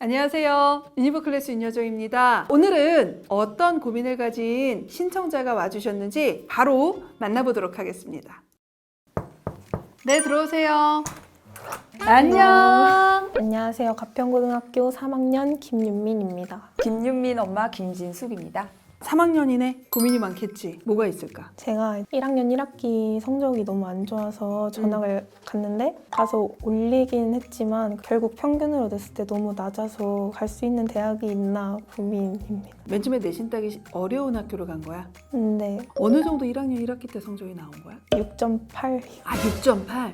안녕하세요. 유니버클래스 윤여정입니다. 오늘은 어떤 고민을 가진 신청자가 와주셨는지 바로 만나보도록 하겠습니다. 네, 들어오세요. 안녕. 안녕하세요. 가평고등학교 3학년 김윤민입니다. 김윤민 엄마 김진숙입니다. 3학년이네. 고민이 많겠지. 뭐가 있을까? 제가 1학년 1학기 성적이 너무 안 좋아서 전학을 갔는데 가서 올리긴 했지만 결국 평균으로 냈을 때 너무 낮아서 갈 수 있는 대학이 있나 고민입니다. 맨 처음에 내신 따기 어려운 학교로 간 거야? 근데 어느 정도 1학년 1학기 때 성적이 나온 거야? 6.8 아, 6.8.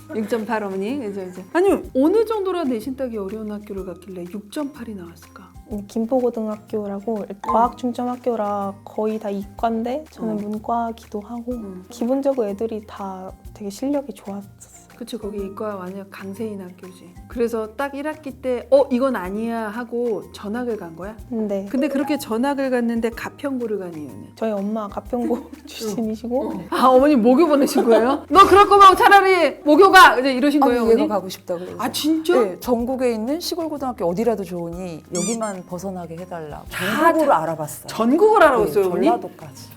6.8 어머니. 이제. 아니, 어느 정도라 내신 따기 어려운 학교를 갔길래 6.8이 나왔을까? 김포고등학교라고 과학 중점 학교라 거의 다 이과인데 저는 문과기도 하고 기본적으로 애들이 다 되게 실력이 좋았었어요. 그치, 거기 이과 완전 강세인 학교지. 그래서 딱 1학기 때 이건 아니야 하고 전학을 간 거야? 네. 근데 그렇게 전학을 갔는데 가평고를 간 이유는? 저희 엄마 가평고 출신이시고 아, 어머니 모교 보내신 거예요? 너 그럴 거면 차라리 모교 가! 이제 이러신 거예요, 얘가 어머니? 가고 싶다 그래서. 아, 진짜? 네, 전국에 있는 시골 고등학교 어디라도 좋으니 여기만 벗어나게 해달라. 전국으로 알아봤어요. 전국을 알아봤어요, 어머니? 전라도까지.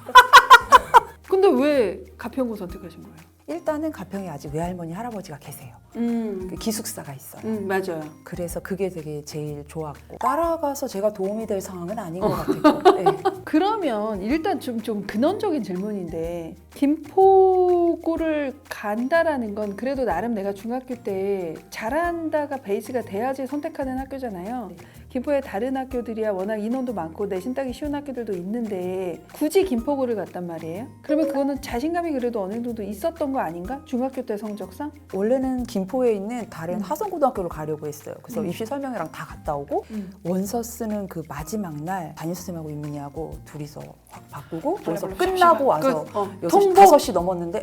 근데 왜 가평고 선택하신 거예요? 일단은 가평에 아직 외할머니 할아버지가 계세요. 그 기숙사가 있어요. 맞아요. 그래서 그게 되게 제일 좋았고 따라가서 제가 도움이 될 상황은 아닌 것 같아요. 네. 그러면 일단 좀 근원적인 질문인데 김포고를 간다라는 건 그래도 나름 내가 중학교 때 잘한다가 베이스가 돼야지 선택하는 학교잖아요. 김포에 다른 학교들이야 워낙 인원도 많고 내신 따기 쉬운 학교들도 있는데 굳이 김포고를 갔단 말이에요? 그러면 그거는 자신감이 그래도 어느 정도 있었던 거 아닌가? 중학교 때 성적상? 원래는 김포에 있는 다른 하성고등학교를 가려고 했어요. 그래서 입시 설명회랑 다 갔다 오고 원서 쓰는 그 마지막 날 담임선생님하고 윤민이하고 둘이서 확 바꾸고 그래서 끝나고 와서 통보? 5시 넘었는데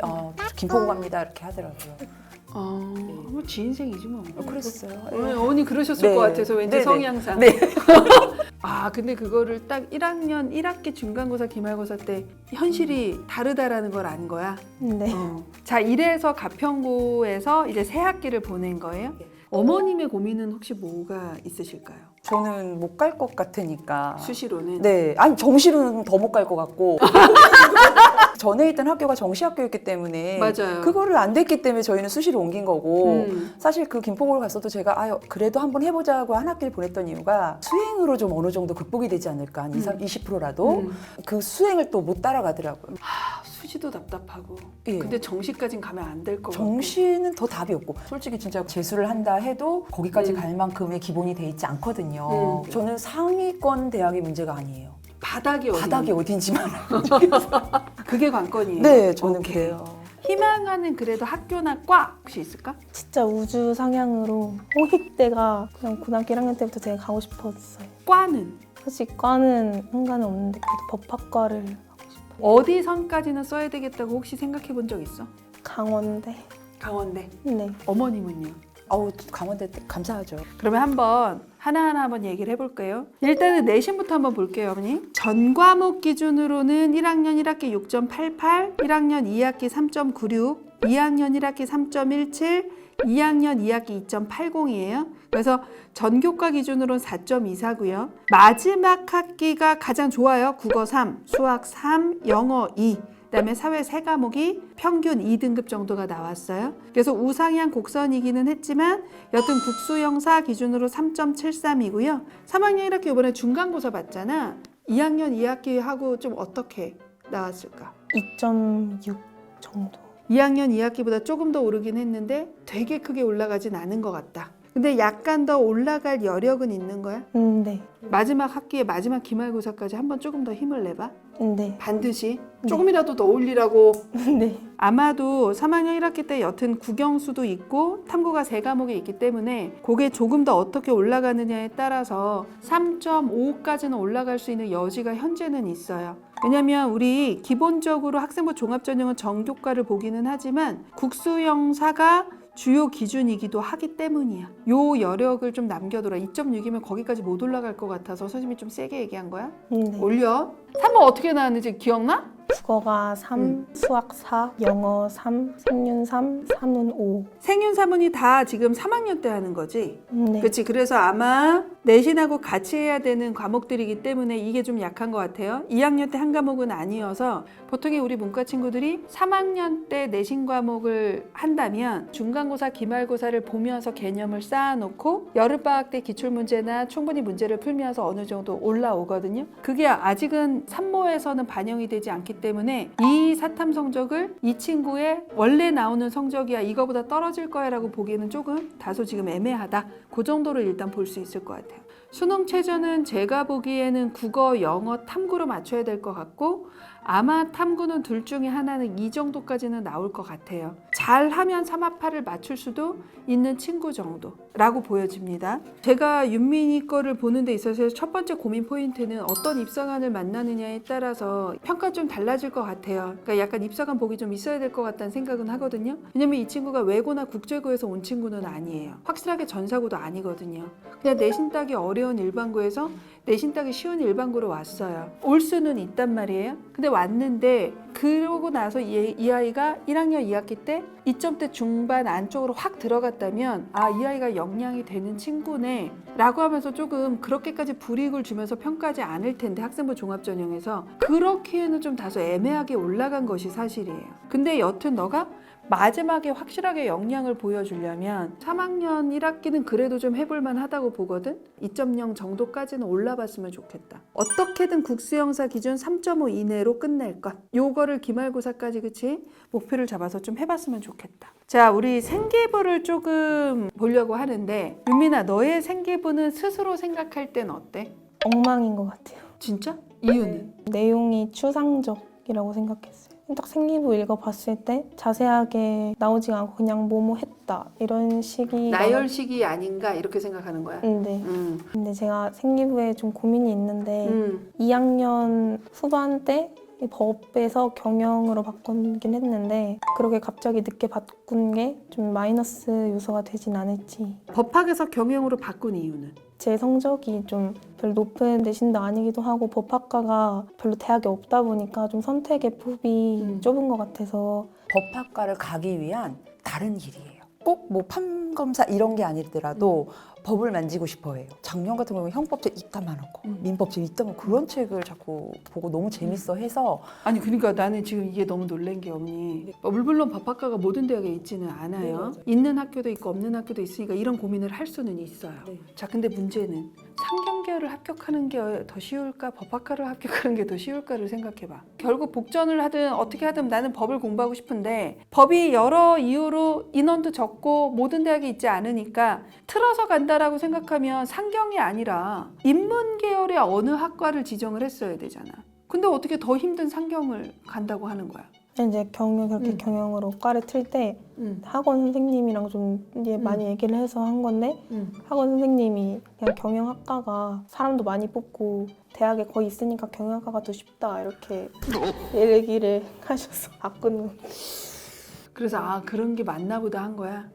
김포고 갑니다 이렇게 하더라고요. 뭐 지인생이지 뭐. 그랬어요. 어머니 그러셨을 네. 것 같아서 왠지 네네. 성향상. 네. 근데 그거를 딱 1학년 1학기 중간고사 기말고사 때 현실이 다르다라는 걸 안 거야? 네. 자, 이래서 가평고에서 이제 새 학기를 보낸 거예요? 어머님의 고민은 혹시 뭐가 있으실까요? 저는 못 갈 것 같으니까. 수시로는? 네. 아니 정시로는 더 못 갈 것 같고. 전에 있던 학교가 정시학교였기 때문에 맞아요. 그거를 안 됐기 때문에 저희는 수시로 옮긴 거고 사실 그 김포고를 갔어도 제가 그래도 한번 해보자고 한 학기를 보냈던 이유가 수행으로 좀 어느 정도 극복이 되지 않을까 한 20%라도 그 수행을 또 못 따라가더라고요. 수시도 답답하고 예. 근데 정시까진 가면 안 될 것 같고 정시는 더 답이 없고 솔직히 진짜 재수를 한다 해도 거기까지 갈 만큼의 기본이 돼 있지 않거든요. 저는 상위권 대학의 문제가 아니에요. 바닥이 어딘지만 그게 관건이에요. 네, 저는 오케이. 그래요. 희망하는 그래도 학교나 과 혹시 있을까? 진짜 우주 상향으로 호익 때가 그냥 고등학교 1학년 때부터 되게 가고 싶었어요. 과는? 사실 과는 상관은 없는데 그래도 법학과를 하고 싶어요. 어디 선까지는 써야 되겠다고 혹시 생각해 본 적 있어? 강원대. 강원대. 네. 어머님은요? 강원대 감사하죠. 그러면 하나하나 한번 얘기를 해볼게요. 일단은 내신부터 한번 볼게요, 어머니. 전 과목 기준으로는 1학년 1학기 6.88, 1학년 2학기 3.96, 2학년 1학기 3.17, 2학년 2학기 2.80이에요. 그래서 전교과 기준으로는 4.24고요. 마지막 학기가 가장 좋아요. 국어 3, 수학 3, 영어 2. 그다음에 사회 3과목이 평균 2등급 정도가 나왔어요. 그래서 우상향 곡선이기는 했지만 여튼 국수영사 기준으로 3.73이고요. 3학년 1학기 이번에 중간고사 봤잖아. 2학년 2학기하고 좀 어떻게 나왔을까? 2.6 정도. 2학년 2학기보다 조금 더 오르긴 했는데 되게 크게 올라가진 않은 것 같다. 근데 약간 더 올라갈 여력은 있는 거야? 네. 마지막 학기에 마지막 기말고사까지 한번 조금 더 힘을 내봐. 네. 반드시 조금이라도 더 올리라고. 네. 아마도 3학년 1학기 때 여튼 국영수도 있고 탐구가 3과목이 있기 때문에 그게 조금 더 어떻게 올라가느냐에 따라서 3.5까지는 올라갈 수 있는 여지가 현재는 있어요. 왜냐면 우리 기본적으로 학생부 종합전형은 정교과를 보기는 하지만 국수영사가 주요 기준이기도 하기 때문이야. 요 여력을 좀 남겨둬라. 2.6이면 거기까지 못 올라갈 것 같아서 선생님이 좀 세게 얘기한 거야. 네. 올려. 3번 어떻게 나왔는지 기억나? 국어가 3, 수학 4, 영어 3, 생윤 3, 사문 5. 생윤 사문이 다 지금 3학년 때 하는 거지? 네. 그렇지. 그래서 아마 내신하고 같이 해야 되는 과목들이기 때문에 이게 좀 약한 것 같아요. 2학년 때 한 과목은 아니어서 보통의 우리 문과 친구들이 3학년 때 내신 과목을 한다면 중간고사, 기말고사를 보면서 개념을 쌓아놓고 여름방학 때 기출문제나 충분히 문제를 풀면서 어느 정도 올라오거든요. 그게 아직은 산모에서는 반영이 되지 않기 때문에 이 사탐 성적을 이 친구의 원래 나오는 성적이야 이거보다 떨어질 거야 라고 보기에는 조금 다소 지금 애매하다. 그 정도를 일단 볼 수 있을 것 같아요. 수능 최저는 제가 보기에는 국어, 영어, 탐구로 맞춰야 될 것 같고 아마 탐구는 둘 중에 하나는 이 정도까지는 나올 것 같아요. 잘하면 3합파를 맞출 수도 있는 친구 정도라고 보여집니다. 제가 윤민이 거를 보는 데 있어서 첫 번째 고민 포인트는 어떤 입사관을 만나느냐에 따라서 평가 좀 달라질 것 같아요. 그러니까 약간 입사관 복이 좀 있어야 될 것 같다는 생각은 하거든요. 왜냐면 이 친구가 외고나 국제고에서 온 친구는 아니에요. 확실하게 전사고도 아니거든요. 그냥 내신 따기 어려운 일반고에서 내신 따기 쉬운 일반고로 왔어요. 올 수는 있단 말이에요. 근데 왔는데 그러고 나서 이 아이가 1학년 2학기 때 2점대 중반 안쪽으로 확 들어갔다면 아, 이 아이가 역량이 되는 친구네 라고 하면서 조금 그렇게까지 불이익을 주면서 평가하지 않을 텐데 학생부 종합전형에서 그렇기에는 좀 다소 애매하게 올라간 것이 사실이에요. 근데 여튼 너가 마지막에 확실하게 역량을 보여주려면 3학년 1학기는 그래도 좀 해볼만 하다고 보거든. 2.0 정도까지는 올라봤으면 좋겠다. 어떻게든 국수영사 기준 3.5 이내로 끝낼 것. 요거를 기말고사까지 그치? 목표를 잡아서 좀 해봤으면 좋겠다. 자, 우리 생기부를 조금 보려고 하는데 윤민아, 너의 생기부는 스스로 생각할 땐 어때? 엉망인 것 같아요. 진짜? 이유는? 내용이 추상적이라고 생각했어요. 딱 생기부 읽어봤을 때 자세하게 나오지 않고 그냥 뭐뭐 했다 이런 식이 나열식이 아닌가 이렇게 생각하는 거야? 네. 근데 제가 생기부에 좀 고민이 있는데 2학년 후반 때 법에서 경영으로 바꾸긴 했는데 그렇게 갑자기 늦게 바꾼 게 좀 마이너스 요소가 되진 않을지. 법학에서 경영으로 바꾼 이유는? 제 성적이 좀 별로 높은 내신도 아니기도 하고 법학과가 별로 대학이 없다 보니까 좀 선택의 폭이 좁은 것 같아서 법학과를 가기 위한 다른 길이에요. 꼭 뭐 판검사 이런 게 아니더라도 법을 만지고 싶어 해요. 작년 같은 경우는 형법책 이따만하고 민법책 이따만 그런 책을 자꾸 보고 너무 재밌어 해서 아니 그러니까 나는 지금 이게 너무 놀란 게 언니 물론 법학과가 모든 대학에 있지는 않아요. 있는 학교도 있고 없는 학교도 있으니까 이런 고민을 할 수는 있어요. 자, 근데 문제는 상경계열을 합격하는 게 더 쉬울까 법학과를 합격하는 게 더 쉬울까를 생각해봐. 결국 복전을 하든 어떻게 하든 나는 법을 공부하고 싶은데 법이 여러 이유로 인원도 적고 모든 대학에 있지 않으니까 틀어서 간다라고 생각하면 상경이 아니라 인문계열의 어느 학과를 지정을 했어야 되잖아. 근데 어떻게 더 힘든 상경을 간다고 하는 거야? 이제 그렇게 경영으로 과를 틀 때 학원 선생님이랑 좀 이제 많이 얘기를 해서 한 건데 학원 선생님이 그냥 경영학과가 사람도 많이 뽑고 대학에 거의 있으니까 경영학과가 더 쉽다 이렇게 얘기를 하셔서 바꾸는. 그래서 아, 그런 게 맞나 보다 한 거야.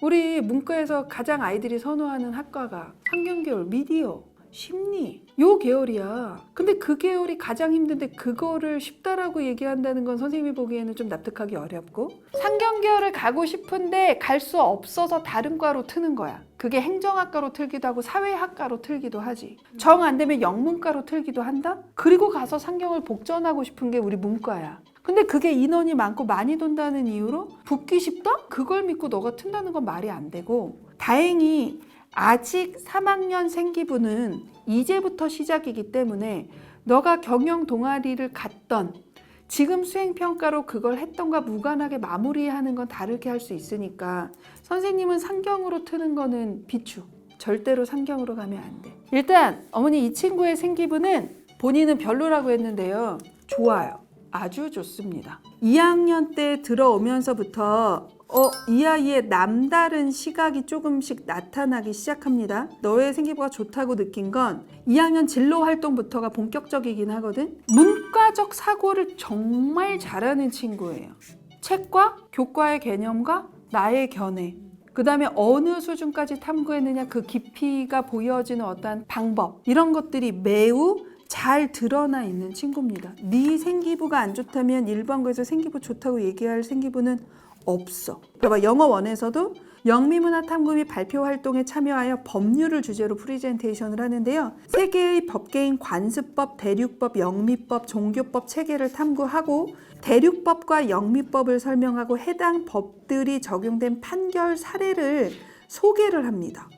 우리 문과에서 가장 아이들이 선호하는 학과가 상경계열, 미디어, 심리 요 계열이야. 근데 그 계열이 가장 힘든데 그거를 쉽다라고 얘기한다는 건 선생님이 보기에는 좀 납득하기 어렵고 상경계열을 가고 싶은데 갈 수 없어서 다른 과로 트는 거야. 그게 행정학과로 틀기도 하고 사회학과로 틀기도 하지. 정 안 되면 영문과로 틀기도 한다? 그리고 가서 상경을 복전하고 싶은 게 우리 문과야. 근데 그게 인원이 많고 많이 돈다는 이유로 붙기 쉽다? 그걸 믿고 너가 튼다는 건 말이 안 되고 다행히 아직 3학년 생기부는 이제부터 시작이기 때문에 너가 경영 동아리를 갔던 지금 수행평가로 그걸 했던가 무관하게 마무리하는 건 다르게 할 수 있으니까 선생님은 상경으로 트는 거는 비추. 절대로 상경으로 가면 안 돼. 일단 어머니 이 친구의 생기부는 본인은 별로라고 했는데요. 좋아요. 아주 좋습니다. 2학년 때 들어오면서부터 이 아이의 남다른 시각이 조금씩 나타나기 시작합니다. 너의 생기부가 좋다고 느낀 건 2학년 진로 활동부터가 본격적이긴 하거든. 문과적 사고를 정말 잘하는 친구예요. 책과 교과의 개념과 나의 견해, 그 다음에 어느 수준까지 탐구했느냐 그 깊이가 보여지는 어떤 방법 이런 것들이 매우 잘 드러나 있는 친구입니다. 네 생기부가 안 좋다면 일반고에서 생기부 좋다고 얘기할 생기부는 없어. 봐봐, 영어 원에서도 영미문화탐구 발표 활동에 참여하여 법률을 주제로 프리젠테이션을 하는데요. 세계의 법계인 관습법, 대륙법, 영미법, 종교법 체계를 탐구하고 대륙법과 영미법을 설명하고 해당 법들이 적용된 판결 사례를 소개를 합니다.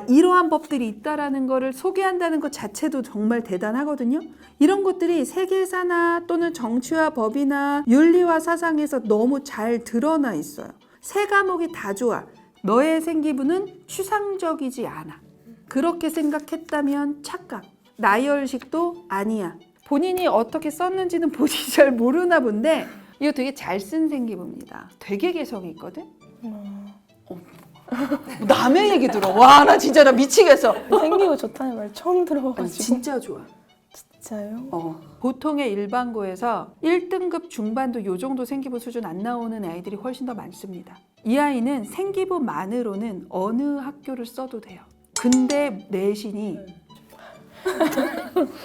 이러한 법들이 있다라는 거를 소개한다는 것 자체도 정말 대단하거든요. 이런 것들이 세계사나 또는 정치와 법이나 윤리와 사상에서 너무 잘 드러나 있어요. 세 과목이 다 좋아. 너의 생기부는 추상적이지 않아. 그렇게 생각했다면 착각. 나열식도 아니야. 본인이 어떻게 썼는지는 본인이 잘 모르나 본데 이거 되게 잘 쓴 생기부입니다. 되게 개성이 있거든. 남의 얘기 들어. 와, 나 진짜 나 미치겠어. 생기부 좋다는 말 처음 들어봐가지고. 진짜 좋아. 진짜요? 보통의 일반고에서 1등급 중반도 요 정도 생기부 수준 안 나오는 아이들이 훨씬 더 많습니다. 이 아이는 생기부만으로는 어느 학교를 써도 돼요. 근데 내신이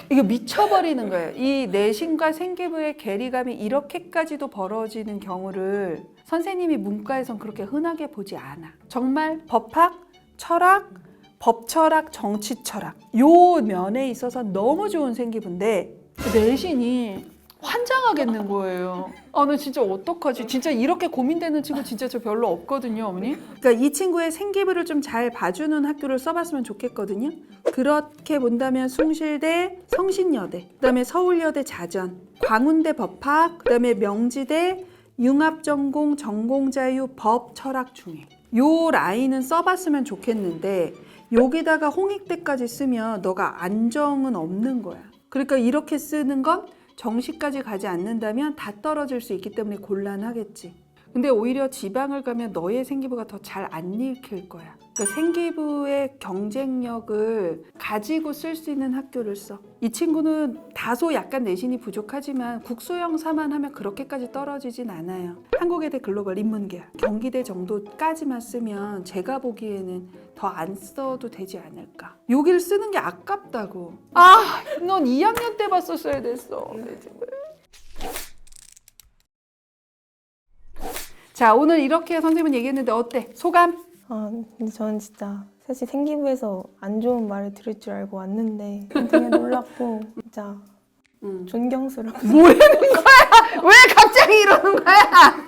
이거 미쳐버리는 거예요. 이 내신과 생기부의 괴리감이 이렇게까지도 벌어지는 경우를 선생님이 문과에선 그렇게 흔하게 보지 않아. 정말 법학, 철학, 법철학, 정치철학 요 면에 있어서 너무 좋은 생기부인데 내신이 환장하겠는 거예요. 나 진짜 어떡하지? 진짜 이렇게 고민되는 친구 진짜 저 별로 없거든요, 어머니. 그러니까 이 친구의 생기부를 좀 잘 봐주는 학교를 써봤으면 좋겠거든요. 그렇게 본다면 숭실대, 성신여대, 그다음에 서울여대 자전, 광운대 법학, 그다음에 명지대 융합전공, 전공자유, 법, 철학 중에 요 라인은 써봤으면 좋겠는데 여기다가 홍익대까지 쓰면 너가 안정은 없는 거야. 그러니까 이렇게 쓰는 건 정시까지 가지 않는다면 다 떨어질 수 있기 때문에 곤란하겠지. 근데 오히려 지방을 가면 너의 생기부가 더 잘 안 읽힐 거야. 그러니까 생기부의 경쟁력을 가지고 쓸 수 있는 학교를 써. 이 친구는 다소 약간 내신이 부족하지만 국소영사만 하면 그렇게까지 떨어지진 않아요. 한국외대 글로벌 인문계열, 경기대 정도까지만 쓰면 제가 보기에는 더 안 써도 되지 않을까. 여기를 쓰는 게 아깝다고. 넌 2학년 때 봤었어야 됐어. 자, 오늘 이렇게 선생님은 얘기했는데 어때? 소감? 근데 저는 진짜 사실 생기부에서 안 좋은 말을 들을 줄 알고 왔는데 되게 놀랍고 진짜 존경스럽고. 뭐라는 거야? 왜 갑자기 이러는 거야?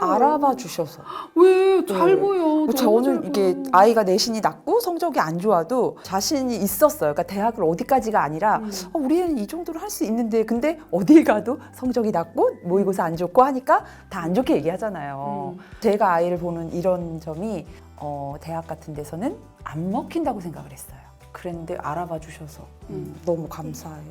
알아봐 주셔서. 왜? 잘 보여. 저는 이게 아이가 내신이 낮고 성적이 안 좋아도 자신이 있었어요. 그러니까 대학을 어디까지가 아니라 우리 애는 이 정도로 할 수 있는데 근데 어딜 가도 성적이 낮고 모의고사 안 좋고 하니까 다 안 좋게 얘기하잖아요. 제가 아이를 보는 이런 점이 대학 같은 데서는 안 먹힌다고 생각을 했어요. 그랬는데 알아봐 주셔서 너무 감사해요.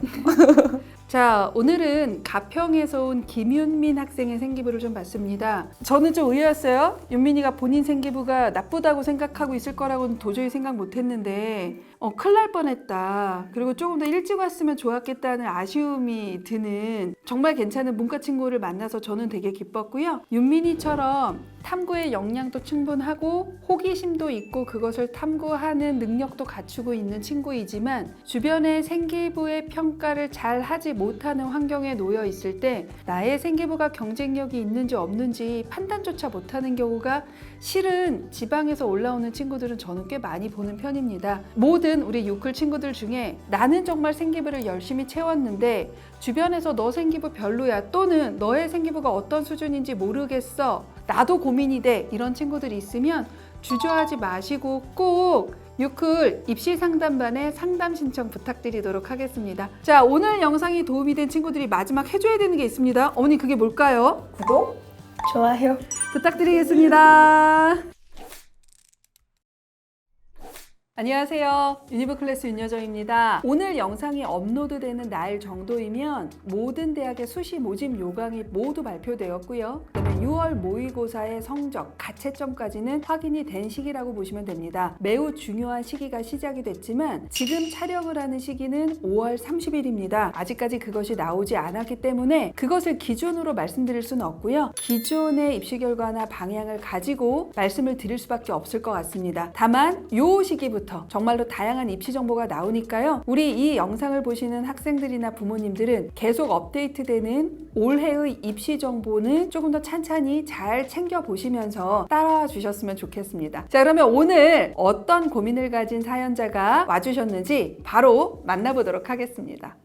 자, 오늘은 가평에서 온 김윤민 학생의 생기부를 좀 봤습니다. 저는 좀 의외였어요. 윤민이가 본인 생기부가 나쁘다고 생각하고 있을 거라고는 도저히 생각 못 했는데 큰일 날 뻔했다. 그리고 조금 더 일찍 왔으면 좋았겠다는 아쉬움이 드는 정말 괜찮은 문과 친구를 만나서 저는 되게 기뻤고요. 윤민이처럼 탐구의 역량도 충분하고 호기심도 있고 그것을 탐구하는 능력도 갖추고 있는 친구이지만 주변의 생기부의 평가를 잘 하지 못하는 환경에 놓여 있을 때 나의 생기부가 경쟁력이 있는지 없는지 판단조차 못하는 경우가 실은 지방에서 올라오는 친구들은 저는 꽤 많이 보는 편입니다. 모든 우리 유클 친구들 중에 나는 정말 생기부를 열심히 채웠는데 주변에서 너 생기부 별로야 또는 너의 생기부가 어떤 수준인지 모르겠어 나도 고민이 돼 이런 친구들이 있으면 주저하지 마시고 꼭 유클 입시 상담반에 상담 신청 부탁드리도록 하겠습니다. 자, 오늘 영상이 도움이 된 친구들이 마지막 해줘야 되는 게 있습니다. 어머니 그게 뭘까요? 구독? 좋아요. 부탁드리겠습니다. 안녕하세요. 유니버클래스 윤여정입니다. 오늘 영상이 업로드되는 날 정도이면 모든 대학의 수시 모집 요강이 모두 발표되었고요. 그다음에 6월 모의고사의 성적, 가채점까지는 확인이 된 시기라고 보시면 됩니다. 매우 중요한 시기가 시작이 됐지만 지금 촬영을 하는 시기는 5월 30일입니다. 아직까지 그것이 나오지 않았기 때문에 그것을 기준으로 말씀드릴 수는 없고요. 기존의 입시 결과나 방향을 가지고 말씀을 드릴 수밖에 없을 것 같습니다. 다만 이 시기부터 4월부터 정말로 다양한 입시 정보가 나오니까요. 우리 이 영상을 보시는 학생들이나 부모님들은 계속 업데이트되는 올해의 입시 정보는 조금 더 찬찬히 잘 챙겨보시면서 따라와 주셨으면 좋겠습니다. 자, 그러면 오늘 어떤 고민을 가진 사연자가 와주셨는지 바로 만나보도록 하겠습니다.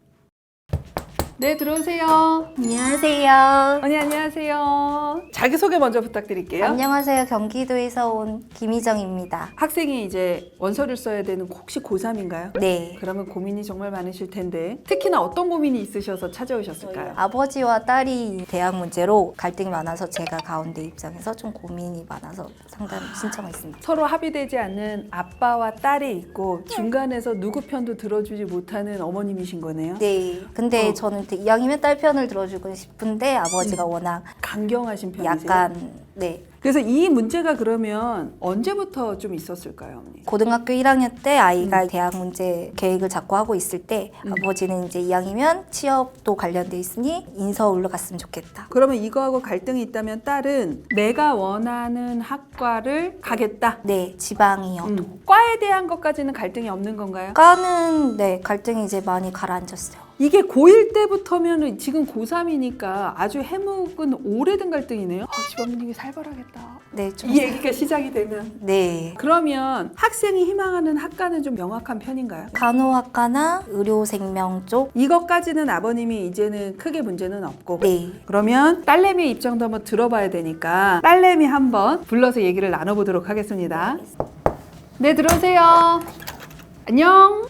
네, 들어오세요. 안녕하세요. 언니 안녕하세요. 자기소개 먼저 부탁드릴게요. 안녕하세요. 경기도에서 온 김희정입니다. 학생이 이제 원서를 써야 되는 혹시 고3인가요? 네. 그러면 고민이 정말 많으실 텐데 특히나 어떤 고민이 있으셔서 찾아오셨을까요? 아버지와 딸이 대학 문제로 갈등이 많아서 제가 가운데 입장에서 좀 고민이 많아서 상담 신청했습니다. 서로 합의되지 않는 아빠와 딸이 있고 중간에서 누구 편도 들어주지 못하는 어머님이신 거네요. 네. 근데 저는 이왕이면 딸 편을 들어주고 싶은데 아버지가 워낙 강경하신 편이세요? 약간 네. 그래서 이 문제가 그러면 언제부터 좀 있었을까요, 언니? 고등학교 1학년 때 아이가 대학 문제 계획을 잡고 하고 있을 때 아버지는 이제 이왕이면 취업도 관련돼 있으니 인서 올라갔으면 좋겠다. 그러면 이거하고 갈등이 있다면 딸은 내가 원하는 학과를 가겠다. 네, 지방이어도. 과에 대한 것까지는 갈등이 없는 건가요? 과는 네, 갈등이 이제 많이 가라앉았어요. 이게 고1 때부터면 지금 고3이니까 아주 해묵은 오래된 갈등이네요. 집어먹는 게 살벌하겠다. 네, 좀 이 얘기가 시작이 되면. 네. 그러면 학생이 희망하는 학과는 좀 명확한 편인가요? 간호학과나 의료생명 쪽? 이것까지는 아버님이 이제는 크게 문제는 없고. 네. 그러면 딸내미 입장도 한번 들어봐야 되니까 딸내미 한번 불러서 얘기를 나눠보도록 하겠습니다. 네, 들어오세요. 안녕.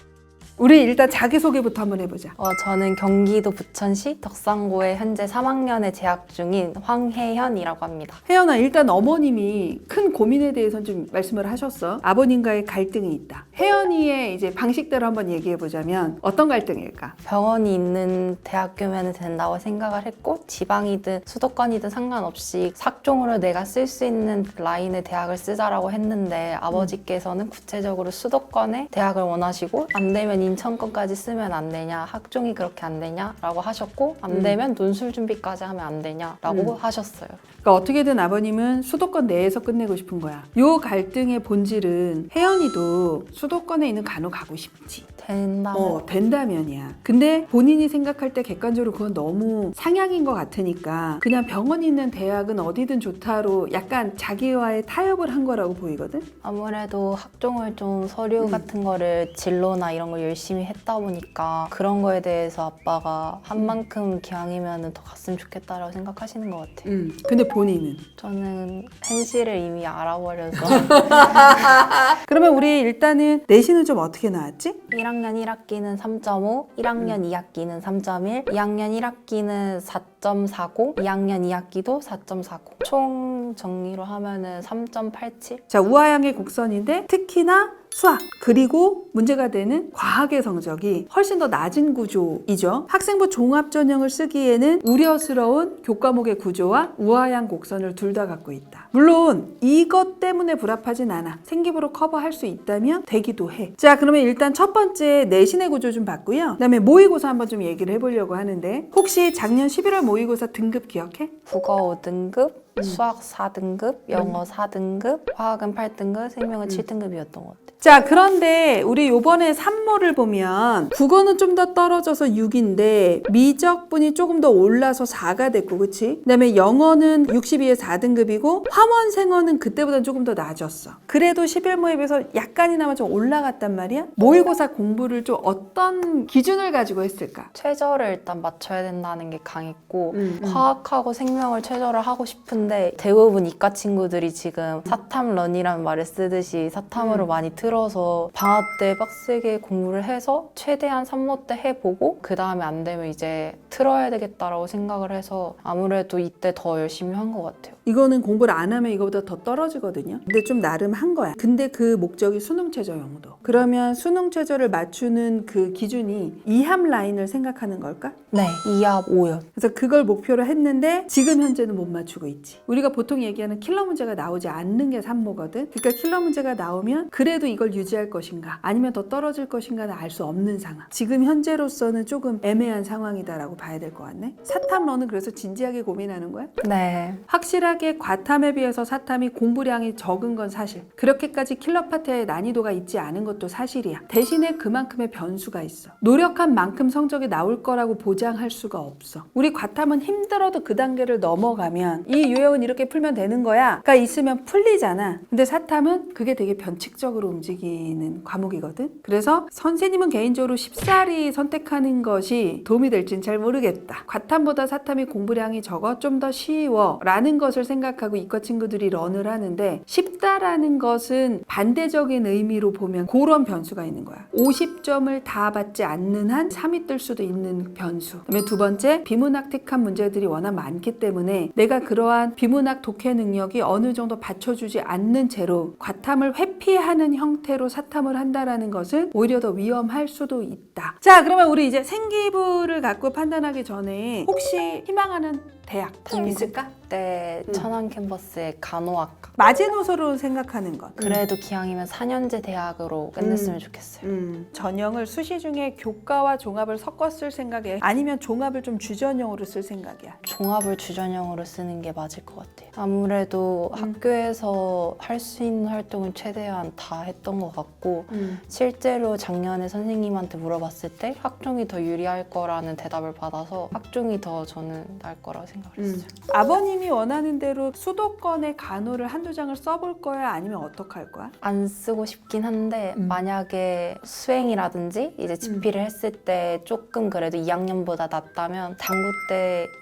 우리 일단 자기소개부터 한번 해보자. 저는 경기도 부천시 덕산고에 현재 3학년에 재학 중인 황혜현이라고 합니다. 혜연아, 일단 어머님이 큰 고민에 대해서 좀 말씀을 하셨어. 아버님과의 갈등이 있다. 혜연이의 이제 방식대로 한번 얘기해보자면 어떤 갈등일까? 병원이 있는 대학교면 된다고 생각을 했고 지방이든 수도권이든 상관없이 학종으로 내가 쓸 수 있는 라인의 대학을 쓰자라고 했는데 아버지께서는 구체적으로 수도권의 대학을 원하시고 안 되면 인천권까지 쓰면 안 되냐, 학종이 그렇게 안 되냐라고 하셨고 안 되면 논술 준비까지 하면 안 되냐라고 하셨어요. 그러니까 어떻게든 아버님은 수도권 내에서 끝내고 싶은 거야. 요 갈등의 본질은 혜연이도 수도권에 있는 간호 가고 싶지. 된다면이야. 근데 본인이 생각할 때 객관적으로 그건 너무 상향인 것 같으니까 그냥 병원 있는 대학은 어디든 좋다로 약간 자기와의 타협을 한 거라고 보이거든? 아무래도 학종을 좀 서류 같은 거를 진로나 이런 걸 열심히 했다 보니까 그런 거에 대해서 아빠가 한 만큼 기왕이면 더 갔으면 좋겠다라고 생각하시는 것 같아요. 근데 본인은? 저는 현실을 이미 알아버려서 그러면 우리 일단은 내신은 좀 어떻게 나왔지? 1학년 1학기는 3.5, 1학년 2학기는 3.1, 2학년 1학기는 4.40, 2학년 2학기도 4.40. 총 정리로 하면은 3.87? 자, 우하향의 곡선인데 특히나 수학 그리고 문제가 되는 과학의 성적이 훨씬 더 낮은 구조이죠. 학생부 종합전형을 쓰기에는 우려스러운 교과목의 구조와 우하향 곡선을 둘 다 갖고 있다. 물론 이것 때문에 불합하진 않아. 생기부로 커버할 수 있다면 되기도 해. 자, 그러면 일단 첫 번째 내신의 구조 좀 봤고요. 그다음에 모의고사 한번 좀 얘기를 해보려고 하는데 혹시 작년 11월 모의고사 등급 기억해? 국어 5등급, 수학 4등급, 영어 4등급, 화학은 8등급, 생명은 7등급이었던 것 같아요. 자, 그런데 우리 요번에 산모를 보면 국어는 좀 더 떨어져서 6인데 미적분이 조금 더 올라서 4가 됐고, 그치? 그 다음에 영어는 62에 4등급이고 화원생어는 그때보다 조금 더 낮았어. 그래도 11모에 비해서 약간이나마 좀 올라갔단 말이야? 모의고사 공부를 좀 어떤 기준을 가지고 했을까? 최저를 일단 맞춰야 된다는 게 강했고 화학하고 생명을 최저를 하고 싶은데 대부분 이과 친구들이 지금 사탐런이라는 말을 쓰듯이 사탐으로 많이 틀어서 방학 때 빡세게 공부를 해서 최대한 산모 때 해보고 그 다음에 안 되면 이제 틀어야 되겠다라고 생각을 해서 아무래도 이때 더 열심히 한 것 같아요. 이거는 공부를 안 하면 이거보다 더 떨어지거든요. 근데 좀 나름 한 거야. 근데 그 목적이 수능 최저 영어도. 그러면 수능 최저를 맞추는 그 기준이 2합 라인을 생각하는 걸까? 네, 2합 5연. 그래서 그걸 목표로 했는데 지금 현재는 못 맞추고 있지. 문제지. 우리가 보통 얘기하는 킬러 문제가 나오지 않는 게 산모거든. 그러니까 킬러 문제가 나오면 그래도 이걸 유지할 것인가 아니면 더 떨어질 것인가는 알 수 없는 상황. 지금 현재로서는 조금 애매한 상황이다라고 봐야 될 것 같네. 사탐 너는 그래서 진지하게 고민하는 거야? 네. 확실하게 과탐에 비해서 사탐이 공부량이 적은 건 사실. 그렇게까지 킬러 파트의 난이도가 있지 않은 것도 사실이야. 대신에 그만큼의 변수가 있어. 노력한 만큼 성적이 나올 거라고 보장할 수가 없어. 우리 과탐은 힘들어도 그 단계를 넘어가면 이 유형은 이렇게 풀면 되는 거야가 있으면 풀리잖아. 근데 사탐은 그게 되게 변칙적으로 움직이는 과목이거든. 그래서 선생님은 개인적으로 쉽사리 선택하는 것이 도움이 될지는 잘 모르겠다. 과탐보다 사탐이 공부량이 적어 좀 더 쉬워 라는 것을 생각하고 이과 친구들이 런을 하는데, 쉽다라는 것은 반대적인 의미로 보면 그런 변수가 있는 거야. 50점을 다 받지 않는 한 3위 뜰 수도 있는 변수. 그다음에 두 번째, 비문학틱한 문제들이 워낙 많기 때문에 내가 그러한 비문학 독해 능력이 어느 정도 받쳐주지 않는 채로 과탐을 회피하는 형태로 사탐을 한다라는 것은 오히려 더 위험할 수도 있다. 자, 그러면 우리 이제 생기부를 갖고 판단하기 전에 혹시 희망하는 대학 있을까? 그때 천안 캠퍼스의 간호학과. 마지노선으로 생각하는 것. 그래도 기왕이면 4년제 대학으로 끝냈으면 좋겠어요. 전형을 수시 중에 교과와 종합을 섞었을 생각이야? 아니면 종합을 좀 주전형으로 쓸 생각이야? 종합을 주전형으로 쓰는 게 맞을 것 같아요. 아무래도 학교에서 할 수 있는 활동을 최대한 다 했던 것 같고, 실제로 작년에 선생님한테 물어봤을 때 학종이 더 유리할 거라는 대답을 받아서 학종이 더 저는 나을 거라고 생각을 했어요. 아버님이 원하는 대로 수도권의 간호를 한두 장을 써볼 거야? 아니면 어떡할 거야? 안 쓰고 싶긴 한데 만약에 수행이라든지 이제 집필을 했을 때 조금 그래도 2학년보다 낫다면 당구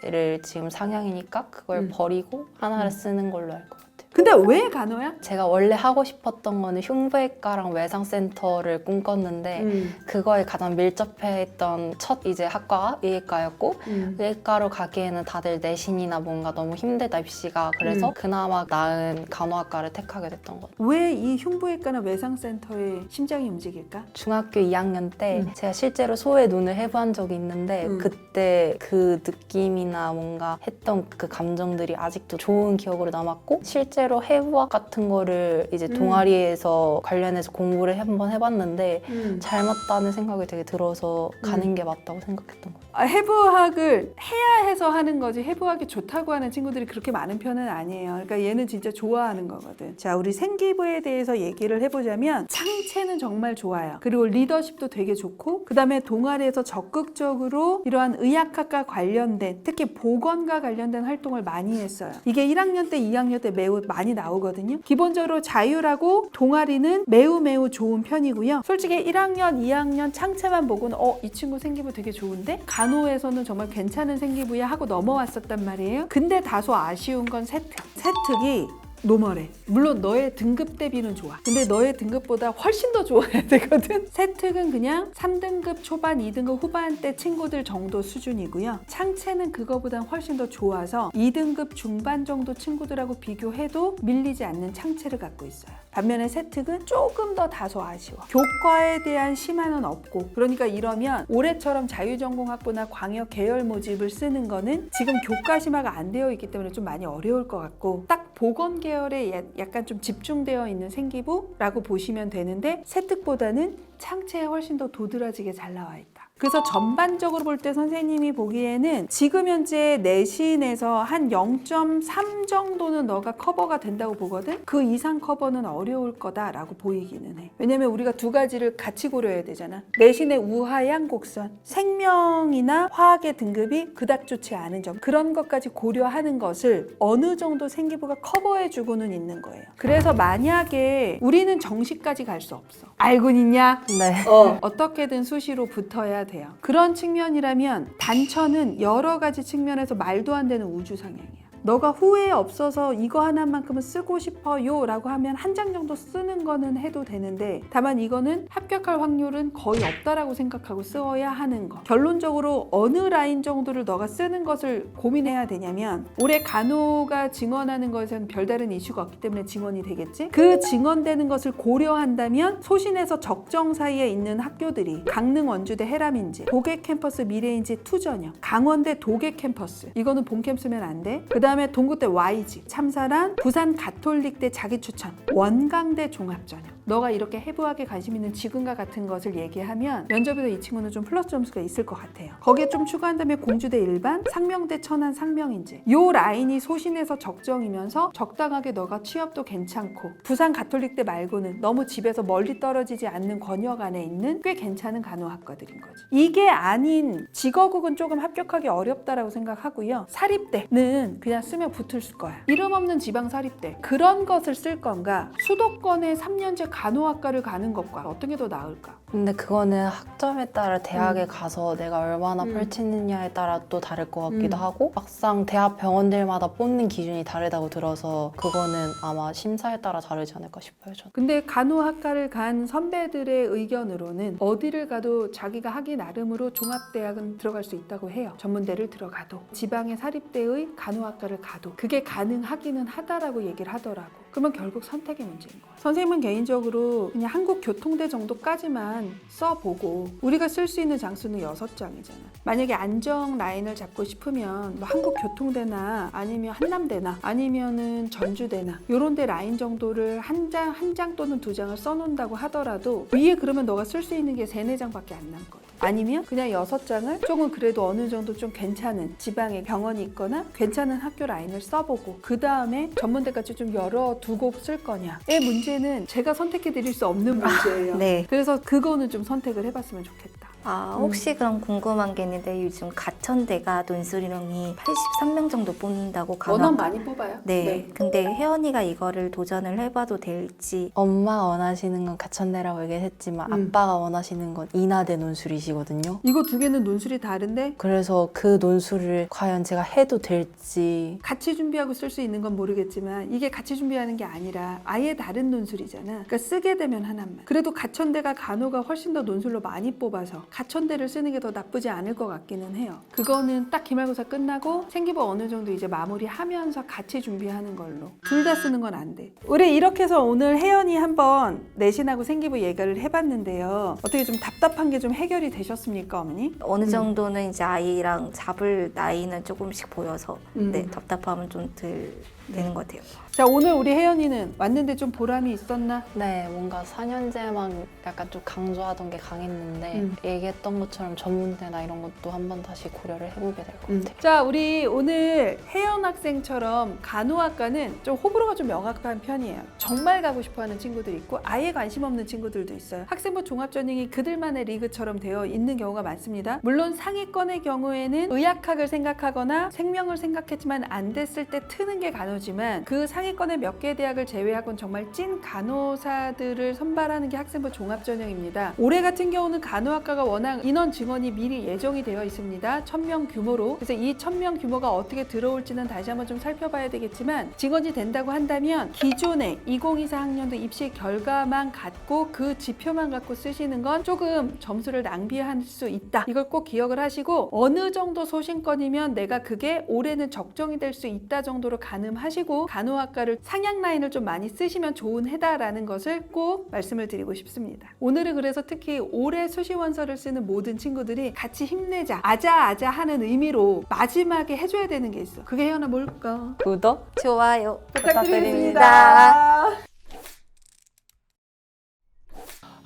때를 지금 상향이니까 그걸 버리고 하나를 쓰는 걸로 할 것 같아요. 근데 왜 간호야? 제가 원래 하고 싶었던 거는 흉부외과랑 외상센터를 꿈꿨는데 그거에 가장 밀접했던 첫 이제 학과가 의예과였고, 의예과로 가기에는 다들 내신이나 뭔가 너무 힘들다 입시가. 그래서 그나마 나은 간호학과를 택하게 됐던 것 같아요. 왜 이 흉부외과나 외상센터에 심장이 움직일까? 중학교 2학년 때 제가 실제로 소의 눈을 해부한 적이 있는데 그때 그 느낌이나 뭔가 했던 그 감정들이 아직도 좋은 기억으로 남았고, 실제로 해부학 같은 거를 이제 동아리에서 관련해서 공부를 한번 해봤는데 잘 맞다는 생각이 되게 들어서 가는 게 맞다고 생각했던 거예요. 해부학을 해야 해서 하는 거지 해부학이 좋다고 하는 친구들이 그렇게 많은 편은 아니에요. 그러니까 얘는 진짜 좋아하는 거거든. 자, 우리 생기부에 대해서 얘기를 해보자면 창체는 정말 좋아요. 그리고 리더십도 되게 좋고, 그 다음에 동아리에서 적극적으로 이러한 의학학과 관련된, 특히 보건과 관련된 활동을 많이 했어요. 이게 1학년 때 2학년 때 매우 많이 나오거든요. 기본적으로 자율하고 동아리는 매우 좋은 편이고요. 솔직히 1학년 2학년 창체만 보고는 이 친구 생기부 되게 좋은데 간호에서는 정말 괜찮은 생기부야 하고 넘어왔었단 말이에요. 근데 다소 아쉬운 건 세특이 노멀해. 물론 너의 등급 대비는 좋아. 근데 너의 등급보다 훨씬 더 좋아야 되거든. 세특은 그냥 3등급 초반, 2등급 후반대 친구들 정도 수준이고요. 창체는 그거보다 훨씬 더 좋아서 2등급 중반 정도 친구들하고 비교해도 밀리지 않는 창체를 갖고 있어요. 반면에 세특은 조금 더 다소 아쉬워. 교과에 대한 심화는 없고, 그러니까 이러면 올해처럼 자유전공학부나 광역 계열 모집을 쓰는 거는 지금 교과 심화가 안 되어 있기 때문에 좀 많이 어려울 것 같고, 딱 보건 계열에 약간 좀 집중되어 있는 생기부라고 보시면 되는데, 세특보다는 창체에 훨씬 더 도드라지게 잘 나와 있다. 그래서 전반적으로 볼 때 선생님이 보기에는 지금 현재 내신에서 한 0.3 정도는 너가 커버가 된다고 보거든. 그 이상 커버는 어려울 거다라고 보이기는 해. 왜냐면 우리가 두 가지를 같이 고려해야 되잖아. 내신의 우하양 곡선, 생명이나 화학의 등급이 그닥 좋지 않은 점, 그런 것까지 고려하는 것을 어느 정도 생기부가 커버해주고는 있는 거예요. 그래서 만약에 우리는 정시까지 갈 수 없어. 알고는 있냐? 네. 어떻게든 수시로 붙어야 돼요. 그런 측면이라면 단천은 여러 가지 측면에서 말도 안 되는 우주상향이야. 너가 후회 없어서 이거 하나만큼은 쓰고 싶어요 라고 하면 한 장 정도 쓰는 거는 해도 되는데, 다만 이거는 합격할 확률은 거의 없다라고 생각하고 써야 하는 거. 결론적으로 어느 라인 정도를 너가 쓰는 것을 고민해야 되냐면, 올해 간호가 증원하는 것에는 별다른 이슈가 없기 때문에 증원이 되겠지. 그 증원되는 것을 고려한다면 소신에서 적정 사이에 있는 학교들이 강릉 원주대 헤라민지, 도계 캠퍼스 미래인지 투전형, 강원대 도계 캠퍼스, 이거는 본캠 쓰면 안 돼. 그 다음에 다음에 동구대 YG, 참사랑 부산 가톨릭대 자기추천, 원광대 종합전형. 너가 이렇게 해부학에 관심 있는 지근과 같은 것을 얘기하면 면접에서 이 친구는 좀 플러스 점수가 있을 것 같아요. 거기에 좀 추가한 다음에 공주대 일반, 상명대 천안 상명인재. 요 라인이 소신에서 적정이면서 적당하게 너가 취업도 괜찮고 부산 가톨릭대 말고는 너무 집에서 멀리 떨어지지 않는 권역 안에 있는 꽤 괜찮은 간호학과들인 거지. 이게 아닌 직어국은 조금 합격하기 어렵다라고 생각하고요. 사립대는 그냥 쓰면 붙을 거야. 이름 없는 지방 사립대 그런 것을 쓸 건가, 수도권에 3년제 간호학과를 가는 것과 어떤 게 더 나을까? 근데 그거는 학점에 따라 대학에 가서 내가 얼마나 펼치느냐에 따라 또 다를 것 같기도 하고, 막상 대학 병원들마다 뽑는 기준이 다르다고 들어서 그거는 아마 심사에 따라 다르지 않을까 싶어요, 저는. 근데 간호학과를 간 선배들의 의견으로는 어디를 가도 자기가 하기 나름으로 종합대학은 들어갈 수 있다고 해요. 전문대를 들어가도 지방의 사립대의 간호학과를 가도 그게 가능하기는 하다라고 얘기를 하더라고. 그러면 결국 선택의 문제인 거야. 선생님은 개인적으로 그냥 한국교통대 정도까지만 써보고 우리가 쓸 수 있는 장수는 6장이잖아. 만약에 안정 라인을 잡고 싶으면 뭐 한국교통대나 아니면 한남대나 아니면은 전주대나 요런 데 라인 정도를 한 장 또는 2장을 써놓는다고 하더라도 위에 그러면 너가 쓸 수 있는 게 3, 4장밖에 안 남거든. 아니면 그냥 6장을 조금 그래도 어느 정도 좀 괜찮은 지방에 병원이 있거나 괜찮은 학교 라인을 써보고 그 다음에 전문대까지 좀 열어두고 쓸 거냐의 문제는 제가 선택해 드릴 수 없는 문제예요. 네. 그래서 그거는 좀 선택을 해봤으면 좋겠다. 혹시 그럼 궁금한 게 있는데 요즘 가천대가 논술인원이 83명 정도 뽑는다고 워낙 많이 뽑아요? 네. 근데 혜연이가 이거를 도전을 해봐도 될지. 엄마가 원하시는 건 가천대라고 얘기했지만 아빠가 원하시는 건 인하대 논술이시거든요. 이거 두 개는 논술이 다른데 그래서 그 논술을 과연 제가 해도 될지. 같이 준비하고 쓸 수 있는 건 모르겠지만 이게 같이 준비하는 게 아니라 아예 다른 논술이잖아. 그러니까 쓰게 되면 하나만. 그래도 가천대가 간호가 훨씬 더 논술로 많이 뽑아서 가천대를 쓰는 게 더 나쁘지 않을 것 같기는 해요. 그거는 딱 기말고사 끝나고 생기부 어느 정도 이제 마무리하면서 같이 준비하는 걸로. 둘 다 쓰는 건 안 돼. 우리 이렇게 해서 오늘 혜연이 한번 내신하고 생기부 얘기를 해봤는데요. 어떻게 좀 답답한 게 좀 해결이 되셨습니까, 어머니? 어느 정도는 이제 아이랑 잡을 나이는 조금씩 보여서 네, 답답함은 좀 덜 되는 것 같아요. 자, 오늘 우리 혜연이는 왔는데 좀 보람이 있었나? 네, 뭔가 4년제만 약간 좀 강조하던 게 강했는데 얘기했던 것처럼 전문대나 이런 것도 한번 다시 고려를 해보게 될 것 같아요. 자, 우리 오늘 혜연 학생처럼 간호학과는 좀 호불호가 좀 명확한 편이에요. 정말 가고 싶어하는 친구들이 있고 아예 관심 없는 친구들도 있어요. 학생부 종합전형이 그들만의 리그처럼 되어 있는 경우가 많습니다. 물론 상위권의 경우에는 의학학을 생각하거나 생명을 생각했지만 안 됐을 때 트는 게 간호지만 그 상위권의 몇 개 대학을 제외하고는 정말 찐 간호사들을 선발하는 게 학생부 종합전형입니다. 올해 같은 경우는 간호학과가 워낙 인원 증원이 미리 예정이 되어 있습니다. 1000명 규모로. 그래서 이 1000명 규모가 어떻게 들어올지는 다시 한번 좀 살펴봐야 되겠지만 증원이 된다고 한다면 기존에 2024 학년도 입시 결과만 갖고 그 지표만 갖고 쓰시는 건 조금 점수를 낭비할 수 있다. 이걸 꼭 기억을 하시고 어느 정도 소신권이면 내가 그게 올해는 적정이 될 수 있다 정도로 가늠하시고 간호학과를 상향 라인을 좀 많이 쓰시면 좋은 해다라는 것을 꼭 말씀을 드리고 싶습니다. 오늘은 그래서 특히 올해 수시원서를 쓰는 모든 친구들이 같이 힘내자, 아자아자 하는 의미로 마지막에 해줘야 되는 게 있어. 그게 혜연아 뭘까? 구독? 좋아요. 부탁드립니다.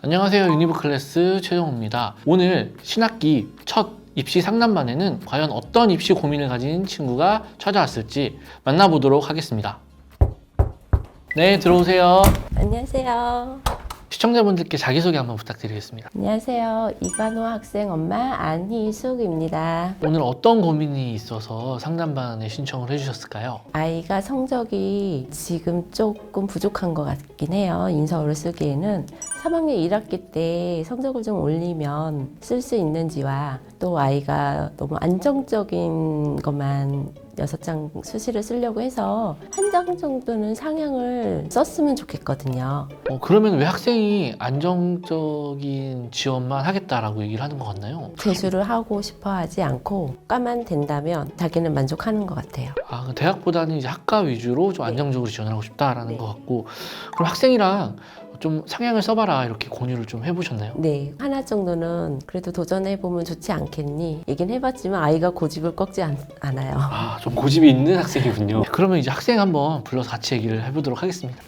안녕하세요. 유니브 클래스 최정호입니다. 오늘 신학기 첫 입시 상담반에는 과연 어떤 입시 고민을 가진 친구가 찾아왔을지 만나보도록 하겠습니다. 네, 들어오세요. 안녕하세요. 시청자분들께 자기소개 한번 부탁드리겠습니다. 안녕하세요. 이간호 학생 엄마 안희숙입니다. 오늘 어떤 고민이 있어서 상담반에 신청을 해주셨을까요? 아이가 성적이 지금 조금 부족한 것 같긴 해요. 인서울을 쓰기에는 3학년 1학기 때 성적을 좀 올리면 쓸 수 있는지와 또 아이가 너무 안정적인 것만 6장 수시를 쓰려고 해서 한 장 정도는 상향을 썼으면 좋겠거든요. 그러면 왜 학생이 안정적인 지원만 하겠다라고 얘기를 하는 것 같나요? 재수를 하고 싶어 하지 않고 과만 된다면 자기는 만족하는 것 같아요. 대학보다는 이제 학과 위주로 좀 안정적으로 지원하고 싶다라는 것 같고, 그럼 학생이랑 좀 상향을 써봐라 이렇게 권유를 좀 해보셨나요? 네, 하나 정도는 그래도 도전해보면 좋지 않겠니? 얘긴 해봤지만 아이가 고집을 꺾지 않아요. 아, 좀 고집이 있는 학생이군요. 그러면 이제 학생 한번 불러서 같이 얘기를 해보도록 하겠습니다.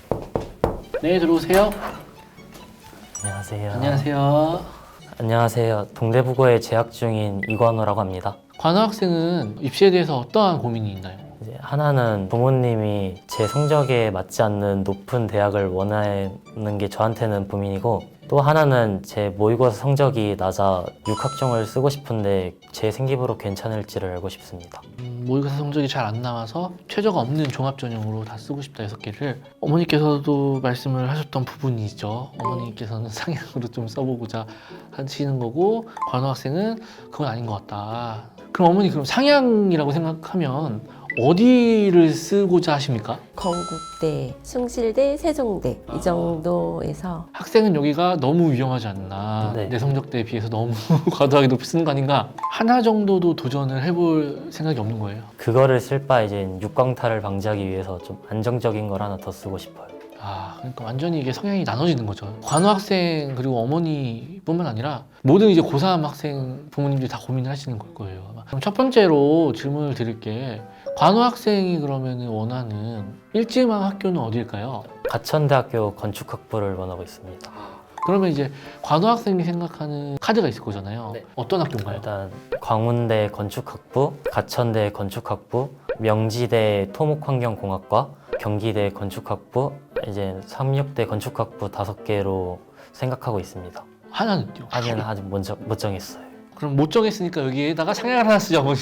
네, 들어오세요. 안녕하세요. 안녕하세요. 안녕하세요. 동대부고에 재학 중인 이관호라고 합니다. 관호 학생은 입시에 대해서 어떠한 고민이 있나요? 이제 하나는 부모님이 제 성적에 맞지 않는 높은 대학을 원하는 게 저한테는 고민이고, 또 하나는 제 모의고사 성적이 낮아 육학점을 쓰고 싶은데 제 생기부로 괜찮을지를 알고 싶습니다. 모의고사 성적이 잘 안 나와서 최저가 없는 종합전형으로 다 쓰고 싶다 6개를 어머니께서도 말씀을 하셨던 부분이죠. 어머니께서는 상향으로 좀 써보고자 하시는 거고 관호 학생은 그건 아닌 것 같다. 그럼 어머니 그럼 상향이라고 생각하면 어디를 쓰고자 하십니까? 건국대, 숭실대, 세종대 이 정도에서 학생은 여기가 너무 위험하지 않나. 네. 내 성적대에 비해서 너무 과도하게 높이 쓰는 거 아닌가. 하나 정도도 도전을 해볼 생각이 없는 거예요. 그거를 쓸 바 이제 육광탈을 방지하기 위해서 좀 안정적인 걸 하나 더 쓰고 싶어요. 아, 그러니까 완전히 이게 성향이 나눠지는 거죠. 관호 학생 그리고 어머니뿐만 아니라 모든 이제 고3 학생 부모님들이 다 고민을 하시는 걸 거예요. 아마. 그럼 첫 번째로 질문을 드릴게. 관호 학생이 그러면 원하는 일지망 학교는 어디일까요? 가천대학교 건축학부를 원하고 있습니다. 그러면 이제 관호 학생이 생각하는 카드가 있을 거잖아요. 네. 어떤 학교인가요? 일단 광운대 건축학부, 가천대 건축학부, 명지대 토목환경공학과, 경기대 건축학부, 이제 삼육대 건축학부 5개로 생각하고 있습니다. 하나는요? 아직 못 정했어요. 그럼 못 정했으니까 여기에다가 상향을 하나 쓰자 어머니.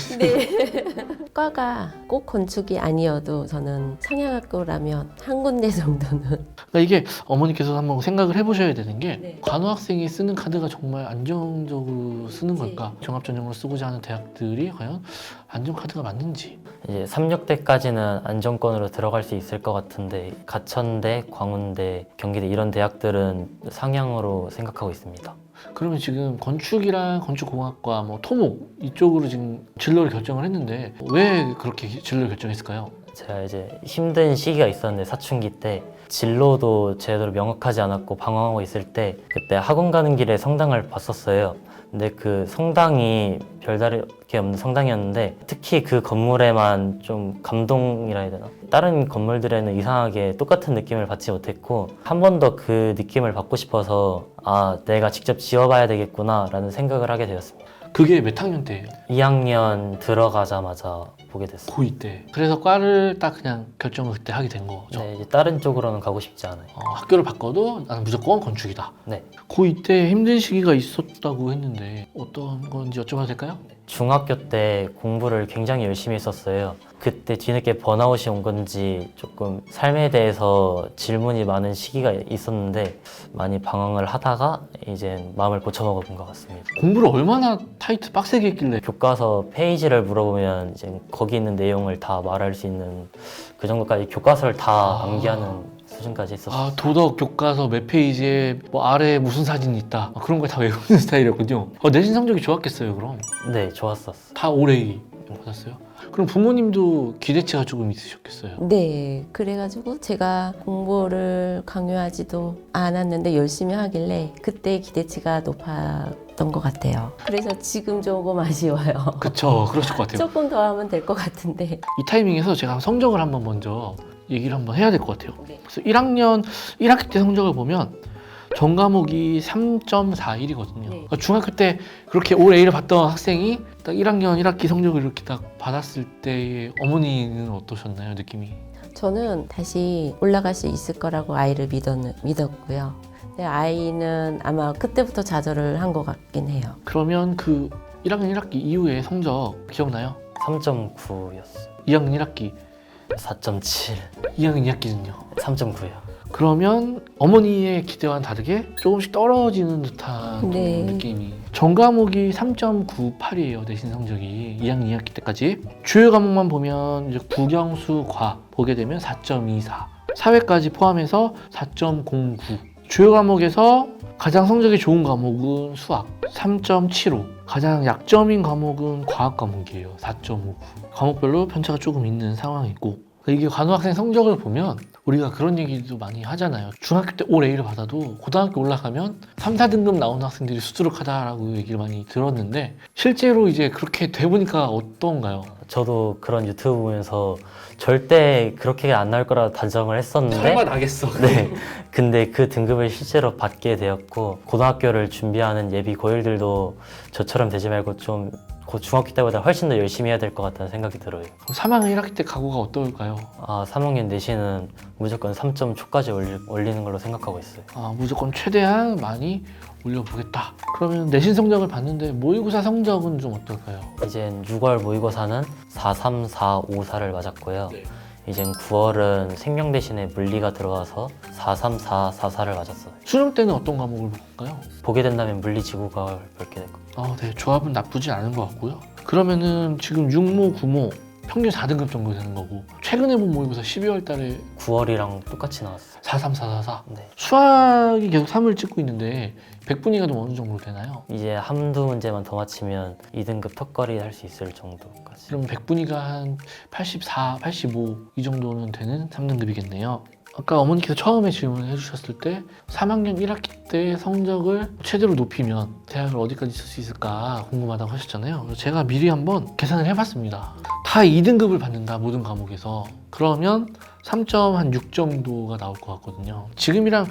과가 꼭 건축이 아니어도 저는 상향학교라면 한 군데 정도는 그러니까 이게 어머니께서 한번 생각을 해보셔야 되는 게 네. 관호 학생이 쓰는 카드가 정말 안정적으로 쓰는 걸까? 종합전형으로 쓰고자 하는 대학들이 과연 안정 카드가 맞는지. 이제 3, 6대까지는 안정권으로 들어갈 수 있을 것 같은데 가천대, 광운대, 경기대 이런 대학들은 상향으로 생각하고 있습니다. 그러면 지금 건축이랑 건축공학과, 뭐 토목 이쪽으로 지금 진로를 결정을 했는데 왜 그렇게 진로를 결정했을까요? 제가 이제 힘든 시기가 있었는데 사춘기 때 진로도 제대로 명확하지 않았고 방황하고 있을 때 그때 학원 가는 길에 성당을 봤었어요. 근데 그 성당이 별다를 게 없는 성당이었는데 특히 그 건물에만 좀 감동이라 해야 되나? 다른 건물들에는 이상하게 똑같은 느낌을 받지 못했고 한 번 더 그 느낌을 받고 싶어서 아 내가 직접 지어봐야 되겠구나 라는 생각을 하게 되었습니다. 그게 몇 학년 때예요? 2학년 들어가자마자 보게 됐어요. 고2 때. 그래서 과를 딱 그냥 결정을 그때 하게 된 거죠. 네, 이제 다른 쪽으로는 가고 싶지 않아요. 학교를 바꿔도 나는 무조건 건축이다. 네. 고2 때 힘든 시기가 있었다고 했는데 어떤 건지 여쭤봐도 될까요? 중학교 때 공부를 굉장히 열심히 했었어요. 그때 뒤늦게 번아웃이 온 건지 조금 삶에 대해서 질문이 많은 시기가 있었는데 많이 방황을 하다가 이제 마음을 고쳐먹은 것 같습니다. 공부를 얼마나 타이트 빡세게 했길래 교과서 페이지를 물어보면 이제 거기 있는 내용을 다 말할 수 있는 그 정도까지 교과서를 다 암기하는 수준까지 했었어요. 아, 도덕 교과서 몇 페이지에 뭐 아래에 무슨 사진이 있다 그런 걸 다 외우는 스타일이었군요. 내신 성적이 좋았겠어요 그럼? 네, 좋았었어요. 다 올A 받았어요? 그럼 부모님도 기대치가 조금 있으셨겠어요? 네, 그래가지고 제가 공부를 강요하지도 않았는데 열심히 하길래 그때 기대치가 높았던 것 같아요. 그래서 지금 조금 아쉬워요. 그쵸, 그러실 것 같아요. 조금 더 하면 될 것 같은데. 이 타이밍에서 제가 성적을 한번 먼저 얘기를 한번 해야 될 것 같아요. 네. 그래서 1학기 때 성적을 보면 전 과목이 3.41이거든요. 그러니까 중학교 때 그렇게 올 A를 받던 학생이 딱 1학년 1학기 성적을 이렇게 딱 받았을 때 어머니는 어떠셨나요, 느낌이? 저는 다시 올라갈 수 있을 거라고 아이를 믿었고요. 근데 아이는 아마 그때부터 좌절을 한 것 같긴 해요. 그러면 그 1학년 1학기 이후에 성적 기억나요? 3.9였어요. 2학년 1학기, 4.7, 2학년 2학기는요? 3.9요. 그러면 어머니의 기대와는 다르게 조금씩 떨어지는 듯한 네. 느낌이. 전 과목이 3.98이에요, 내신 성적이. 2학년 2학기 때까지. 주요 과목만 보면 이제 국영수, 과 보게 되면 4.24. 사회까지 포함해서 4.09. 주요 과목에서 가장 성적이 좋은 과목은 수학 3.75. 가장 약점인 과목은 과학 과목이에요. 4.59. 과목별로 편차가 조금 있는 상황이고 이게 관호학생 성적을 보면 우리가 그런 얘기도 많이 하잖아요. 중학교 때 올 A를 받아도 고등학교 올라가면 3, 4등급 나오는 학생들이 수두룩하다라고 얘기를 많이 들었는데 실제로 이제 그렇게 돼 보니까 어떤가요? 저도 그런 유튜브 보면서 절대 그렇게 안 나올 거라 단정을 했었는데 설마 나겠어. 네. 근데 그 등급을 실제로 받게 되었고 고등학교를 준비하는 예비 고일들도 저처럼 되지 말고 좀 중학교 때보다 훨씬 더 열심히 해야 될 것 같다는 생각이 들어요. 3학년 1학기 때 각오가 어떨까요? 3학년 내신은 무조건 3점 초까지 올리는 걸로 생각하고 있어요. 무조건 최대한 많이 올려보겠다. 그러면 내신 성적을 봤는데 모의고사 성적은 좀 어떨까요? 이젠 6월 모의고사는 43454를 맞았고요. 네. 이젠 9월은 생명 대신에 물리가 들어가서 43444를 맞았어요. 수능 때는 어떤 과목을 볼까요? 보게 된다면 물리 지구과를 볼게 될 겁니다. 네, 조합은 나쁘지 않은 것 같고요. 그러면은 지금 6모, 9모 평균 4등급 정도 되는 거고 최근에 본 모의고사 12월 달에 9월이랑 똑같이 나왔어요. 43444 네. 수학이 계속 3을 찍고 있는데 백분위가 좀 어느 정도 되나요? 이제 한두 문제만 더 맞히면 2등급 턱걸이 할 수 있을 정도까지. 그럼 백분위가 한 84, 85 이 정도는 되는 3등급이겠네요. 아까 어머니께서 처음에 질문을 해주셨을 때 3학년 1학기 때 성적을 최대로 높이면 대학을 어디까지 쓸 수 있을까 궁금하다고 하셨잖아요. 그래서 제가 미리 한번 계산을 해봤습니다. 다 2등급을 받는다 모든 과목에서. 그러면 3.6 정도가 나올 것 같거든요. 지금이랑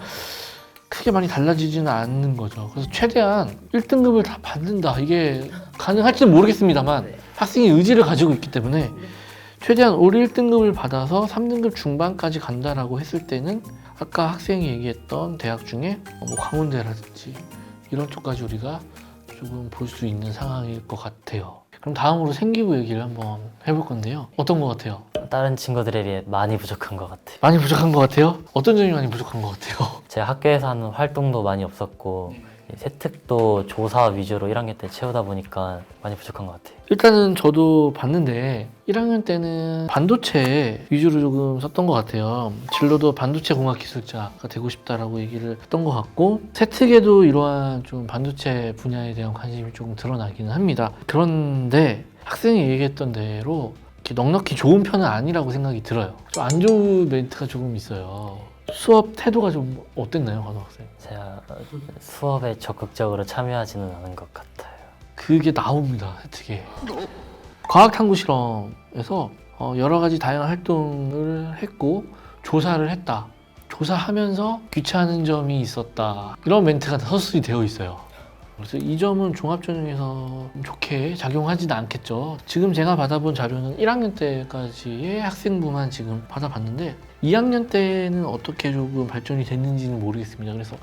크게 많이 달라지지는 않는 거죠. 그래서 최대한 1등급을 다 받는다. 이게 가능할지는 모르겠습니다만 학생이 의지를 가지고 있기 때문에 최대한 올 1등급을 받아서 3등급 중반까지 간다라고 했을 때는 아까 학생이 얘기했던 대학 중에 뭐 강원대라든지 이런 쪽까지 우리가 조금 볼 수 있는 상황일 것 같아요. 그럼 다음으로 생기부 얘기를 한번 해볼 건데요. 어떤 것 같아요? 다른 친구들에 비해 많이 부족한 것 같아요. 많이 부족한 것 같아요? 어떤 점이 많이 부족한 것 같아요? 제가 학교에서 하는 활동도 많이 없었고 세특도 조사 위주로 1학년 때 채우다 보니까 많이 부족한 것 같아요. 일단은 저도 봤는데 1학년 때는 반도체 위주로 조금 썼던 것 같아요. 진로도 반도체 공학 기술자가 되고 싶다라고 얘기를 했던 것 같고 세특에도 이러한 좀 반도체 분야에 대한 관심이 조금 드러나기는 합니다. 그런데 학생이 얘기했던 대로 이렇게 넉넉히 좋은 편은 아니라고 생각이 들어요. 좀 안 좋은 멘트가 조금 있어요. 수업 태도가 좀 어땠나요, 관우 학생? 제가 수업에 적극적으로 참여하지는 않은 것 같아요. 그게 나옵니다, 세특에. 과학탐구 실험에서 여러 가지 다양한 활동을 했고 조사를 했다. 조사하면서 귀찮은 점이 있었다. 이런 멘트가 다 서술이 되어 있어요. 그래서 이 점은 종합전형에서 좋게 작용하지는 않겠죠. 지금 제가 받아본 자료는 1학년 때까지의 학생부만 지금 받아봤는데 2학년 때는 어떻게 조금 발전이 됐는지는 모르겠습니다. 그래서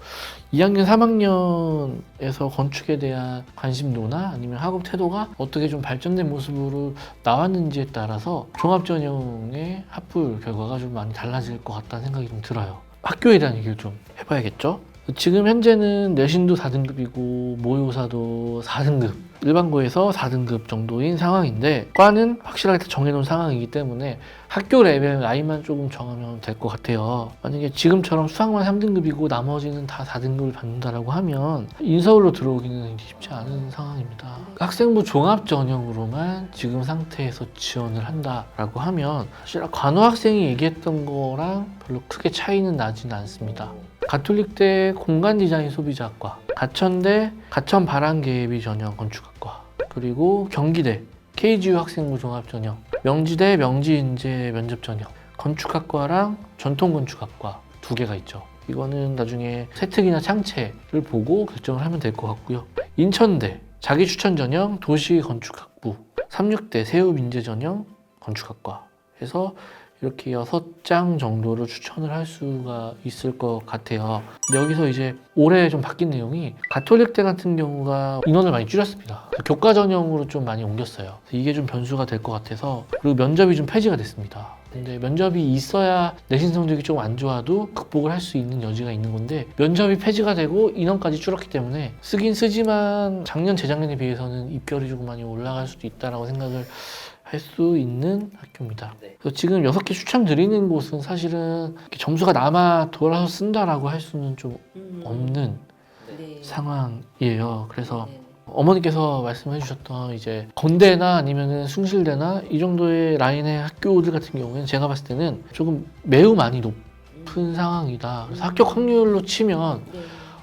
2학년, 3학년에서 건축에 대한 관심도나 아니면 학업 태도가 어떻게 좀 발전된 모습으로 나왔는지에 따라서 종합전형의 합불 결과가 좀 많이 달라질 것 같다는 생각이 좀 들어요. 학교에 대한 얘기를 좀 해봐야겠죠. 지금 현재는 내신도 4등급이고 모의고사도 4등급, 일반고에서 4등급 정도인 상황인데 과는 확실하게 정해놓은 상황이기 때문에 학교 레벨 라인만 조금 정하면 될 것 같아요. 만약에 지금처럼 수학만 3등급이고 나머지는 다 4등급을 받는다라고 하면 인서울로 들어오기는 쉽지 않은 상황입니다. 학생부 종합 전형으로만 지금 상태에서 지원을 한다라고 하면 사실 관우 학생이 얘기했던 거랑 별로 크게 차이는 나지는 않습니다. 가톨릭대 공간 디자인 소비자학과, 가천대 가천 바람계비 전형 건축학과, 그리고 경기대 KGU 학생부 종합 전형, 명지대 명지인재 면접 전형, 건축학과랑 전통건축학과 두 개가 있죠. 이거는 나중에 세특이나 창체를 보고 결정을 하면 될 것 같고요. 인천대 자기추천 전형 도시건축학부, 36대 세우민재 전형 건축학과 해서 이렇게 6장 정도를 추천을 할 수가 있을 것 같아요. 근데 여기서 이제 올해 좀 바뀐 내용이 가톨릭대 같은 경우가 인원을 많이 줄였습니다. 교과 전형으로 좀 많이 옮겼어요. 이게 좀 변수가 될 것 같아서, 그리고 면접이 좀 폐지가 됐습니다. 근데 면접이 있어야 내신 성적이 좀 안 좋아도 극복을 할 수 있는 여지가 있는 건데 면접이 폐지가 되고 인원까지 줄었기 때문에 쓰긴 쓰지만 작년, 재작년에 비해서는 입결이 조금 많이 올라갈 수도 있다라고 생각을 할 수 있는 학교입니다. 그래서 지금 6개 추천드리는 곳은 사실은 점수가 남아 돌아서 쓴다라고 할 수는 좀 없는 상황이에요. 그래서 어머니께서 말씀해 주셨던 이제 건대나 아니면은 숭실대나 이 정도의 라인의 학교들 같은 경우에는 제가 봤을 때는 조금 매우 많이 높은 상황이다. 그래서 합격 확률로 치면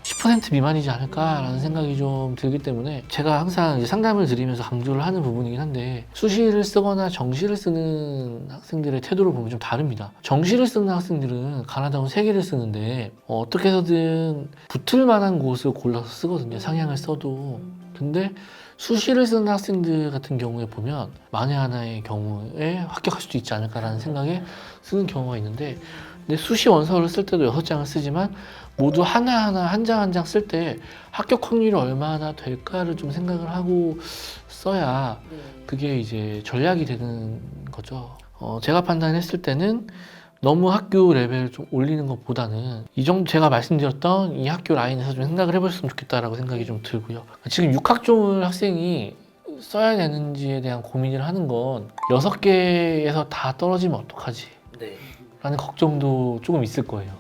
10% 미만이지 않을까라는 생각이 좀 들기 때문에 제가 항상 이제 상담을 드리면서 강조를 하는 부분이긴 한데 수시를 쓰거나 정시를 쓰는 학생들의 태도를 보면 좀 다릅니다. 정시를 쓰는 학생들은 가나다운 3개를 쓰는데 어떻게 해서든 붙을 만한 곳을 골라서 쓰거든요. 상향을 써도. 근데 수시를 쓰는 학생들 같은 경우에 보면 만에 하나의 경우에 합격할 수도 있지 않을까라는 생각에 쓰는 경우가 있는데 근데 수시 원서를 쓸 때도 6장을 쓰지만 모두 하나하나 한 장 한 장 쓸 때 합격 확률이 얼마나 될까를 좀 생각을 하고 써야 그게 이제 전략이 되는 거죠. 제가 판단했을 때는 너무 학교 레벨을 좀 올리는 것보다는 이 정도 제가 말씀드렸던 이 학교 라인에서 좀 생각을 해보셨으면 좋겠다라고 생각이 좀 들고요. 지금 6학종을 학생이 써야 되는지에 대한 고민을 하는 건 6개에서 다 떨어지면 어떡하지? 라는 걱정도 조금 있을 거예요.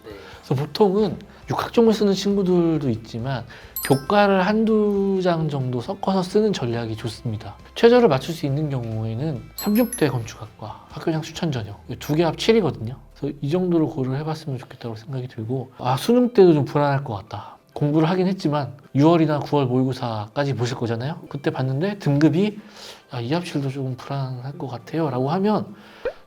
그래서 보통은 6학종을 쓰는 친구들도 있지만 교과를 1~2장 정도 섞어서 쓰는 전략이 좋습니다. 최저를 맞출 수 있는 경우에는 36대 건축학과 학교장 추천 전형 2개 합 7이거든요. 그래서 이 정도를 고려를 해봤으면 좋겠다고 생각이 들고 수능 때도 좀 불안할 것 같다. 공부를 하긴 했지만 6월이나 9월 모의고사까지 보실 거잖아요. 그때 봤는데 등급이 2합 7도 조금 불안할 것 같아요 라고 하면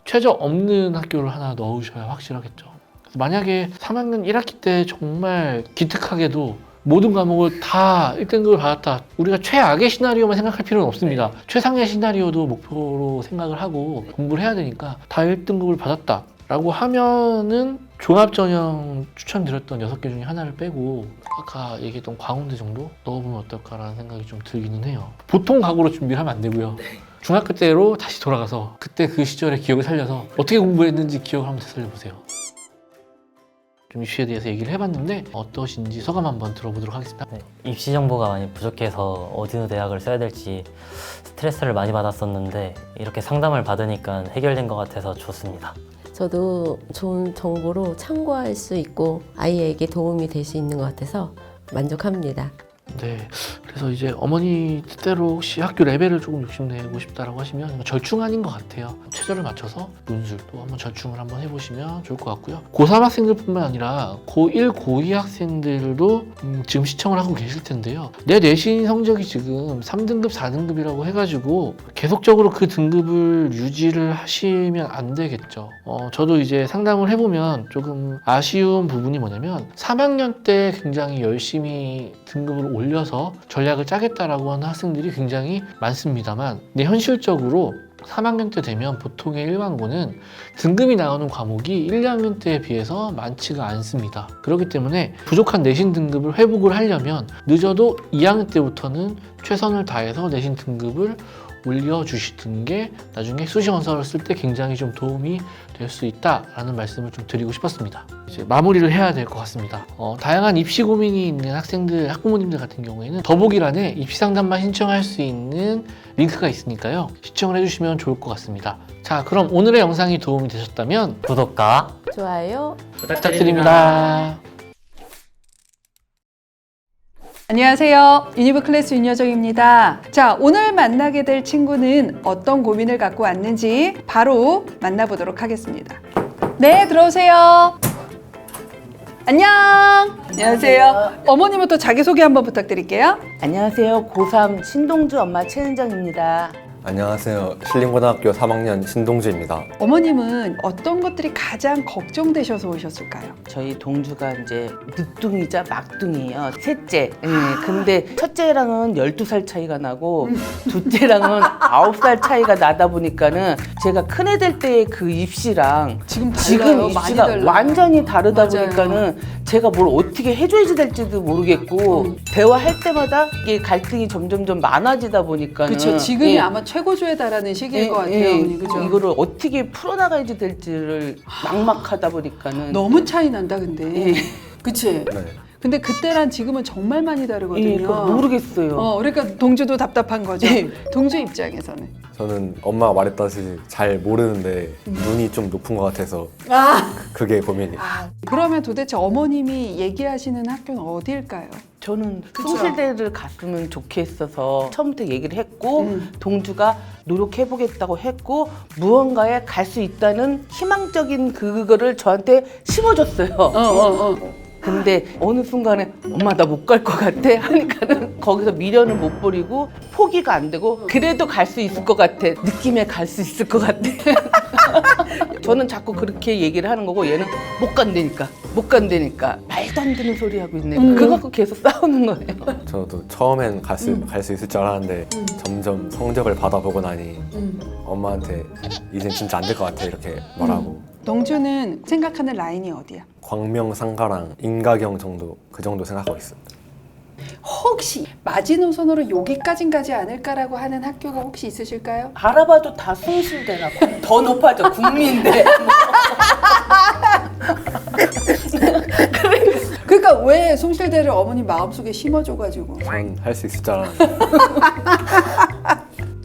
최저 없는 학교를 하나 넣으셔야 확실하겠죠. 만약에 3학년 1학기 때 정말 기특하게도 모든 과목을 다 1등급을 받았다. 우리가 최악의 시나리오만 생각할 필요는 없습니다. 최상의 시나리오도 목표로 생각을 하고 공부를 해야 되니까 다 1등급을 받았다 라고 하면은 종합전형 추천드렸던 6개 중에 하나를 빼고 아까 얘기했던 광운대 정도 넣어보면 어떨까라는 생각이 좀 들기는 해요. 보통 각오로 준비를 하면 안 되고요. 중학교 때로 다시 돌아가서 그때 그 시절의 기억을 살려서 어떻게 공부했는지 기억을 한번 되살려보세요. 좀 이슈에 대해서 얘기를 해봤는데 어떠신지 소감 한번 들어보도록 하겠습니다. 입시 정보가 많이 부족해서 어느 대학을 써야 될지 스트레스를 많이 받았었는데 이렇게 상담을 받으니까 해결된 것 같아서 좋습니다. 저도 좋은 정보로 참고할 수 있고 아이에게 도움이 될 수 있는 것 같아서 만족합니다. 네, 그래서 이제 어머니 뜻대로 혹시 학교 레벨을 조금 욕심내고 싶다라고 하시면 절충 아닌 것 같아요. 최저를 맞춰서 논술도 한번 절충을 한번 해보시면 좋을 것 같고요. 고3 학생들뿐만 아니라 고1, 고2 학생들도 지금 시청을 하고 계실 텐데요. 내 내신 성적이 지금 3등급, 4등급이라고 해가지고 계속적으로 그 등급을 유지를 하시면 안 되겠죠. 저도 이제 상담을 해보면 조금 아쉬운 부분이 뭐냐면 3학년 때 굉장히 열심히 등급을 올려서 전략을 짜겠다라고 하는 학생들이 굉장히 많습니다만 근데 현실적으로 3학년 때 되면 보통의 일반고는 등급이 나오는 과목이 1, 2학년 때에 비해서 많지가 않습니다. 그렇기 때문에 부족한 내신 등급을 회복을 하려면 늦어도 2학년 때부터는 최선을 다해서 내신 등급을 올려주시는 게 나중에 수시 원서를 쓸 때 굉장히 좀 도움이 될 수 있다라는 말씀을 좀 드리고 싶었습니다. 이제 마무리를 해야 될 것 같습니다. 다양한 입시 고민이 있는 학생들, 학부모님들 같은 경우에는 더보기란에 입시 상담만 신청할 수 있는 링크가 있으니까요. 시청을 해주시면 좋을 것 같습니다. 자, 그럼 오늘의 영상이 도움이 되셨다면 구독과 좋아요. 부탁드립니다. 안녕하세요. 유니브 클래스 윤여정입니다. 자, 오늘 만나게 될 친구는 어떤 고민을 갖고 왔는지 바로 만나보도록 하겠습니다. 네, 들어오세요. 안녕. 안녕하세요. 어머님부터 자기소개 한번 부탁드릴게요. 안녕하세요. 고3 신동주 엄마 최은정입니다. 안녕하세요. 신림고등학교 3학년 신동주입니다. 어머님은 어떤 것들이 가장 걱정되셔서 오셨을까요? 저희 동주가 이제 늦둥이자 막둥이에요. 셋째. 근데 첫째랑은 12살 차이가 나고 둘째랑은 9살 차이가 나다 보니까는 제가 큰애 될 때의 그 입시랑 지금 지금 달라요. 많이 입시가 달라요. 완전히 다르다 맞아요. 보니까는 제가 뭘 어떻게 해줘야 될지도 모르겠고 대화할 때마다 이게 갈등이 점점점 많아지다 보니까는 그렇죠. 지금이 예. 아마 최고조에 달하는 시기일 것 같아요. 어머니, 그죠? 이거를 어떻게 풀어나가야 될지를 막막하다 보니까는 너무 차이 난다 근데. 예. 그치? 네. 근데 그때랑 지금은 정말 많이 다르거든요. 예, 그거 모르겠어요. 그러니까 동주도 답답한 거죠. 예. 동주 입장에서는. 저는 엄마가 말했다시피 잘 모르는데 눈이 좀 높은 것 같아서 그게 고민이에요. 그러면 도대체 어머님이 얘기하시는 학교는 어디일까요? 저는 숭실대를 갔으면 좋겠어서 처음부터 얘기를 했고 동주가 노력해보겠다고 했고 무언가에 갈 수 있다는 희망적인 그거를 저한테 심어줬어요. 근데 어느 순간에 엄마 나 못 갈 것 같아 하니까는 거기서 미련을 못 버리고 포기가 안 되고 그래도 갈 수 있을 것 같아 느낌에 갈 수 있을 것 같아 저는 자꾸 그렇게 얘기를 하는 거고 얘는 못 간다니까 말도 안 되는 소리 하고 있네 그거 갖고 계속 싸우는 거예요. 저도 처음엔 갈 수 있을 줄 알았는데 점점 성적을 받아보고 나니 엄마한테 이젠 진짜 안 될 것 같아 이렇게 말하고 동주는 생각하는 라인이 어디야? 광명상가랑 인가경 정도 그 정도 생각하고 있습니다. 혹시 마지노선으로 여기까진 가지 않을까라고 하는 학교가 혹시 있으실까요? 알아봐도 다 숭실대라고 더 높아져 국민대. 그러니까 왜 숭실대를 어머니 마음속에 심어줘가지고 전 할 수 있을 줄 알았는데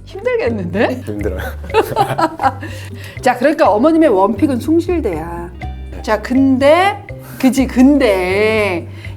힘들겠는데? 힘들어요. 자, 그러니까 어머님의 원픽은 숭실대야. 자, 근데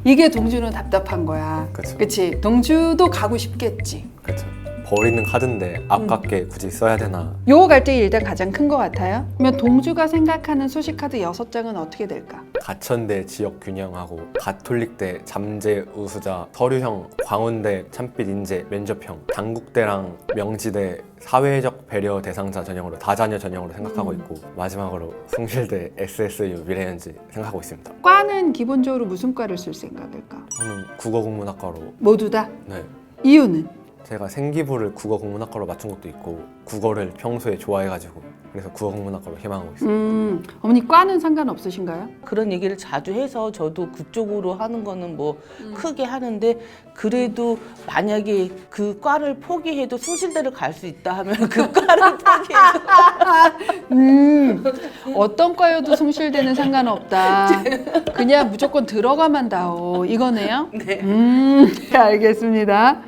이게 동주는 답답한 거야. 그쵸. 그치? 동주도 가고 싶겠지. 그렇죠. 버리는 카드인데 아깝게 굳이 써야 되나? 요거 갈등이 일단 가장 큰 것 같아요. 그러면 동주가 생각하는 수시카드 6장은 어떻게 될까? 가천대 지역 균형하고 가톨릭대 잠재 우수자 서류형 광운대 참빛 인재 면접형 당국대랑 명지대 사회적 배려 대상자 전형으로 다자녀 전형으로 생각하고 있고 마지막으로 숭실대 SSU 미래연지 생각하고 있습니다. 과는 기본적으로 무슨 과를 쓸 생각일까? 저는 국어국문학과로 모두 다? 네. 이유는? 제가 생기부를 국어국문학과로 맞춘 것도 있고 국어를 평소에 좋아해가지고 그래서 국어국문학과로 희망하고 있습니다. 어머니 과는 상관없으신가요? 그런 얘기를 자주 해서 저도 그쪽으로 하는 거는 뭐 크게 하는데 그래도 만약에 그 과를 포기해도 숭실대를 갈 수 있다 하면 그 과를 포기해도 어떤 과여도 숭실대는 상관없다. 그냥 무조건 들어가만 다오. 이거네요? 네. 알겠습니다.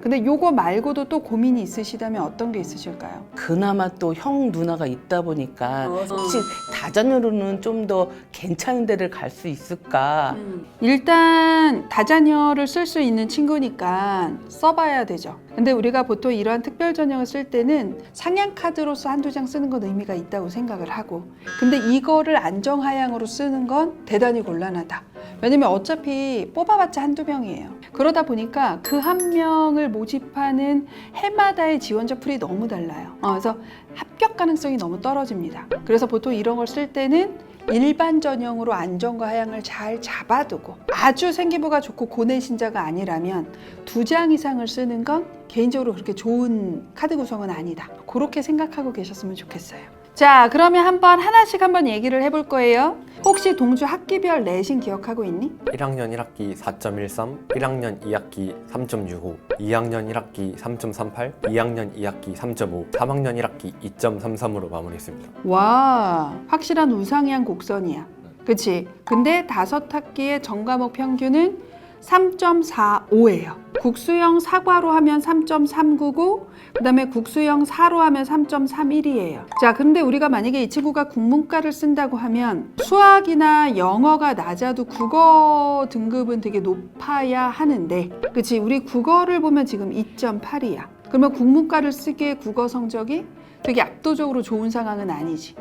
근데 요거 말고도 또 고민이 있으시다면 어떤 게 있으실까요? 그나마 또 형 누나가 있다 보니까 혹시 다자녀로는 좀 더 괜찮은 데를 갈 수 있을까. 일단 다자녀를 쓸 수 있는 친구니까 써봐야 되죠. 근데 우리가 보통 이러한 특별 전형을 쓸 때는 상향 카드로서 한두 장 쓰는 건 의미가 있다고 생각을 하고, 근데 이거를 안정하향으로 쓰는 건 대단히 곤란하다. 왜냐면 어차피 뽑아봤자 한두 명이에요. 그러다 보니까 그 한 명을 모집하는 해마다의 지원자 풀이 너무 달라요. 그래서 합격 가능성이 너무 떨어집니다. 그래서 보통 이런 걸 쓸 때는 일반 전형으로 안정과 하향을 잘 잡아두고, 아주 생기부가 좋고 고내 신자가 아니라면 2장 이상을 쓰는 건 개인적으로 그렇게 좋은 카드 구성은 아니다. 그렇게 생각하고 계셨으면 좋겠어요. 자, 그러면 하나씩 얘기를 해볼 거예요. 혹시 동주 학기별 내신 기억하고 있니? 1학년 1학기 4.13, 1학년 2학기 3.65, 2학년 1학기 3.38, 2학년 2학기 3.5, 3학년 1학기 2.33으로 마무리했습니다. 와, 확실한 우상향 곡선이야. 그치? 근데 5학기의 전과목 평균은 3.45예요. 국수형 사과로 하면 3.399, 그 다음에 국수형 사로 하면 3.31이에요. 자, 근데 우리가 만약에 이 친구가 국문과를 쓴다고 하면 수학이나 영어가 낮아도 국어 등급은 되게 높아야 하는데, 그치? 우리 국어를 보면 지금 2.8이야. 그러면 국문과를 쓰기에 국어 성적이 되게 압도적으로 좋은 상황은 아니지.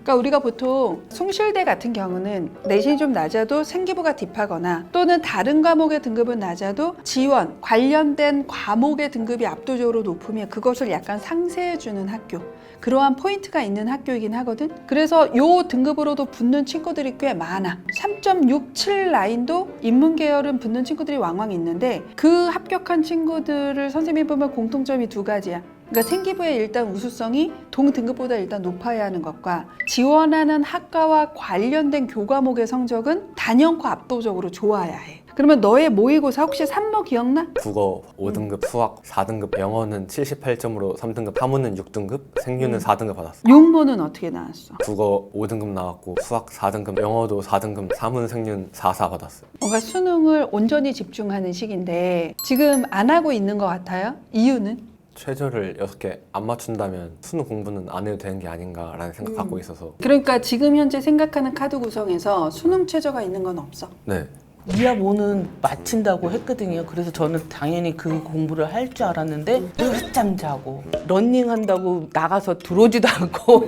그러니까 우리가 보통 숭실대 같은 경우는 내신이 좀 낮아도 생기부가 딥하거나 또는 다른 과목의 등급은 낮아도 지원, 관련된 과목의 등급이 압도적으로 높으면 그것을 약간 상쇄해주는 학교, 그러한 포인트가 있는 학교이긴 하거든. 그래서 요 등급으로도 붙는 친구들이 꽤 많아. 3.67 라인도 인문 계열은 붙는 친구들이 왕왕 있는데, 그 합격한 친구들을 선생님이 보면 공통점이 2가지야. 그러니까 생기부의 일단 우수성이 동등급보다 일단 높아야 하는 것과, 지원하는 학과와 관련된 교과목의 성적은 단연코 압도적으로 좋아야 해. 그러면 너의 모의고사 혹시 3모 기억나? 국어 5등급, 수학 4등급, 영어는 78점으로 3등급, 사문은 6등급, 생유는 4등급 받았어. 6모는 어떻게 나왔어? 국어 5등급 나왔고 수학 4등급, 영어도 4등급, 사문, 생윤 4 받았어. 뭔가 수능을 온전히 집중하는 시기인데 지금 안 하고 있는 것 같아요? 이유는? 최저를 6개 안 맞춘다면 수능 공부는 안 해도 되는 게 아닌가라는 생각 갖고 있어서. 그러니까 지금 현재 생각하는 카드 구성에서 수능 최저가 있는 건 없어. 네. 이하 모는 마친다고 했거든요. 그래서 저는 당연히 그 공부를 할 줄 알았는데 늦잠 자고 러닝한다고 나가서 들어오지도 않고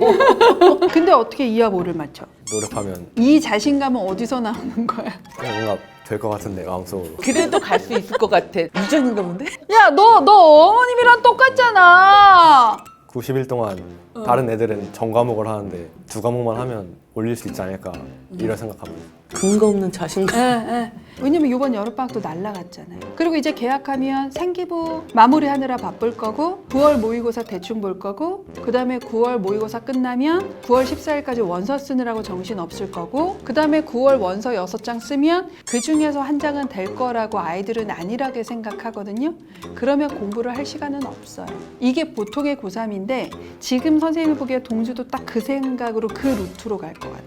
근데 어떻게 이하 모를 맞춰? 노력하면 이 자신감은 어디서 나오는 거야? 뭔가 될 것 같은데 마음속으로. 그래도 갈 수 있을 것 같아. 유전인가 본데? 야, 너 어머님이랑 똑같잖아. 90일 동안 다른 애들은 전 과목을 하는데 2과목만 하면 올릴 수 있지 않을까 이런 생각하고 근거 없는 자신감. 예. 왜냐면 이번 여름방학도 날라갔잖아요. 그리고 이제 개학하면 생기부 마무리하느라 바쁠 거고 9월 모의고사 대충 볼 거고 그 다음에 9월 모의고사 끝나면 9월 14일까지 원서 쓰느라고 정신 없을 거고 그 다음에 9월 원서 6장 쓰면 그 중에서 한 장은 될 거라고 아이들은 안일하게 생각하거든요. 그러면 공부를 할 시간은 없어요. 이게 보통의 고3인데 지금 선생님이 보기에 동주도 딱 그 생각으로 그 루트로 갈 것 같아.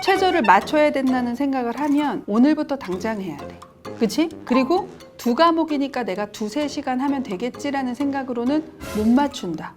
최저를 맞춰야 된다는 생각을 하면 오늘부터 당장 해야 돼. 그치? 그리고 2과목이니까 내가 2-3시간 하면 되겠지라는 생각으로는 못 맞춘다.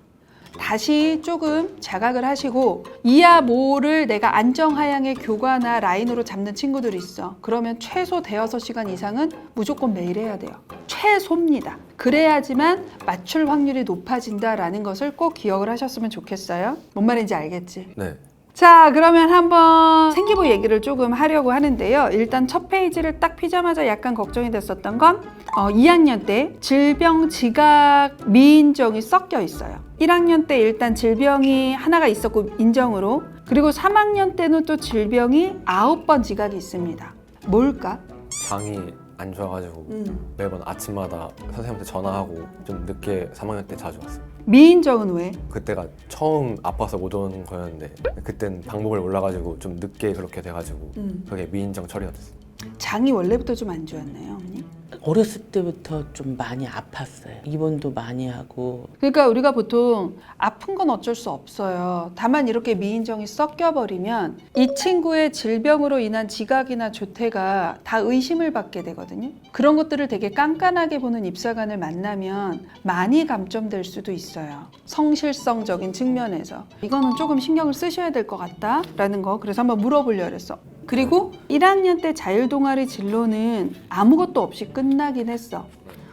다시 조금 자각을 하시고 이하 모를 내가 안정하향의 교과나 라인으로 잡는 친구들이 있어. 그러면 최소 대여섯 시간 이상은 무조건 매일 해야 돼요. 최소입니다. 그래야지만 맞출 확률이 높아진다라는 것을 꼭 기억을 하셨으면 좋겠어요. 뭔 말인지 알겠지? 네. 자, 그러면 한번 생기부 얘기를 조금 하려고 하는데요. 일단 첫 페이지를 딱 피자마자 약간 걱정이 됐었던 건 2학년 때 질병, 지각, 미인정이 섞여 있어요. 1학년 때 일단 질병이 하나가 있었고 인정으로, 그리고 3학년 때는 또 질병이 9번 지각이 있습니다. 뭘까? 장이 안 좋아가지고 매번 아침마다 선생님한테 전화하고 좀 늦게 3학년 때 자주 왔어요. 미인정은 왜? 그때가 처음 아파서 못 온 거였는데 그땐 방법을 몰라가지고 좀 늦게 그렇게 돼가지고 그게 미인정 처리가 됐어요. 장이 원래부터 좀 안 좋았나요, 어머니? 어렸을 때부터 좀 많이 아팠어요. 입원도 많이 하고. 그러니까 우리가 보통 아픈 건 어쩔 수 없어요. 다만 이렇게 미인정이 섞여버리면 이 친구의 질병으로 인한 지각이나 조퇴가 다 의심을 받게 되거든요. 그런 것들을 되게 깐깐하게 보는 입사관을 만나면 많이 감점될 수도 있어요. 성실성적인 측면에서. 이거는 조금 신경을 쓰셔야 될 것 같다라는 거. 그래서 한번 물어보려고 했어. 그리고 1학년 때 자율동아리 진로는 아무것도 없이 끝나긴 했어.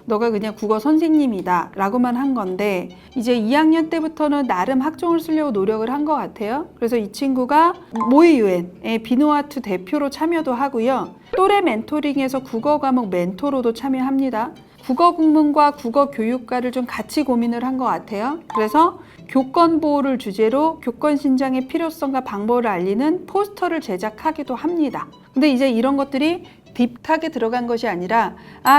너가 그냥 국어 선생님이다 라고만 한 건데 이제 2학년 때부터는 나름 학종을 쓰려고 노력을 한 것 같아요. 그래서 이 친구가 모의유엔의 비노아트 대표로 참여도 하고요. 또래 멘토링에서 국어 과목 멘토로도 참여합니다. 국어 국문과 국어 교육과를 좀 같이 고민을 한 것 같아요. 그래서 교권 보호를 주제로 교권 신장의 필요성과 방법을 알리는 포스터를 제작하기도 합니다. 근데 이제 이런 것들이 딥하게 들어간 것이 아니라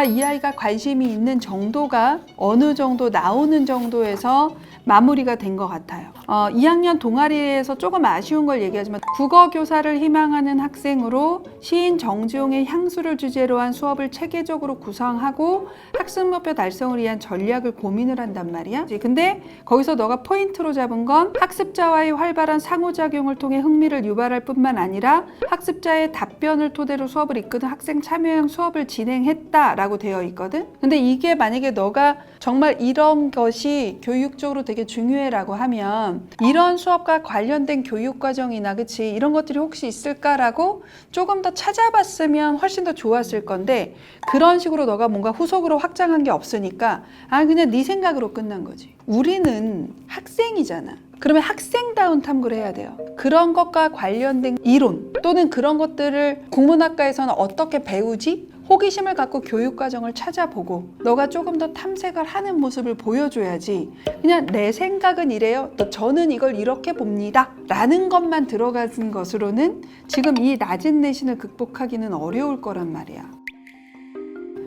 이 아이가 관심이 있는 정도가 어느 정도 나오는 정도에서 마무리가 된 것 같아요. 2학년 동아리에서 조금 아쉬운 걸 얘기하지만 국어교사를 희망하는 학생으로 시인 정지용의 향수를 주제로 한 수업을 체계적으로 구성하고 학습 목표 달성을 위한 전략을 고민을 한단 말이야. 근데 거기서 너가 포인트로 잡은 건 학습자와의 활발한 상호작용을 통해 흥미를 유발할 뿐만 아니라 학습자의 답변을 토대로 수업을 이끄는 학생 참여형 수업을 진행했다라고 되어 있거든. 근데 이게 만약에 너가 정말 이런 것이 교육적으로 되게 중요해라고 하면 이런 수업과 관련된 교육과정이나 그치 이런 것들이 혹시 있을까라고 조금 더 찾아봤으면 훨씬 더 좋았을 건데 그런 식으로 너가 뭔가 후속으로 확장한 게 없으니까 그냥 네 생각으로 끝난 거지. 우리는 학생이잖아. 그러면 학생다운 탐구를 해야 돼요. 그런 것과 관련된 이론 또는 그런 것들을 국문학과에서는 어떻게 배우지? 호기심을 갖고 교육과정을 찾아보고 너가 조금 더 탐색을 하는 모습을 보여줘야지 그냥 내 생각은 이래요. 저는 이걸 이렇게 봅니다. 라는 것만 들어가는 것으로는 지금 이 낮은 내신을 극복하기는 어려울 거란 말이야.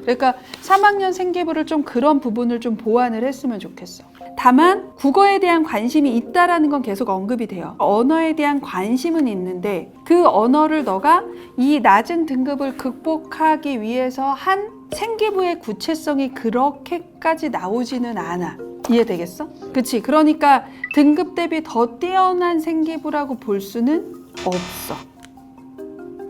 그러니까 3학년 생기부를 좀 그런 부분을 좀 보완을 했으면 좋겠어. 다만 국어에 대한 관심이 있다라는 건 계속 언급이 돼요. 언어에 대한 관심은 있는데 그 언어를 너가 이 낮은 등급을 극복하기 위해서 한 생기부의 구체성이 그렇게까지 나오지는 않아. 이해되겠어? 그치? 그러니까 등급 대비 더 뛰어난 생기부라고 볼 수는 없어.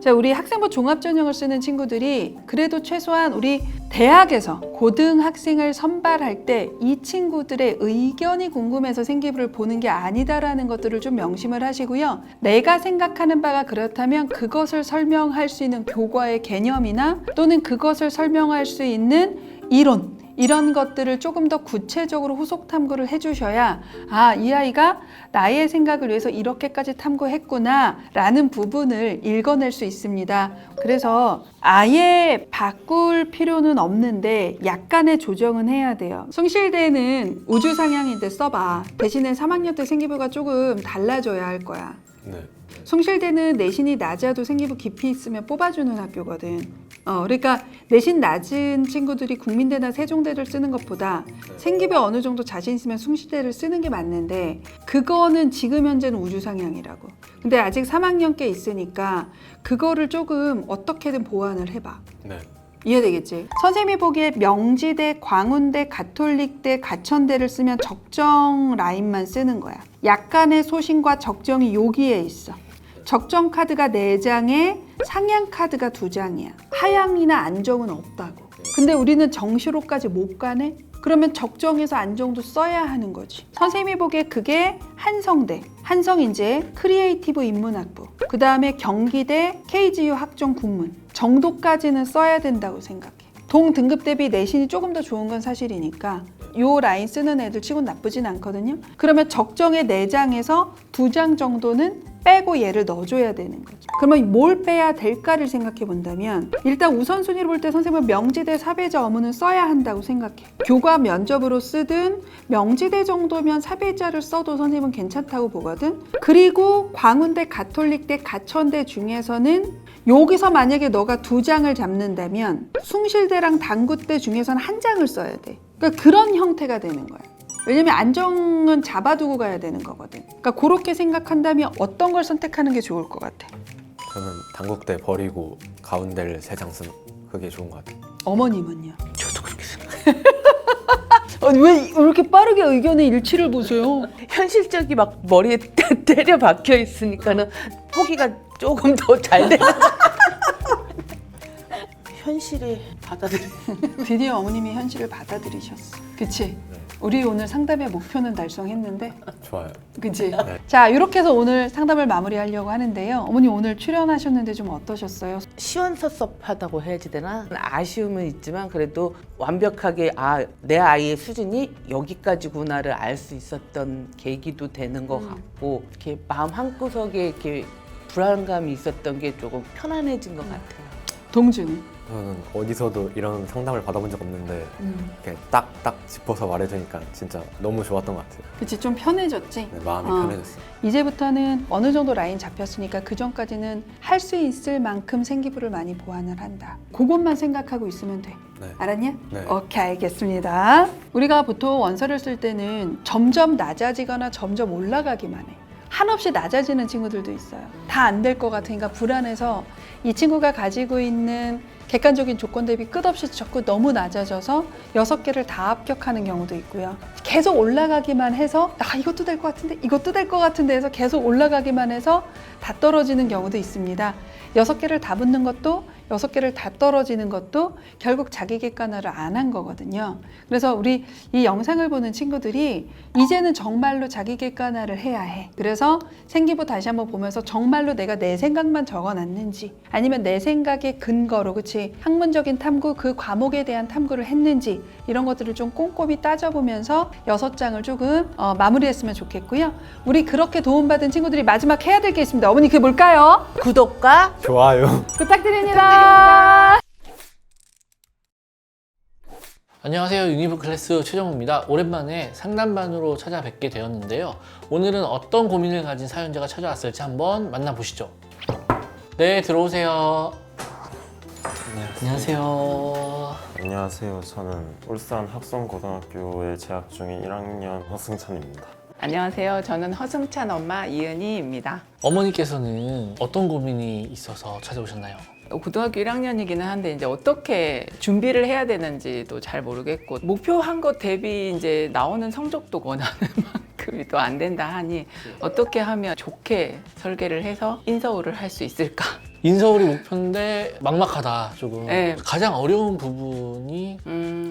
자, 우리 학생부 종합전형을 쓰는 친구들이 그래도 최소한 우리 대학에서 고등학생을 선발할 때 이 친구들의 의견이 궁금해서 생기부를 보는 게 아니다라는 것들을 좀 명심을 하시고요. 내가 생각하는 바가 그렇다면 그것을 설명할 수 있는 교과의 개념이나 또는 그것을 설명할 수 있는 이론, 이런 것들을 조금 더 구체적으로 후속 탐구를 해주셔야 아, 이 아이가 나의 생각을 위해서 이렇게까지 탐구했구나 라는 부분을 읽어낼 수 있습니다. 그래서 아예 바꿀 필요는 없는데 약간의 조정은 해야 돼요. 숭실대는 우주상향인데 써봐. 대신에 3학년 때 생기부가 조금 달라져야 할 거야. 네. 숭실대는 내신이 낮아도 생기부 깊이 있으면 뽑아주는 학교거든. 그러니까 내신 낮은 친구들이 국민대나 세종대를 쓰는 것보다 생기부에 어느 정도 자신 있으면 숭실대를 쓰는 게 맞는데 그거는 지금 현재는 우주상향이라고. 근데 아직 3학년 께 있으니까 그거를 조금 어떻게든 보완을 해봐. 네. 이해되겠지? 선생님이 보기에 명지대, 광운대, 가톨릭대, 가천대를 쓰면 적정 라인만 쓰는 거야. 약간의 소신과 적정이 여기에 있어. 적정 카드가 4장에 상향 카드가 2장이야. 하향이나 안정은 없다고. 근데 우리는 정시로까지 못 가네? 그러면 적정에서 안정도 써야 하는 거지. 선생님이 보기에 그게 한성대, 한성인재, 크리에이티브 인문학부, 그 다음에 경기대, KGU 학종 국문 정도까지는 써야 된다고 생각해. 동 등급 대비 내신이 조금 더 좋은 건 사실이니까 요 라인 쓰는 애들 치곤 나쁘진 않거든요. 그러면 적정의 4장에서 2장 정도는 빼고 얘를 넣어줘야 되는 거죠. 그러면 뭘 빼야 될까를 생각해 본다면 일단 우선순위를 볼 때 선생님은 명지대 사배자 어문은 써야 한다고 생각해. 교과 면접으로 쓰든 명지대 정도면 사배자를 써도 선생님은 괜찮다고 보거든. 그리고 광운대, 가톨릭대, 가천대 중에서는 여기서 만약에 너가 2장을 잡는다면 숭실대랑 당구대 중에서는 1장을 써야 돼. 그러니까 그런 형태가 되는 거야. 왜냐면 안정은 잡아두고 가야 되는 거거든. 그러니까 그렇게 생각한다면 어떤 걸 선택하는 게 좋을 것 같아? 저는 당국대 버리고 가운데를 3장 쓰는 그게 좋은 것 같아요. 어머님은요? 저도 그렇게 생각해요. 왜 이렇게 빠르게 의견의 일치를 보세요? 현실적이 막 머리에 때려 박혀 있으니까는 포기가 조금 더 잘 되는. 현실이 받아들여. 드디어 어머님이 현실을 받아들이셨어. 그치? 우리 오늘 상담의 목표는 달성했는데 좋아요. 그치? 네. 자, 이렇게 해서 오늘 상담을 마무리하려고 하는데요. 어머니 오늘 출연하셨는데 좀 어떠셨어요? 시원섭섭하다고 해야지 되나? 아쉬움은 있지만 그래도 완벽하게 내 아이의 수준이 여기까지구나를 알 수 있었던 계기도 되는 것 같고 이렇게 마음 한구석에 이렇게 불안감이 있었던 게 조금 편안해진 것 같아요. 동주는? 저는 어디서도 이런 상담을 받아본 적 없는데 이렇게 딱딱 짚어서 말해주니까 진짜 너무 좋았던 것 같아요. 그치, 좀 편해졌지? 네, 마음이 편해졌어요. 이제부터는 어느 정도 라인 잡혔으니까 그 전까지는 할 수 있을 만큼 생기부를 많이 보완을 한다. 그것만 생각하고 있으면 돼. 네. 알았냐? 네. 오케이, 알겠습니다. 우리가 보통 원서를 쓸 때는 점점 낮아지거나 점점 올라가기만 해. 한없이 낮아지는 친구들도 있어요. 다 안 될 것 같으니까 불안해서 이 친구가 가지고 있는 객관적인 조건 대비 끝없이 자꾸 너무 낮아져서 6개를 다 합격하는 경우도 있고요. 계속 올라가기만 해서 이것도 될 것 같은데 이것도 될 것 같은데 해서 계속 올라가기만 해서 다 떨어지는 경우도 있습니다. 6개를 다 붙는 것도 6개를 다 떨어지는 것도 결국 자기 객관화를 안 한 거거든요. 그래서 우리 이 영상을 보는 친구들이 이제는 정말로 자기 객관화를 해야 해. 그래서 생기부 다시 한번 보면서 정말로 내가 내 생각만 적어놨는지 아니면 내 생각의 근거로 그치 학문적인 탐구 그 과목에 대한 탐구를 했는지 이런 것들을 좀 꼼꼼히 따져보면서 6장을 조금 마무리했으면 좋겠고요. 우리 그렇게 도움받은 친구들이 마지막 해야 될 게 있습니다. 어머니 그게 뭘까요? 구독과 좋아요. 부탁드립니다. 안녕하세요. 유니브 클래스 최정우입니다. 오랜만에 상담반으로 찾아뵙게 되었는데요. 오늘은 어떤 고민을 가진 사연자가 찾아왔을지 한번 만나보시죠. 네, 들어오세요. 안녕하세요. 안녕하세요. 저는 울산 학성고등학교에 재학 중인 1학년 허승찬입니다. 안녕하세요. 저는 허승찬 엄마 이은희입니다. 어머니께서는 어떤 고민이 있어서 찾아오셨나요? 고등학교 1학년이기는 한데 이제 어떻게 준비를 해야 되는지도 잘 모르겠고 목표한 것 대비 이제 나오는 성적도 원하는 만큼이 또 안 된다 하니 어떻게 하면 좋게 설계를 해서 인서울을 할 수 있을까 인서울이 목표인데 막막하다 조금. 네. 가장 어려운 부분이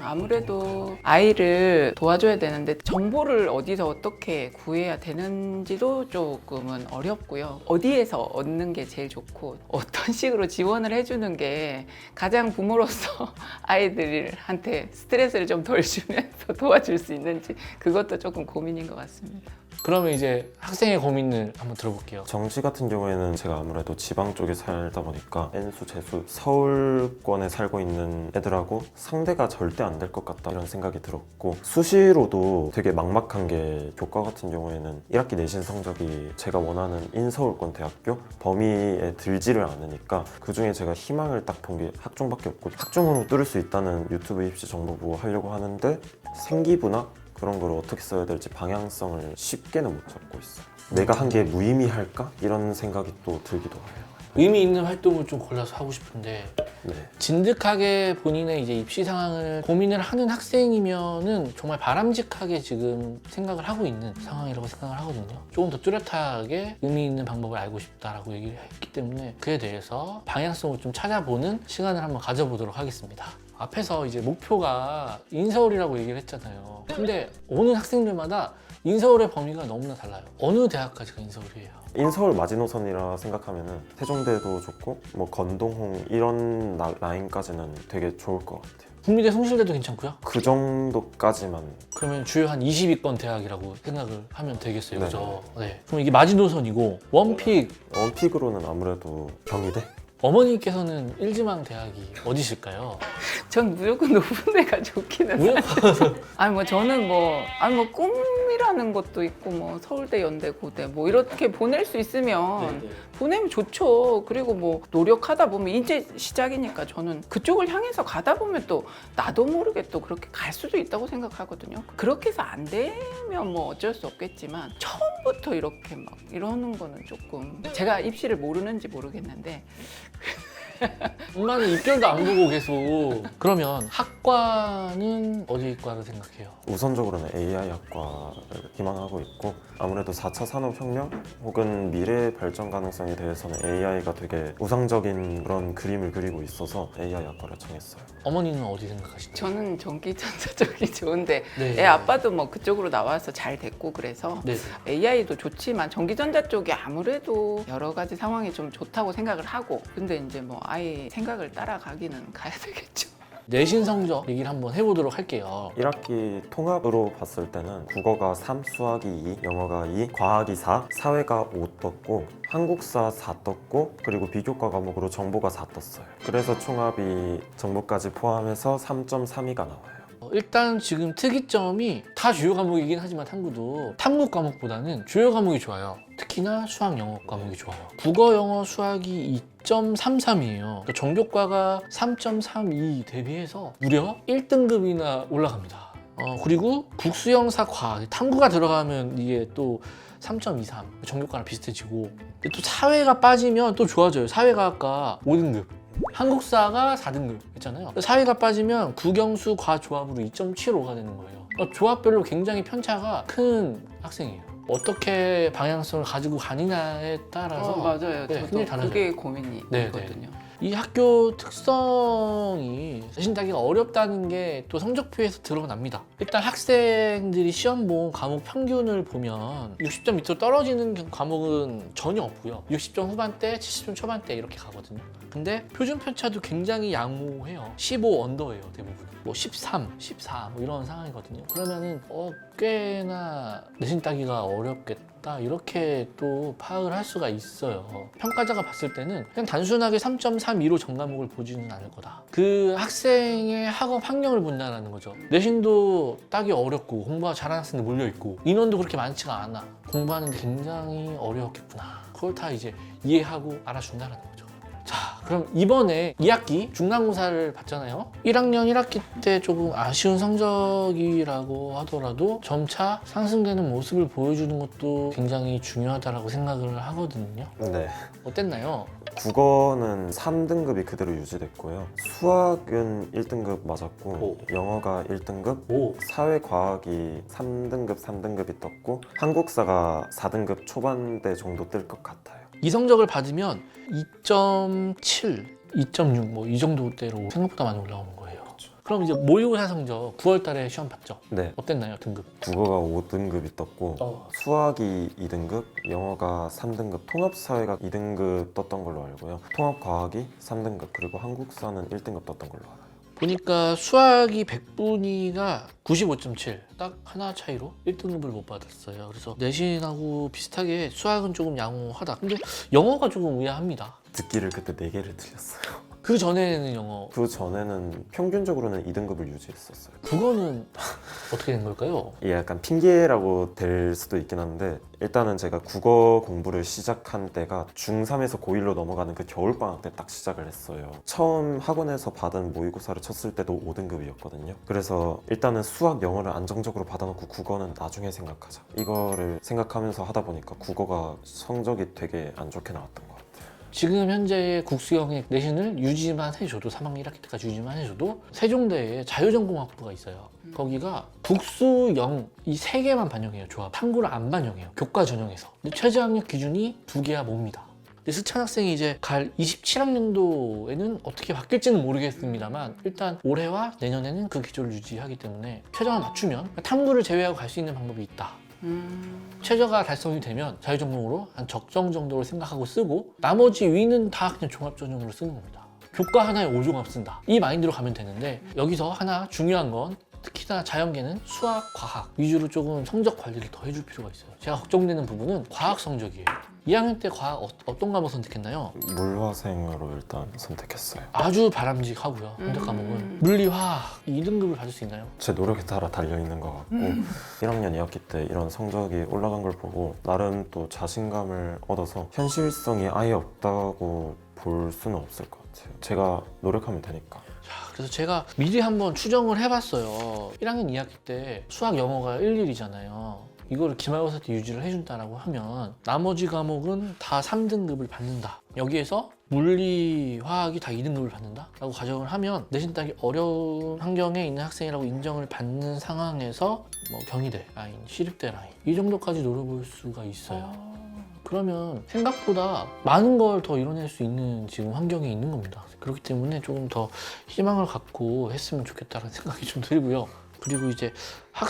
아무래도 아이를 도와줘야 되는데 정보를 어디서 어떻게 구해야 되는지도 조금은 어렵고요. 어디에서 얻는 게 제일 좋고 어떤 식으로 지원을 해주는 게 가장 부모로서 아이들한테 스트레스를 좀 덜 주면서 도와줄 수 있는지 그것도 조금 고민인 것 같습니다. 그러면 이제 학생의 고민을 한번 들어볼게요. 정시 같은 경우에는 제가 아무래도 지방 쪽에 살다 보니까 N수, 재수, 서울권에 살고 있는 애들하고 상대가 절대 안 될 것 같다 이런 생각이 들었고 수시로도 되게 막막한 게 교과 같은 경우에는 1학기 내신 성적이 제가 원하는 인서울권 대학교 범위에 들지를 않으니까 그중에 제가 희망을 딱 본 게 학종밖에 없고 학종으로 뚫을 수 있다는 유튜브 입시 정보부 하려고 하는데 생기부나 그런 걸 어떻게 써야 될지 방향성을 쉽게는 못 잡고 있어요. 내가 한 게 무의미할까? 이런 생각이 또 들기도 해요. 의미 있는 활동을 좀 골라서 하고 싶은데 네. 진득하게 본인의 이제 입시 상황을 고민을 하는 학생이면은 정말 바람직하게 지금 생각을 하고 있는 상황이라고 생각을 하거든요. 조금 더 뚜렷하게 의미 있는 방법을 알고 싶다라고 얘기를 했기 때문에 그에 대해서 방향성을 좀 찾아보는 시간을 한번 가져보도록 하겠습니다. 앞에서 이제 목표가 인서울이라고 얘기를 했잖아요. 근데 오는 학생들마다 인서울의 범위가 너무나 달라요. 어느 대학까지가 인서울이에요? 인서울 마지노선이라 생각하면은 세종대도 좋고 뭐 건동홍 이런 라인까지는 되게 좋을 것 같아요. 국민대 송실대도 괜찮고요? 그 정도까지만. 그러면 주요 한 20위권 대학이라고 생각을 하면 되겠어요. 그죠? 네. 그럼 이게 마지노선이고 원픽으로는 아무래도 경희대? 어머니께서는 일지망 대학이 어디실까요? 전 무조건 높은 데가 좋기는 해요. 아니 뭐 저는 뭐 꿈이라는 것도 있고 뭐 서울대, 연대, 고대 뭐 이렇게 보낼 수 있으면 보내면 좋죠. 그리고 뭐 노력하다 보면 이제 시작이니까 저는 그쪽을 향해서 가다 보면 또 나도 모르게 또 그렇게 갈 수도 있다고 생각하거든요. 그렇게 해서 안 되면 뭐 어쩔 수 없겠지만 처음부터 이렇게 막 이러는 거는 조금 제가 입시를 모르는지 모르겠는데 엄마는 입결도 안 보고 계속. 그러면 학과는 어디과를 생각해요? 우선적으로는 AI학과를 희망하고 있고 아무래도 4차 산업혁명 혹은 미래 발전 가능성에 대해서는 AI가 되게 우상적인 그런 그림을 그리고 있어서 AI학과를 정했어요. 어머니는 어디 생각하시죠? 저는 전기전자 쪽이 좋은데 네. 애 아빠도 뭐 그쪽으로 나와서 잘 됐고 그래서 네. AI도 좋지만 전기전자 쪽이 아무래도 여러 가지 상황이 좀 좋다고 생각을 하고 근데 이제 뭐 아이 생각을 따라가기는 가야 되겠죠. 내신 성적 얘기를 한번 해보도록 할게요. 1학기 통합으로 봤을 때는 국어가 3, 수학이 2, 영어가 2, 과학이 4, 사회가 5 떴고 한국사 4 떴고 그리고 비교과 과목으로 정보가 4 떴어요. 그래서 총합이 정보까지 포함해서 3.32가 나와요. 일단 지금 특이점이 다 주요 과목이긴 하지만 탐구도 탐구 과목보다는 주요 과목이 좋아요. 특히나 수학, 영어 과목이 좋아요. 국어, 영어, 수학이 2.33이에요. 그러니까 전교과가 3.32 대비해서 무려 1등급이나 올라갑니다. 그리고 국수영사 과학, 탐구가 들어가면 이게 또 3.23, 전교과랑 비슷해지고 또 사회가 빠지면 또 좋아져요. 사회과학과 5등급. 한국사가 4등급 했잖아요. 사회가 빠지면 국영수 과조합으로 2.75가 되는 거예요. 그러니까 조합별로 굉장히 편차가 큰 학생이에요. 어떻게 방향성을 가지고 가느냐에 따라서 맞아요. 네, 저도 굉장히 달라져요. 그게 고민이 네, 있거든요. 이 학교 특성이 내신 따기가 어렵다는 게 또 성적표에서 드러납니다. 일단 학생들이 시험 본 과목 평균을 보면 60점 밑으로 떨어지는 과목은 전혀 없고요. 60점 후반대, 70점 초반대 이렇게 가거든요. 근데 표준 편차도 굉장히 양호해요. 15 언더예요, 대부분. 뭐 13, 14 뭐 이런 상황이거든요. 그러면은 꽤나 내신 따기가 어렵겠다 이렇게 또 파악을 할 수가 있어요. 평가자가 봤을 때는 그냥 단순하게 3.32로 전 과목을 보지는 않을 거다. 그 학생의 학업 환경을 본다는 거죠. 내신도 따기 어렵고 공부가 잘하는 학생들 몰려있고 인원도 그렇게 많지가 않아. 공부하는데 굉장히 어려웠겠구나. 그걸 다 이제 이해하고 알아준다는 거죠. 자, 그럼 이번에 2학기 중간고사를 봤잖아요. 1학년 1학기 때 조금 아쉬운 성적이라고 하더라도 점차 상승되는 모습을 보여주는 것도 굉장히 중요하다고 생각을 하거든요. 네. 어땠나요? 국어는 3등급이 그대로 유지됐고요. 수학은 1등급 맞았고 영어가 1등급, 사회과학이 3등급, 3등급이 떴고 한국사가 4등급 초반대 정도 뜰 것 같아요. 이 성적을 받으면 2.7, 2.6 뭐 이 정도대로 생각보다 많이 올라오는 거예요. 그럼 이제 모의고사 성적 9월 달에 시험 봤죠? 네. 어땠나요, 등급? 국어가 5등급이 떴고 수학이 2등급, 영어가 3등급, 통합사회가 2등급 떴던 걸로 알고요. 통합과학이 3등급, 그리고 한국사는 1등급 떴던 걸로 알아요. 보니까 수학이 100분위가 95.7, 딱 하나 차이로 1등급을 못 받았어요. 그래서 내신하고 비슷하게 수학은 조금 양호하다. 근데 영어가 조금 의아합니다. 듣기를 그때 4개를 틀렸어요. 그 전에는 영어, 그 전에는 평균적으로는 2등급을 유지했었어요. 국어는 어떻게 된 걸까요? 이게 약간 핑계라고 될 수도 있긴 한데 일단은 제가 국어 공부를 시작한 때가 중3에서 고1로 넘어가는 그 겨울방학 때 딱 시작을 했어요. 처음 학원에서 받은 모의고사를 쳤을 때도 5등급이었거든요. 그래서 일단은 수학, 영어를 안정적으로 받아놓고 국어는 나중에 생각하자. 이거를 생각하면서 하다 보니까 국어가 성적이 되게 안 좋게 나왔던 것 같아요. 지금 현재 국수형의 내신을 유지만 해줘도 3학년 1학기 때까지 유지만 해줘도 세종대에 자유전공학부가 있어요. 거기가 국수, 영 이 3개만 반영해요. 조합. 탐구를 안 반영해요. 교과 전형에서. 근데 최저학력 기준이 2개야 뭡니다. 근데 스찬 학생이 이제 갈 27학년도에는 어떻게 바뀔지는 모르겠습니다만 일단 올해와 내년에는 그 기조를 유지하기 때문에 최저를 맞추면 탐구를 제외하고 갈 수 있는 방법이 있다. 최저가 달성이 되면 자유전공으로 한 적정 정도로 생각하고 쓰고 나머지 위는 다 그냥 종합전형으로 쓰는 겁니다. 교과 하나에 5종합 쓴다. 이 마인드로 가면 되는데 여기서 하나 중요한 건 특히나 자연계는 수학, 과학 위주로 조금 성적 관리를 더 해줄 필요가 있어요. 제가 걱정되는 부분은 과학 성적이에요. 2학년 때 과학 어떤 과목 선택했나요? 물화생으로 일단 선택했어요. 아주 바람직하고요. 선택 과목은 물리, 화학 2등급을 받을 수 있나요? 제 노력에 따라 달려있는 것 같고 1학년 2학기 때 이런 성적이 올라간 걸 보고 나름 또 자신감을 얻어서 현실성이 아예 없다고 볼 수는 없을 것 같아요. 제가 노력하면 되니까. 그래서 제가 미리 한번 추정을 해봤어요. 1학년 2학기 때 수학, 영어가 1, 1이잖아요. 이거를 기말고사 때 유지를 해준다라고 하면 나머지 과목은 다 3등급을 받는다. 여기에서 물리, 화학이 다 2등급을 받는다? 라고 가정을 하면 내신 따기 어려운 환경에 있는 학생이라고 인정을 받는 상황에서 뭐 경희대 라인, 시립대 라인 이 정도까지 노려볼 수가 있어요. 그러면 생각보다 많은 걸 더 이뤄낼 수 있는 지금 환경에 있는 겁니다. 그렇기 때문에 조금 더 희망을 갖고 했으면 좋겠다는 생각이 좀 들고요. 그리고 이제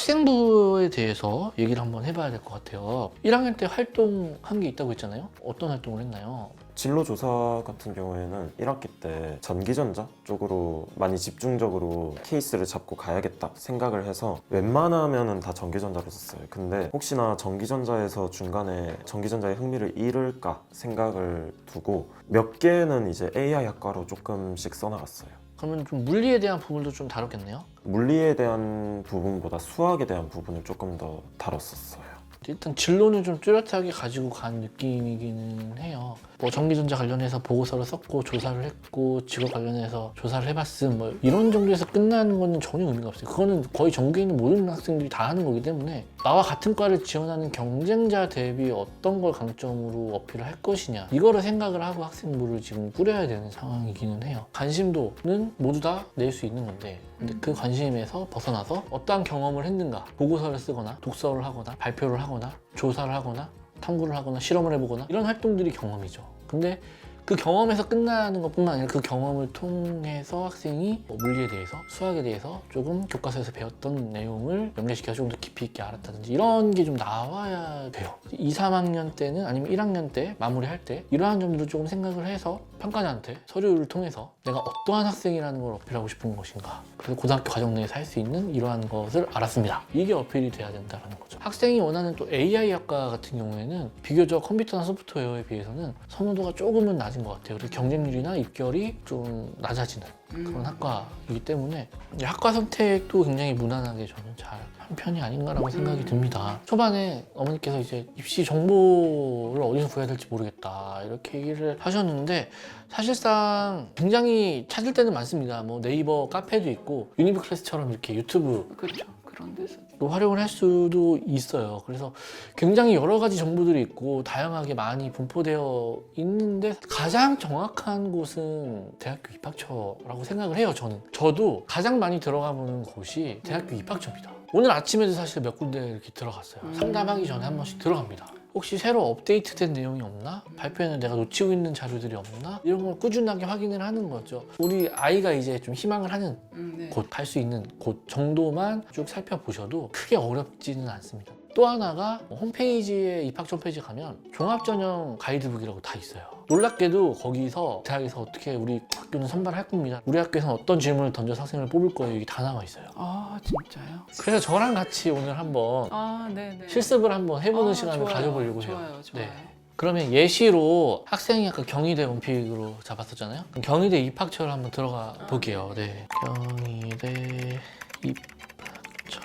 학생부에 대해서 얘기를 한번 해봐야 될 것 같아요. 1학년 때 활동한 게 있다고 했잖아요. 어떤 활동을 했나요? 진로조사 같은 경우에는 1학기 때 전기전자 쪽으로 많이 집중적으로 케이스를 잡고 가야겠다 생각을 해서 웬만하면은 다 전기전자로 썼어요. 근데 혹시나 전기전자에서 중간에 전기전자의 흥미를 잃을까 생각을 두고 몇 개는 이제 AI 학과로 조금씩 써나갔어요. 그러면 좀 물리에 대한 부분도 좀 다뤘겠네요? 물리에 대한 부분보다 수학에 대한 부분을 조금 더 다뤘었어요. 일단 진로는 좀 뚜렷하게 가지고 간 느낌이기는 해요. 뭐 전기전자 관련해서 보고서를 썼고 조사를 했고 직업 관련해서 조사를 해봤음 뭐 이런 정도에서 끝나는 거는 전혀 의미가 없어요. 그거는 거의 전국에 있는 모든 학생들이 다 하는 거기 때문에 나와 같은 과를 지원하는 경쟁자 대비 어떤 걸 강점으로 어필을 할 것이냐 이거를 생각을 하고 학생부를 지금 꾸려야 되는 상황이기는 해요. 관심도는 모두 다 낼 수 있는 건데 근데 그 관심에서 벗어나서 어떠한 경험을 했는가 보고서를 쓰거나 독서를 하거나 발표를 하거나 조사를 하거나 탐구를 하거나 실험을 해보거나 이런 활동들이 경험이죠. 근데 그 경험에서 끝나는 것뿐만 아니라 그 경험을 통해서 학생이 뭐 물리에 대해서 수학에 대해서 조금 교과서에서 배웠던 내용을 연계시켜서 좀 더 깊이 있게 알았다든지 이런 게 좀 나와야 돼요. 2, 3학년 때는 아니면 1학년 때 마무리할 때 이러한 점들을 조금 생각을 해서 평가자한테 서류를 통해서 내가 어떠한 학생이라는 걸 어필하고 싶은 것인가 그래서 고등학교 과정 내에서 할 수 있는 이러한 것을 알았습니다. 이게 어필이 돼야 된다는 거죠. 학생이 원하는 또 AI 학과 같은 경우에는 비교적 컴퓨터나 소프트웨어에 비해서는 선호도가 조금은 낮은 것 같아요. 그래서 경쟁률이나 입결이 좀 낮아지는 그런 학과이기 때문에 학과 선택도 굉장히 무난하게 저는 잘 한 편이 아닌가라고 생각이 듭니다. 초반에 어머니께서 이제 입시 정보를 어디서 구해야 될지 모르겠다 이렇게 얘기를 하셨는데 사실상 굉장히 찾을 때는 많습니다. 뭐 네이버 카페도 있고 유니브클래스처럼 이렇게 유튜브 그렇죠. 그런 데서 또 활용을 할 수도 있어요. 그래서 굉장히 여러 가지 정보들이 있고 다양하게 많이 분포되어 있는데 가장 정확한 곳은 대학교 입학처라고 생각을 해요. 저도 가장 많이 들어가 보는 곳이 대학교 입학처입니다. 오늘 아침에도 사실 몇 군데 이렇게 들어갔어요. 상담하기 전에 한 번씩 들어갑니다. 혹시 새로 업데이트된 내용이 없나? 발표에는 내가 놓치고 있는 자료들이 없나? 이런 걸 꾸준하게 확인을 하는 거죠. 우리 아이가 이제 좀 희망을 하는 네. 곳, 갈 수 있는 곳 정도만 쭉 살펴보셔도 크게 어렵지는 않습니다. 또 하나가 홈페이지에 입학처 홈페이지 가면 종합전형 가이드북이라고 다 있어요. 놀랍게도 거기서 대학에서 어떻게 우리 학교는 선발할 겁니다. 우리 학교에서는 어떤 질문을 던져서 학생을 뽑을 거예요. 이게 다 나와 있어요. 아 진짜요? 그래서 저랑 같이 오늘 한번 아 네네. 실습을 한번 해보는 아, 시간을 좋아요. 가져보려고 해요. 좋아요, 좋아요. 네. 그러면 예시로 학생이 아까 경희대 원픽으로 잡았었잖아요. 그럼 경희대 입학처를 한번 들어가 볼게요. 네. 경희대 입학처.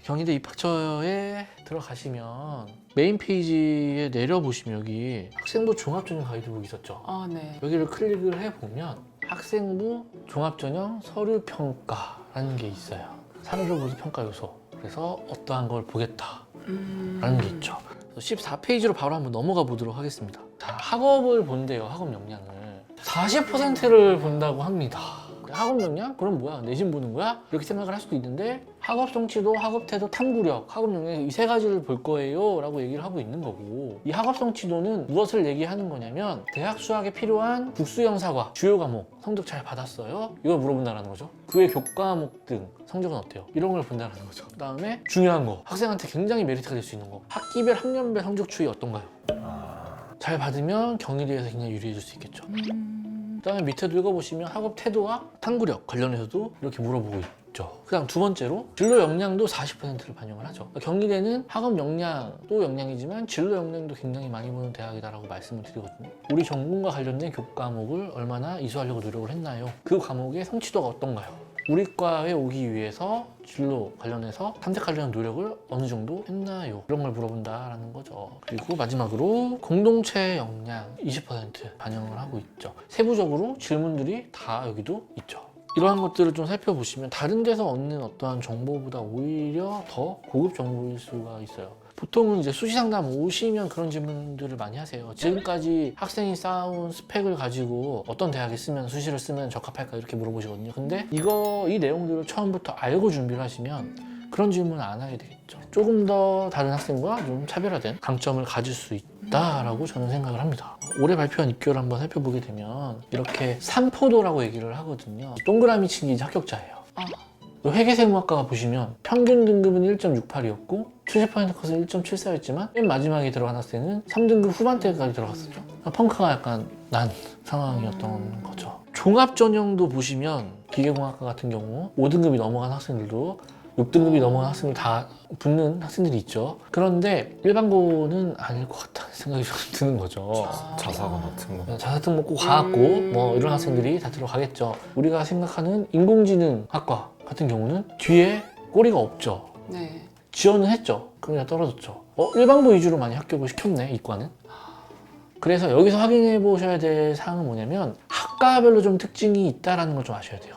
경희대 입학처에 들어가시면 메인 페이지에 내려보시면 여기 학생부 종합전형 가이드북 있었죠. 아 네. 여기를 클릭을 해보면 학생부 종합전형 서류평가라는 게 있어요. 사례로 보기 평가 요소. 그래서 어떠한 걸 보겠다라는 게 있죠. 14페이지로 바로 한번 넘어가 보도록 하겠습니다. 자, 학업을 본대요. 학업 역량을 40%를 본다고 합니다. 학업 역량? 그럼 뭐야? 내신 보는 거야? 이렇게 생각을 할 수도 있는데 학업 성취도, 학업 태도, 탐구력, 학업 역량 이 세 가지를 볼 거예요 라고 얘기를 하고 있는 거고, 이 학업 성취도는 무엇을 얘기하는 거냐면 대학 수학에 필요한 국수영사과 주요 과목 성적 잘 받았어요? 이걸 물어본다는 거죠. 그 외 교과목 등 성적은 어때요? 이런 걸 본다는 거죠. 그 다음에 중요한 거, 학생한테 굉장히 메리트가 될 수 있는 거, 학기별 학년별 성적 추이 어떤가요? 잘 받으면 경희대에서 굉장히 유리해질 수 있겠죠. 그다음에 밑에도 읽어보시면 학업 태도와 탐구력 관련해서도 이렇게 물어보고 있죠. 그다음 두 번째로 진로 역량도 40%를 반영을 하죠. 경희대는 학업 역량도 역량이지만 진로 역량도 굉장히 많이 보는 대학이다라고 말씀을 드리거든요. 우리 전공과 관련된 교과목을 얼마나 이수하려고 노력을 했나요? 그 과목의 성취도가 어떤가요? 우리 과에 오기 위해서 진로 관련해서 탐색하려는 노력을 어느 정도 했나요? 이런 걸 물어본다라는 거죠. 그리고 마지막으로 공동체 역량 20% 반영을 하고 있죠. 세부적으로 질문들이 다 여기도 있죠. 이러한 것들을 좀 살펴보시면 다른 데서 얻는 어떠한 정보보다 오히려 더 고급 정보일 수가 있어요. 보통은 이제 수시상담 오시면 그런 질문들을 많이 하세요. 지금까지 학생이 쌓아온 스펙을 가지고 어떤 대학에 쓰면, 수시를 쓰면 적합할까 이렇게 물어보시거든요. 근데 이 내용들을 처음부터 알고 준비를 하시면 그런 질문을 안 하게 되겠죠. 조금 더 다른 학생과 좀 차별화된 강점을 가질 수 있다라고 저는 생각을 합니다. 올해 발표한 입교를 한번 살펴보게 되면 이렇게 삼포도라고 얘기를 하거든요. 동그라미 치기 합격자예요. 회계생물학과가 보시면 평균 등급은 1.68이었고 70% 커서 1.74였지만 맨 마지막에 들어간 학생은 3등급 후반대까지 들어갔었죠. 펑크가 약간 난 상황이었던 거죠. 종합전형도 보시면 기계공학과 같은 경우 5등급이 넘어간 학생들도 6등급이 넘어간 학생들 다 붙는 학생들이 있죠. 그런데 일반고는 아닐 것 같다는 생각이 좀 드는 거죠. 자사고 같은 거. 자사 등록고 과학고 뭐 이런 학생들이 다 들어가겠죠. 우리가 생각하는 인공지능학과 같은 경우는 뒤에 꼬리가 없죠. 네. 지원은 했죠. 그러니까 떨어졌죠. 일반고 위주로 많이 합격을 시켰네, 이과는. 그래서 여기서 확인해 보셔야 될 사항은 뭐냐면 학과별로 좀 특징이 있다는 걸 좀 아셔야 돼요.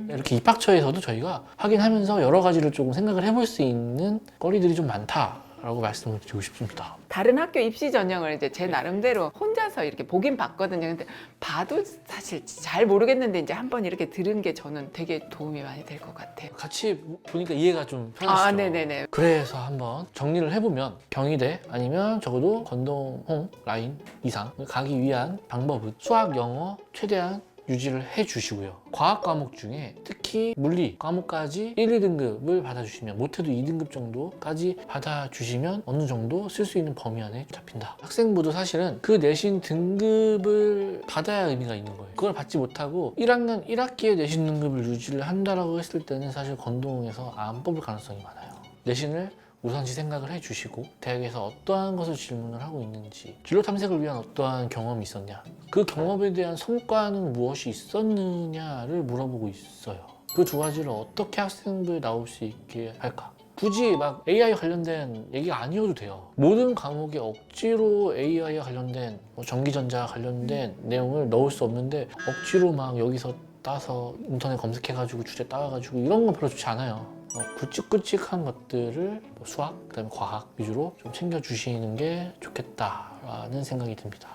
이렇게 입학처에서도 저희가 확인하면서 여러 가지를 조금 생각을 해볼 수 있는 거리들이 좀 많다라고 말씀을 드리고 싶습니다. 다른 학교 입시 전형을 이제 제 나름대로 혼자서 이렇게 보긴 봤거든요. 근데 봐도 사실 잘 모르겠는데 이제 한번 이렇게 들은 게 저는 되게 도움이 많이 될 것 같아요. 같이 보니까 이해가 좀 편하시죠? 아, 네네네. 그래서 한번 정리를 해보면 경희대 아니면 적어도 건동홍 라인 이상 가기 위한 방법은 수학, 영어 최대한 유지를 해주시고요. 과학 과목 중에 특히 물리 과목까지 1, 2등급을 받아주시면, 못해도 2등급 정도까지 받아주시면 어느 정도 쓸 수 있는 범위 안에 잡힌다. 학생부도 사실은 그 내신 등급을 받아야 의미가 있는 거예요. 그걸 받지 못하고 1학년 1학기에 내신 등급을 유지를 한다라고 했을 때는 사실 건동에서 안 뽑을 가능성이 많아요. 내신을 우선시 생각을 해주시고 대학에서 어떠한 것을 질문을 하고 있는지, 진로 탐색을 위한 어떠한 경험이 있었냐, 그 경험에 대한 성과는 무엇이 있었느냐를 물어보고 있어요. 그 두 가지를 어떻게 학생부에 나올 수 있게 할까? 굳이 막 AI 관련된 얘기가 아니어도 돼요. 모든 과목에 억지로 AI와 관련된 전기전자 관련된 내용을 넣을 수 없는데 억지로 막 여기서 따서 인터넷 검색해가지고 주제 따와가지고 이런 건 별로 좋지 않아요. 굵직굵직한 것들을 수학, 그다음에 과학 위주로 좀 챙겨주시는 게 좋겠다라는 생각이 듭니다.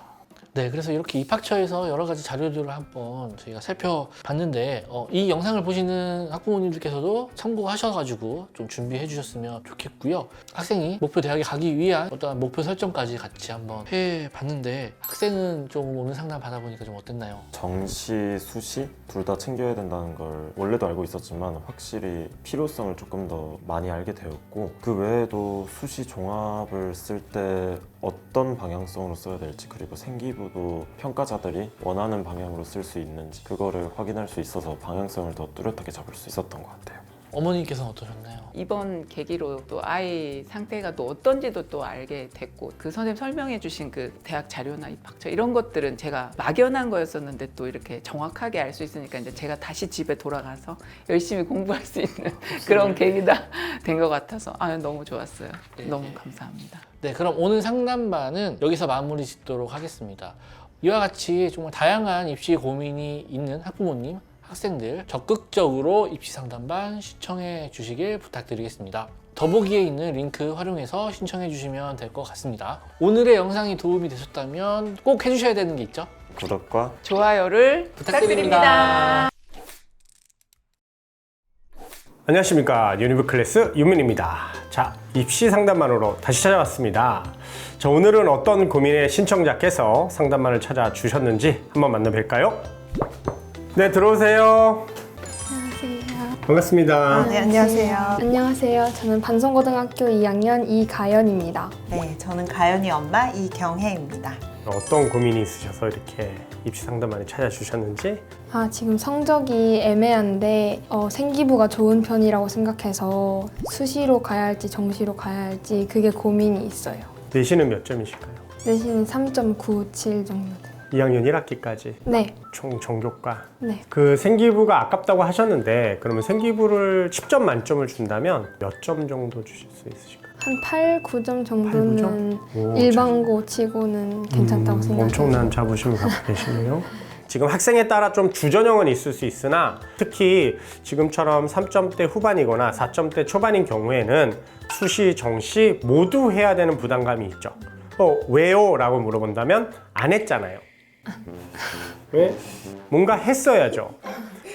네, 그래서 이렇게 입학처에서 여러 가지 자료들을 한번 저희가 살펴봤는데 이 영상을 보시는 학부모님들께서도 참고하셔가지고 좀 준비해 주셨으면 좋겠고요. 학생이 목표 대학에 가기 위한 어떤 목표 설정까지 같이 한번 해봤는데 학생은 좀 오늘 상담 받아보니까 좀 어땠나요? 정시, 수시 둘 다 챙겨야 된다는 걸 원래도 알고 있었지만 확실히 필요성을 조금 더 많이 알게 되었고, 그 외에도 수시 종합을 쓸 때 어떤 방향성으로 써야 될지, 그리고 생기부도 평가자들이 원하는 방향으로 쓸 수 있는지 그거를 확인할 수 있어서 방향성을 더 뚜렷하게 잡을 수 있었던 것 같아요. 어머님께서는 어떠셨나요? 이번 계기로 또 아이 상태가 또 어떤지도 또 알게 됐고, 그 선생님 설명해 주신 그 대학 자료나 입학처 이런 것들은 제가 막연한 거였었는데 또 이렇게 정확하게 알 수 있으니까 이제 제가 다시 집에 돌아가서 열심히 공부할 수 있는 그런 계기가 된 것 같아서 너무 좋았어요. 너무 감사합니다. 네, 그럼 오늘 상담반은 여기서 마무리 짓도록 하겠습니다. 이와 같이 정말 다양한 입시 고민이 있는 학부모님, 학생들 적극적으로 입시 상담반 신청해 주시길 부탁드리겠습니다. 더보기에 있는 링크 활용해서 신청해 주시면 될 것 같습니다. 오늘의 영상이 도움이 되셨다면 꼭 해주셔야 되는 게 있죠? 구독과 좋아요를 부탁드립니다. 안녕하십니까, 유니브 클래스 윤민입니다. 자, 입시 상담만으로 다시 찾아왔습니다. 자, 오늘은 어떤 고민의 신청자께서 상담만을 찾아주셨는지 한번 만나뵐까요? 네, 들어오세요. 안녕하세요. 반갑습니다. 네, 안녕하세요. 안녕하세요. 저는 반송고등학교 2학년 이가연입니다. 네, 저는 가연이 엄마 이경혜입니다. 어떤 고민이 있으셔서 이렇게 입시 상담만을 찾아주셨는지? 지금 성적이 애매한데 생기부가 좋은 편이라고 생각해서 수시로 가야 할지 정시로 가야 할지 그게 고민이 있어요. 내신은 몇 점이실까요? 내신은 3.97 정도 돼요. 2학년 1학기까지? 네. 총 전교과? 네. 그 생기부가 아깝다고 하셨는데, 그러면 생기부를 10점 만점을 준다면 몇 점 정도 주실 수 있으실까요? 한 8, 9점 정도는 8, 9점? 오, 일반고 치고는 괜찮다고 생각해요. 엄청난 자부심을 갖고 계시네요. 지금 학생에 따라 좀 주전형은 있을 수 있으나, 특히 지금처럼 3점대 후반이거나 4점대 초반인 경우에는 수시, 정시 모두 해야 되는 부담감이 있죠. 왜요? 라고 물어본다면 안 했잖아요. 왜? 뭔가 했어야죠.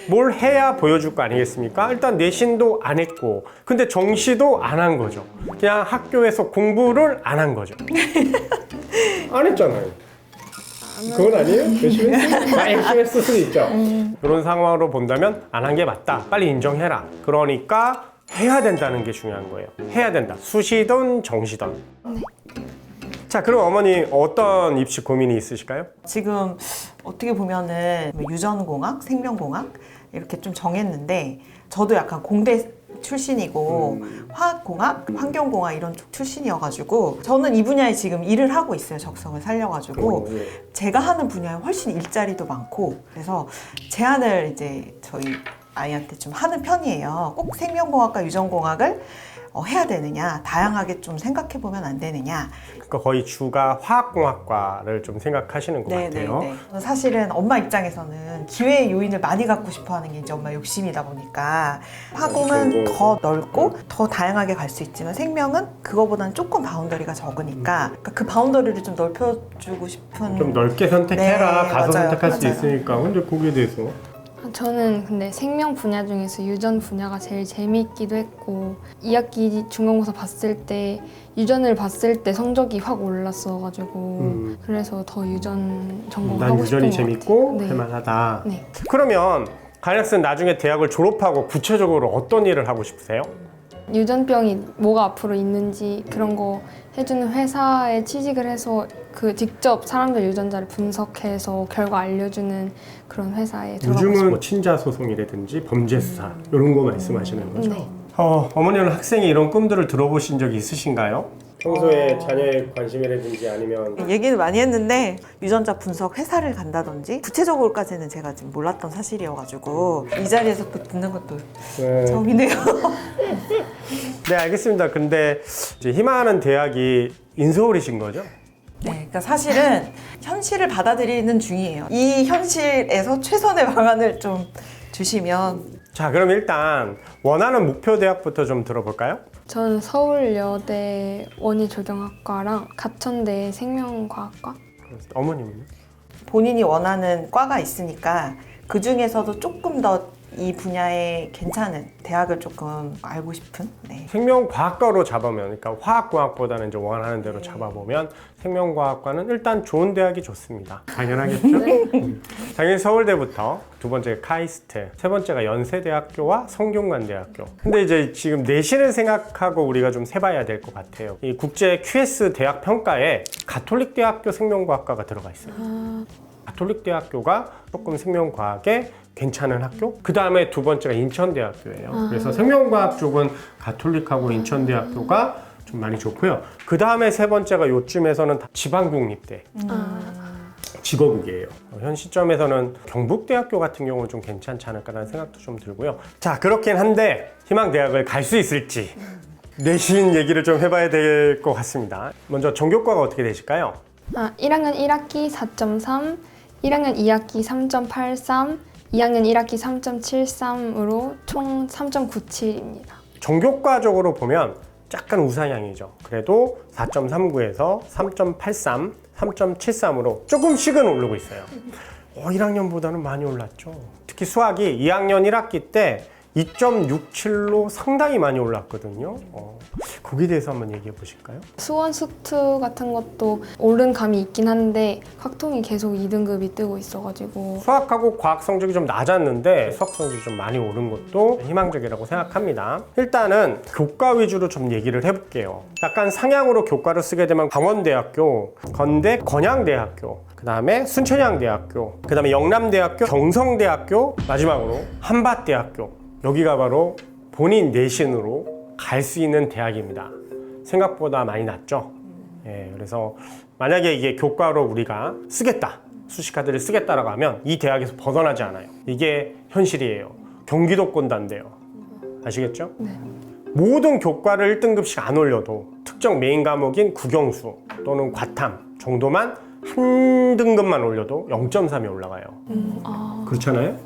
뭘 해야 보여줄 거 아니겠습니까? 일단 내신도 안 했고, 근데 정시도 안 한 거죠. 그냥 학교에서 공부를 안 한 거죠. 안 했잖아요. 그건 아니에요? 열심히 했어요? 열심히 했을 수도 있죠. 이런 상황으로 본다면 안 한 게 맞다. 빨리 인정해라. 그러니까 해야 된다는 게 중요한 거예요. 해야 된다. 수시든 정시든. 자, 그럼 어머니 어떤 입시 고민이 있으실까요? 지금 어떻게 보면은 유전공학, 생명공학 이렇게 좀 정했는데, 저도 약간 공대 출신이고 화학공학, 환경공학 이런 쪽 출신이어가지고 저는 이 분야에 지금 일을 하고 있어요. 적성을 살려가지고 제가 하는 분야에 훨씬 일자리도 많고, 그래서 제안을 이제 저희 아이한테 좀 하는 편이에요. 꼭 생명공학과 유전공학을 해야 되느냐, 다양하게 좀 생각해 보면 안 되느냐. 그러니까 거의 주가 화학공학과를 좀 생각하시는 것 같아요. 사실은 엄마 입장에서는 기회의 요인을 많이 갖고 싶어하는 게 이제 엄마 욕심이다 보니까 화공은 더 넓고 더 다양하게 갈 수 있지만 생명은 그거보다는 조금 바운더리가 적으니까 그 바운더리를 좀 넓혀주고 싶은. 좀 넓게 선택해라. 네, 가서 맞아요. 선택할 수 있으니까. 근데 거기에 대해서 저는 근데 생명 분야 중에서 유전 분야가 제일 재미있기도 했고, 2학기 중간고사 봤을 때 유전을 봤을 때 성적이 확 올랐어가지고 그래서 더 유전 전공을 하고 싶은 것 유전이 같아요. 재밌고 네. 할만하다. 네. 그러면 가연 학생 나중에 대학을 졸업하고 구체적으로 어떤 일을 하고 싶으세요? 유전병이 뭐가 앞으로 있는지 그런 거 해주는 회사에 취직을 해서 그 직접 사람들 유전자를 분석해서 결과 알려주는 그런 회사에 들어가고 요즘은 싶어요. 뭐 친자 소송이라든지 범죄 수사 이런 거 말씀하시는 거죠? 네. 어머니는 학생이 이런 꿈들을 들어보신 적이 있으신가요? 평소에 자녀의 관심이라든지 아니면 얘기를 많이 했는데 유전자 분석 회사를 간다든지 구체적으로까지는 제가 지금 몰랐던 사실이어가지고 이 자리에서 또 듣는 것도 처음이네요. 네, 알겠습니다. 근데 이제 희망하는 대학이 인서울이신 거죠? 네, 그러니까 사실은 현실을 받아들이는 중이에요. 이 현실에서 최선의 방안을 좀 주시면. 자, 그럼 일단 원하는 목표 대학부터 좀 들어볼까요? 저는 서울여대 원희조경학과랑 가천대 생명과학과. 어머님은요? 본인이 원하는 과가 있으니까 그 중에서도 조금 더 이 분야에 괜찮은 대학을 조금 알고 싶은. 네. 생명과학과로 잡으면, 그러니까 화학공학보다는 이제 원하는 대로 잡아보면 생명과학과는 일단 좋은 대학이 좋습니다. 당연하겠죠? 당연히 서울대부터, 두 번째가 카이스트, 세 번째가 연세대학교와 성균관대학교. 근데 이제 지금 내신을 생각하고 우리가 좀 세봐야 될 것 같아요. 이 국제 QS 대학 평가에 가톨릭대학교 생명과학과가 들어가 있어요. 가톨릭대학교가 조금 생명과학에 괜찮은 학교? 그 다음에 두 번째가 인천대학교예요. 그래서 생명과학 쪽은 가톨릭하고 인천대학교가 좀 많이 좋고요. 그 다음에 세 번째가 요쯤에서는 다 지방국립대. 직어국이에요. 현 시점에서는 경북대학교 같은 경우는 좀 괜찮지 않을까라는 생각도 좀 들고요. 자, 그렇긴 한데 희망대학을 갈 수 있을지 내신 얘기를 좀 해봐야 될 것 같습니다. 먼저 전교과가 어떻게 되실까요? 1학년 1학기 4.3, 1학년 2학기 3.83, 2학년 1학기 3.73으로 총 3.97입니다. 전교과적으로 보면 약간 우상향이죠. 그래도 4.39에서 3.83, 3.73으로 조금씩은 오르고 있어요. 1학년보다는 많이 올랐죠. 특히 수학이 2학년 1학기 때 2.67로 상당히 많이 올랐거든요. 거기에 대해서 한번 얘기해 보실까요? 수원 수투 같은 것도 오른 감이 있긴 한데 확통이 계속 2등급이 뜨고 있어가지고 수학하고 과학 성적이 좀 낮았는데 수학 성적이 좀 많이 오른 것도 희망적이라고 생각합니다. 일단은 교과 위주로 좀 얘기를 해볼게요. 약간 상향으로 교과를 쓰게 되면 강원대학교, 건대, 건양대학교, 그 다음에 순천향대학교, 그 다음에 영남대학교, 경성대학교, 마지막으로 한밭대학교. 여기가 바로 본인 내신으로 갈 수 있는 대학입니다. 생각보다 많이 낮죠. 그래서 만약에 이게 교과로 우리가 쓰겠다, 수시카드를 쓰겠다라고 하면 이 대학에서 벗어나지 않아요. 이게 현실이에요. 경기도권단데요. 아시겠죠? 네. 모든 교과를 1등급씩 안 올려도 특정 메인 과목인 국영수 또는 과탐 정도만 한 등급만 올려도 0.3이 올라가요. 그렇잖아요?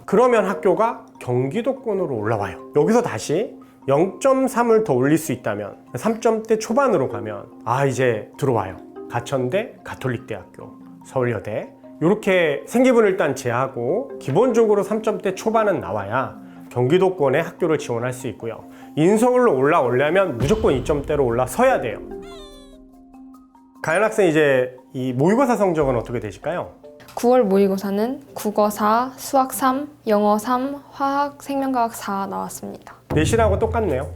그러면 학교가 경기도권으로 올라와요. 여기서 다시 0.3을 더 올릴 수 있다면 3점대 초반으로 가면 이제 들어와요. 가천대, 가톨릭대학교, 서울여대 이렇게 생기부를 일단 제하고 기본적으로 3점대 초반은 나와야 경기도권에 학교를 지원할 수 있고요. 인서울로 올라오려면 무조건 2점대로 올라서야 돼요. 가연 학생 이제 이 모의고사 성적은 어떻게 되실까요? 9월 모의고사는 국어 4, 수학 3, 영어 3, 화학, 생명과학 4 나왔습니다. 내신하고 똑같네요.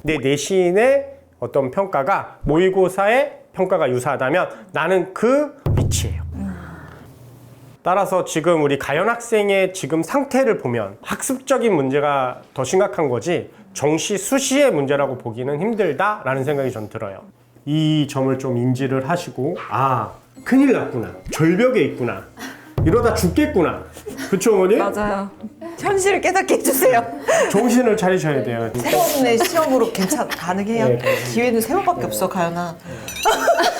내 내신의 어떤 평가가 모의고사의 평가가 유사하다면 나는 그 위치예요. 따라서 지금 우리 가연 학생의 지금 상태를 보면 학습적인 문제가 더 심각한 거지 정시, 수시의 문제라고 보기는 힘들다라는 생각이 전 들어요. 이 점을 좀 인지를 하시고 큰일 났구나, 절벽에 있구나, 이러다 죽겠구나. 그쵸 어머니? 맞아요. 현실을 깨닫게 해주세요. 정신을 차리셔야 돼요. 세 번의 시험으로 가능해요? 네. 기회는 세 번밖에 없어, 가연아.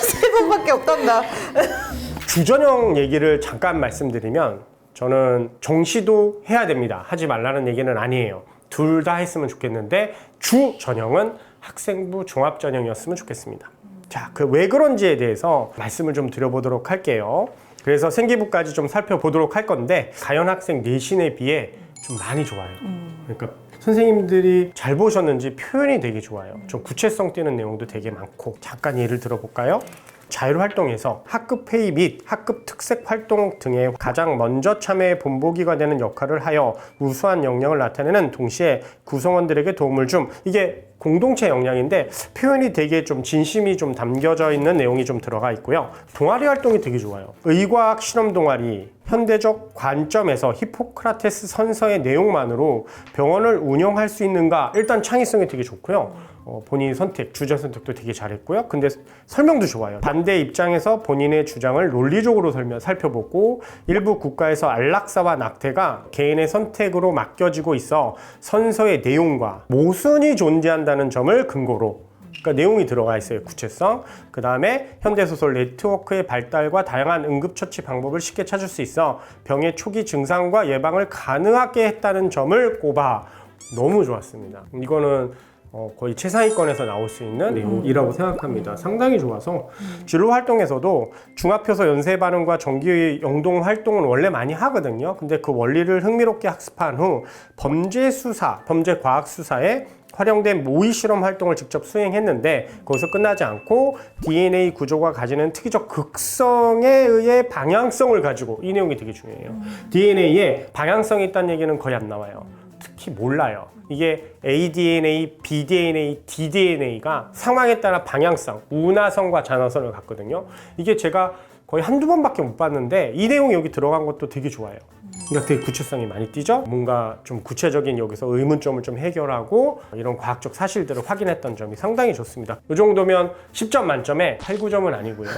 세 번밖에 없단다. 주전형 얘기를 잠깐 말씀드리면 저는 정시도 해야 됩니다. 하지 말라는 얘기는 아니에요. 둘 다 했으면 좋겠는데 주전형은 학생부 종합전형이었으면 좋겠습니다. 자, 왜 그런지에 대해서 말씀을 좀 드려보도록 할게요. 그래서 생기부까지 좀 살펴보도록 할 건데 가연 학생 내신에 비해 좀 많이 좋아요. 그러니까 선생님들이 잘 보셨는지 표현이 되게 좋아요. 좀 구체성 띄는 내용도 되게 많고 잠깐 예를 들어볼까요? 자율활동에서 학급 회의 및 학급 특색 활동 등에 가장 먼저 참여해 본보기가 되는 역할을 하여 우수한 역량을 나타내는 동시에 구성원들에게 도움을 줌. 이게 공동체 역량인데 표현이 되게 좀 진심이 좀 담겨져 있는 내용이 좀 들어가 있고요. 동아리 활동이 되게 좋아요. 의과학 실험 동아리, 현대적 관점에서 히포크라테스 선서의 내용만으로 병원을 운영할 수 있는가? 일단 창의성이 되게 좋고요. 본인 선택, 주제 선택도 되게 잘했고요. 근데 설명도 좋아요. 반대 입장에서 본인의 주장을 논리적으로 살펴보고 일부 국가에서 안락사와 낙태가 개인의 선택으로 맡겨지고 있어 선서의 내용과 모순이 존재한다는 점을 근거로 그러니까 내용이 들어가 있어요. 구체성. 그 다음에 현대소설 네트워크의 발달과 다양한 응급처치 방법을 쉽게 찾을 수 있어 병의 초기 증상과 예방을 가능하게 했다는 점을 꼽아 너무 좋았습니다. 이거는 거의 최상위권에서 나올 수 있는 내용이라고 생각합니다. 상당히 좋아서 진로 활동에서도 중합효소 연쇄 반응과 전기 영동 활동은 원래 많이 하거든요. 근데 그 원리를 흥미롭게 학습한 후 범죄 수사, 범죄 과학 수사에 활용된 모의 실험 활동을 직접 수행했는데 거기서 끝나지 않고 DNA 구조가 가지는 특이적 극성에 의해 방향성을 가지고, 이 내용이 되게 중요해요. DNA에 방향성이 있다는 얘기는 거의 안 나와요. 특히 몰라요. 이게 aDNA, bDNA, dDNA가 상황에 따라 방향성, 운하선과 잔하선을 갖거든요. 이게 제가 거의 한두 번밖에 못 봤는데 이 내용이 여기 들어간 것도 되게 좋아요. 그러니까 되게 구체성이 많이 띄죠. 뭔가 좀 구체적인 여기서 의문점을 좀 해결하고 이런 과학적 사실들을 확인했던 점이 상당히 좋습니다. 이 정도면 10점 만점에 8, 9점은 아니고요.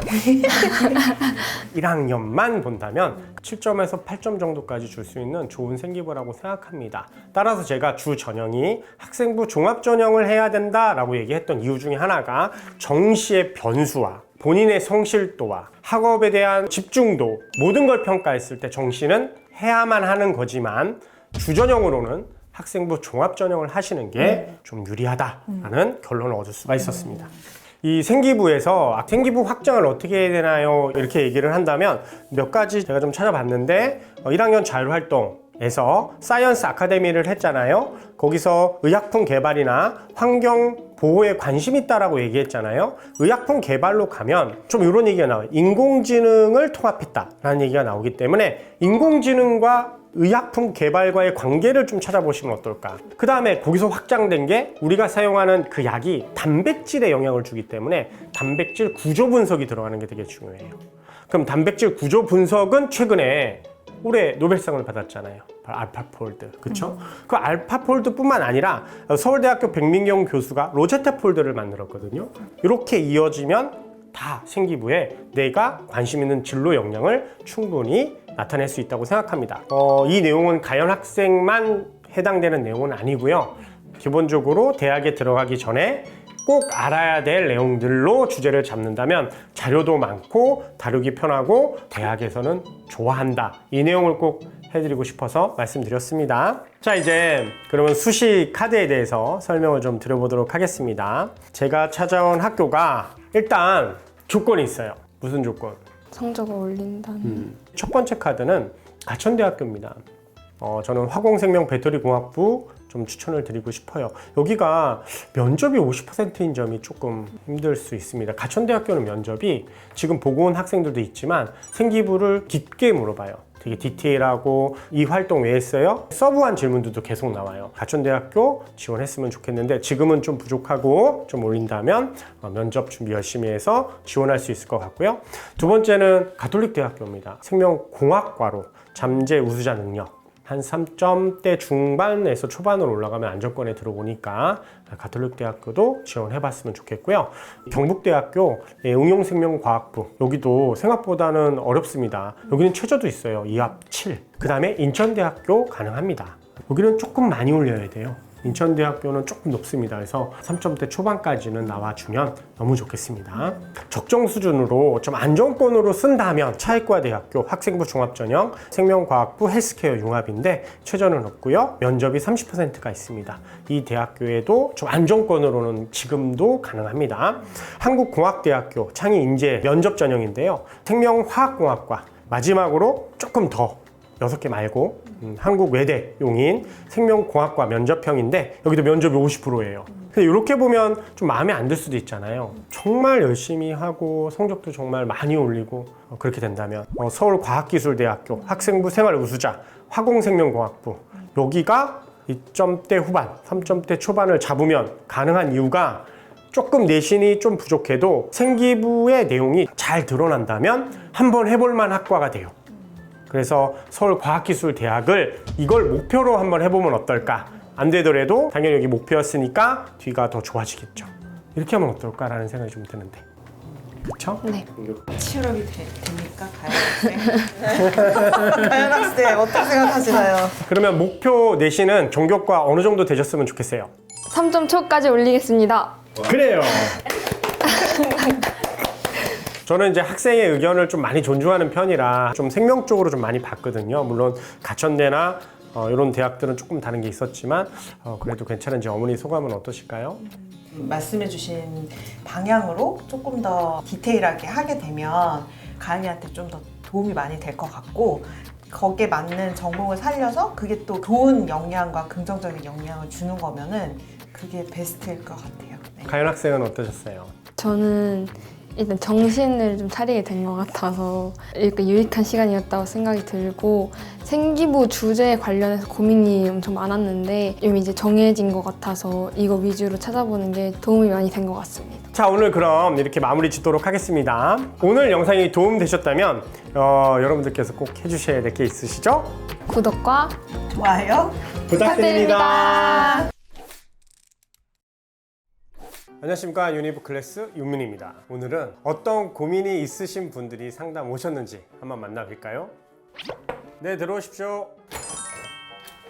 1학년만 본다면 7점에서 8점 정도까지 줄 수 있는 좋은 생기부라고 생각합니다. 따라서 제가 주 전형이 학생부 종합 전형을 해야 된다라고 얘기했던 이유 중에 하나가 정시의 변수와 본인의 성실도와 학업에 대한 집중도, 모든 걸 평가했을 때 정시는 해야만 하는 거지만 주전형으로는 학생부 종합전형을 하시는 게 좀 유리하다라는 결론을 얻을 수가 있었습니다. 이 생기부에서 생기부 확장을 어떻게 해야 되나요? 이렇게 얘기를 한다면 몇 가지 제가 좀 찾아봤는데 1학년 자율활동에서 사이언스 아카데미를 했잖아요. 거기서 의약품 개발이나 환경 보호에 관심 있다라고 얘기했잖아요. 의약품 개발로 가면 좀 이런 얘기가 나와요. 인공지능을 통합했다라는 얘기가 나오기 때문에 인공지능과 의약품 개발과의 관계를 좀 찾아보시면 어떨까. 그 다음에 거기서 확장된 게 우리가 사용하는 그 약이 단백질에 영향을 주기 때문에 단백질 구조 분석이 들어가는 게 되게 중요해요. 그럼 단백질 구조 분석은 최근에 올해 노벨상을 받았잖아요. 알파폴드, 그렇죠? 그 알파폴드뿐만 아니라 서울대학교 백민경 교수가 로제타폴드를 만들었거든요. 이렇게 이어지면 다 생기부에 내가 관심 있는 진로 역량을 충분히 나타낼 수 있다고 생각합니다. 이 내용은 가연 학생만 해당되는 내용은 아니고요. 기본적으로 대학에 들어가기 전에 꼭 알아야 될 내용들로 주제를 잡는다면 자료도 많고 다루기 편하고 대학에서는 좋아한다. 이 내용을 꼭 해드리고 싶어서 말씀드렸습니다. 자, 이제 그러면 수시 카드에 대해서 설명을 좀 드려보도록 하겠습니다. 제가 찾아온 학교가 일단 조건이 있어요. 무슨 조건? 성적을 올린다는. 첫 번째 카드는 가천대학교입니다. 저는 화공생명 배터리공학부 좀 추천을 드리고 싶어요. 여기가 면접이 50%인 점이 조금 힘들 수 있습니다. 가천대학교는 면접이 지금 보고 온 학생들도 있지만 생기부를 깊게 물어봐요. 되게 디테일하고 이 활동 왜 했어요? 서브한 질문들도 계속 나와요. 가천대학교 지원했으면 좋겠는데 지금은 좀 부족하고 좀 올린다면 면접 준비 열심히 해서 지원할 수 있을 것 같고요. 두 번째는 가톨릭대학교입니다. 생명공학과로 잠재 우수자 능력 한 3점대 중반에서 초반으로 올라가면 안정권에 들어오니까 가톨릭대학교도 지원해봤으면 좋겠고요. 경북대학교 응용생명과학부, 여기도 생각보다는 어렵습니다. 여기는 최저도 있어요. 2합 7. 그 다음에 인천대학교 가능합니다. 여기는 조금 많이 올려야 돼요. 인천대학교는 조금 높습니다. 그래서 3점대 초반까지는 나와주면 너무 좋겠습니다. 적정 수준으로 좀 안정권으로 쓴다면 차이과대학교 학생부 종합전형 생명과학부 헬스케어 융합인데 최저는 없고요. 면접이 30%가 있습니다. 이 대학교에도 좀 안정권으로는 지금도 가능합니다. 한국공학대학교 창의인재 면접 전형인데요. 생명화학공학과 마지막으로 조금 더 6개 말고 한국외대용인 생명공학과 면접형인데 여기도 면접이 50%예요. 근데 이렇게 보면 좀 마음에 안 들 수도 있잖아요. 정말 열심히 하고 성적도 정말 많이 올리고 그렇게 된다면 서울과학기술대학교 학생부 생활 우수자 화공생명공학부 여기가 2점대 후반, 3점대 초반을 잡으면 가능한 이유가 조금 내신이 좀 부족해도 생기부의 내용이 잘 드러난다면 한번 해볼만 학과가 돼요. 그래서 서울과학기술대학을 이걸 목표로 한번 해보면 어떨까? 안 되더라도 당연히 여기 목표였으니까 뒤가 더 좋아지겠죠. 이렇게 하면 어떨까라는 생각이 좀 드는데. 그렇죠? 네. 치열하게 됩니까? 가연 학생? 가연 학생 어떻게 생각하시나요? 그러면 목표 내신은 전교과 어느 정도 되셨으면 좋겠어요? 3점 초까지 올리겠습니다. 그래요. 저는 이제 학생의 의견을 좀 많이 존중하는 편이라 좀 생명 쪽으로 좀 많이 봤거든요. 물론 가천대나 이런 대학들은 조금 다른 게 있었지만 그래도 괜찮은지 어머니 소감은 어떠실까요? 말씀해주신 방향으로 조금 더 디테일하게 하게 되면 가은이한테 좀 더 도움이 많이 될 것 같고 거기에 맞는 전공을 살려서 그게 또 좋은 영향과 긍정적인 영향을 주는 거면은 그게 베스트일 것 같아요. 네. 가연 학생은 어떠셨어요? 저는 일단 정신을 좀 차리게 된 것 같아서 이렇게 유익한 시간이었다고 생각이 들고 생기부 주제에 관련해서 고민이 엄청 많았는데 이미 이제 정해진 것 같아서 이거 위주로 찾아보는 게 도움이 많이 된 것 같습니다. 자, 오늘 그럼 이렇게 마무리 짓도록 하겠습니다. 오늘 영상이 도움되셨다면 여러분들께서 꼭 해주셔야 될 게 있으시죠? 구독과 좋아요 부탁드립니다. 안녕하십니까, 유니브 클래스 윤민입니다. 오늘은 어떤 고민이 있으신 분들이 상담 오셨는지 한번 만나볼까요? 네, 들어오십시오.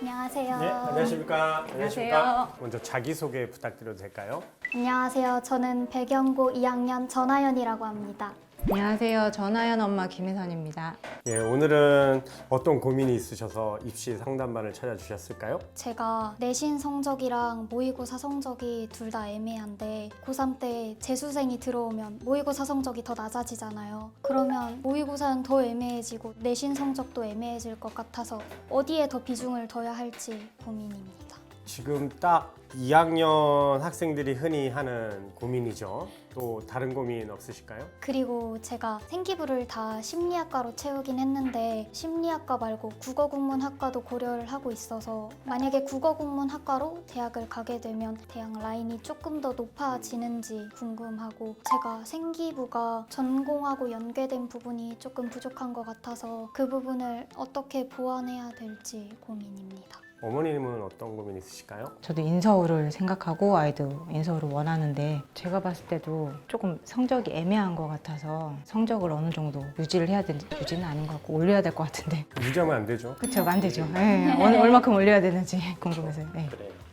안녕하세요. 네, 안녕하십니까. 안녕하십니까. 먼저 자기소개 부탁드려도 될까요? 안녕하세요. 저는 배경고 2학년 전하연이라고 합니다. 안녕하세요. 전하연 엄마 김혜선입니다. 예, 오늘은 어떤 고민이 있으셔서 입시 상담반을 찾아주셨을까요? 제가 내신 성적이랑 모의고사 성적이 둘 다 애매한데 고3 때 재수생이 들어오면 모의고사 성적이 더 낮아지잖아요. 그러면 모의고사는 더 애매해지고 내신 성적도 애매해질 것 같아서 어디에 더 비중을 둬야 할지 고민입니다. 지금 딱 2학년 학생들이 흔히 하는 고민이죠. 또 다른 고민 없으실까요? 그리고 제가 생기부를 다 심리학과로 채우긴 했는데 심리학과 말고 국어국문학과도 고려를 하고 있어서 만약에 국어국문학과로 대학을 가게 되면 대학 라인이 조금 더 높아지는지 궁금하고 제가 생기부가 전공하고 연계된 부분이 조금 부족한 것 같아서 그 부분을 어떻게 보완해야 될지 고민입니다. 어머님은 어떤 고민 있으실까요? 저도 인서울을 생각하고 아이도 인서울을 원하는데 제가 봤을 때도 조금 성적이 애매한 것 같아서 성적을 어느 정도 유지를 해야 되는지 유지는 아닌 것 같고 올려야 될 것 같은데 유지하면 안 되죠. 그렇죠, 안 되죠. 네. 얼마큼 올려야 되는지 궁금해서요. 네.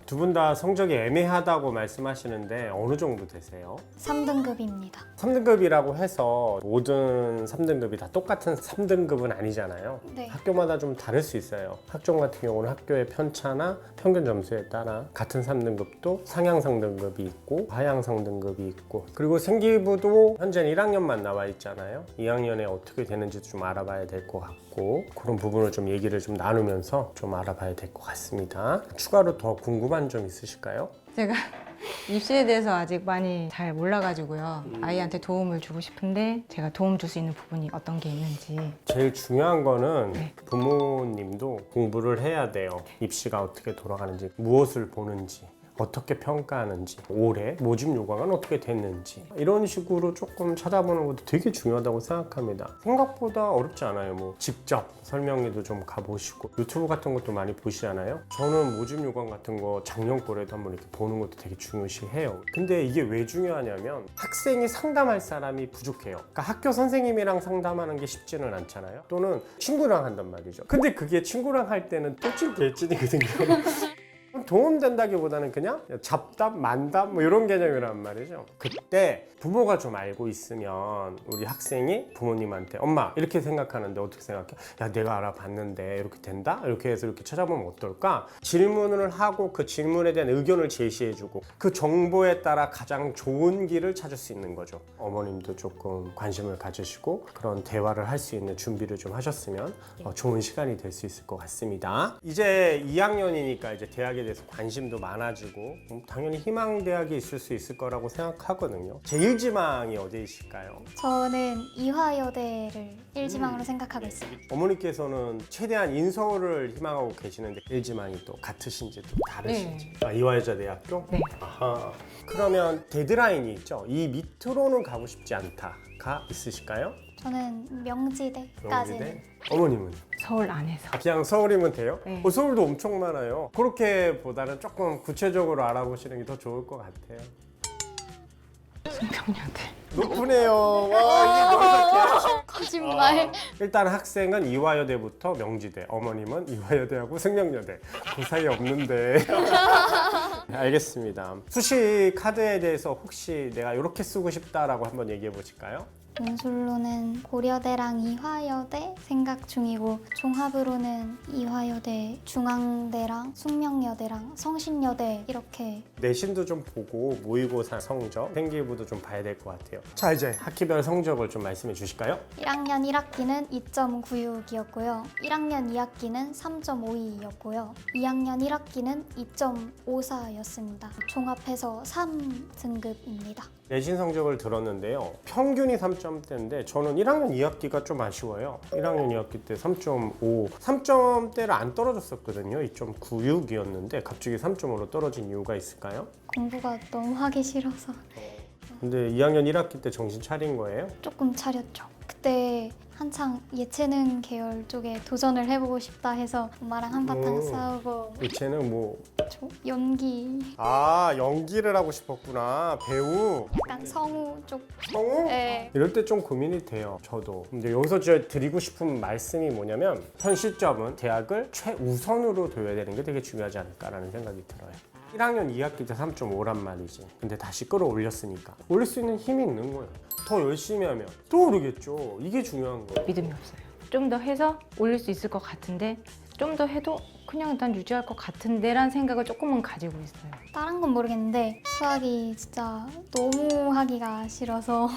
두 분 다 성적이 애매하다고 말씀하시는데 어느 정도 되세요? 3등급입니다. 3등급이라고 해서 모든 3등급이 다 똑같은 3등급은 아니잖아요. 네. 학교마다 좀 다를 수 있어요. 학종 같은 경우는 학교의 편차나 평균 점수에 따라 같은 3등급도 상향 상등급이 있고 하향 상등급이 있고 그리고 생기부도 현재는 1학년만 나와 있잖아요. 2학년에 어떻게 되는지 좀 알아봐야 될 것 같고 그런 부분을 좀 얘기를 좀 나누면서 좀 알아봐야 될 것 같습니다. 추가로 더 궁금한 점 있으실까요? 제가 입시에 대해서 아직 많이 잘 몰라가지고요. 아이한테 도움을 주고 싶은데 제가 도움 줄 수 있는 부분이 어떤 게 있는지. 제일 중요한 거는 부모님도 공부를 해야 돼요. 입시가 어떻게 돌아가는지, 무엇을 보는지, 어떻게 평가하는지, 올해 모집 요강은 어떻게 됐는지 이런 식으로 조금 찾아보는 것도 되게 중요하다고 생각합니다. 생각보다 어렵지 않아요. 뭐 직접 설명회도 좀 가보시고 유튜브 같은 것도 많이 보시잖아요. 저는 모집 요강 같은 거 작년 거래도 한번 이렇게 보는 것도 되게 중요시해요. 근데 이게 왜 중요하냐면 학생이 상담할 사람이 부족해요. 그러니까 학교 선생님이랑 상담하는 게 쉽지는 않잖아요. 또는 친구랑 한단 말이죠. 근데 그게 친구랑 할 때는 또 찐개찐이거든요. 도움된다기보다는 그냥 잡담, 만담 뭐 이런 개념이란 말이죠. 그때 부모가 좀 알고 있으면 우리 학생이 부모님한테 엄마 이렇게 생각하는데 어떻게 생각해? 야 내가 알아봤는데 이렇게 된다? 이렇게 해서 이렇게 찾아보면 어떨까? 질문을 하고 그 질문에 대한 의견을 제시해주고 그 정보에 따라 가장 좋은 길을 찾을 수 있는 거죠. 어머님도 조금 관심을 가지시고 그런 대화를 할 수 있는 준비를 좀 하셨으면 좋은 시간이 될 수 있을 것 같습니다. 이제 2학년이니까 이제 대학에 대해서 관심도 많아지고 당연히 희망대학이 있을 수 있을 거라고 생각하거든요. 제1지망이 어디이실까요? 저는 이화여대를 1지망으로 생각하고 있습니다. 어머니께서는 최대한 인서울을 희망하고 계시는데 1지망이 또 같으신지 또 다르신지. 이화여자대학교? 네. 아하. 그러면 데드라인이 있죠. 이 밑으로는 가고 싶지 않다가 있으실까요? 저는 명지대까지는. 명지대? 어머님은? 서울 안에서. 그냥 서울이면 돼요? 네. 서울도 엄청 많아요. 그렇게 보다는 조금 구체적으로 알아보시는 게 더 좋을 것 같아요. 승평여대. 높으네요. 와, 이게 너무 좋게. 거짓말. 일단 학생은 이화여대부터 명지대, 어머님은 이화여대하고 생명여대. 그 사이에 없는데. 네, 알겠습니다. 수시 카드에 대해서 혹시 내가 이렇게 쓰고 싶다라고 한번 얘기해 보실까요? 논술로는 고려대랑 이화여대 생각 중이고 종합으로는 이화여대, 중앙대랑 숙명여대랑 성신여대 이렇게. 내신도 좀 보고 모의고사 성적, 생기부도 좀 봐야 될 것 같아요. 자, 이제 학기별 성적을 좀 말씀해 주실까요? 1학년 1학기는 2.96이었고요. 1학년 2학기는 3.52였고요. 2학년 1학기는 2.54였습니다. 종합해서 3등급입니다. 내신 성적을 들었는데요. 평균이 3점대인데 저는 1학년 2학기가 좀 아쉬워요. 1학년 2학기 때 3.5, 3점대를 안 떨어졌었거든요. 2.96이었는데 갑자기 3.5로 떨어진 이유가 있을까요? 공부가 너무 하기 싫어서 근데 2학년 1학기 때 정신 차린 거예요? 조금 차렸죠. 그때 한창 예체능 계열 쪽에 도전을 해보고 싶다 해서 엄마랑 한바탕 싸우고. 예체능 뭐? 저 연기. 아, 연기를 하고 싶었구나. 배우. 약간 성우 쪽. 성우? 네. 이럴 때 좀 고민이 돼요, 저도. 근데 여기서 제가 드리고 싶은 말씀이 뭐냐면 현 시점은 대학을 최우선으로 둬야 되는 게 되게 중요하지 않을까라는 생각이 들어요. 1학년 2학기 때 3.5란 말이지. 근데 다시 끌어올렸으니까 올릴 수 있는 힘이 있는 거예요. 더 열심히 하면 또 오르겠죠. 이게 중요한 거예요. 믿음이 없어요. 좀 더 해서 올릴 수 있을 것 같은데 좀 더 해도 그냥 일단 유지할 것 같은데라는 생각을 조금은 가지고 있어요. 다른 건 모르겠는데 수학이 진짜 너무 하기가 싫어서.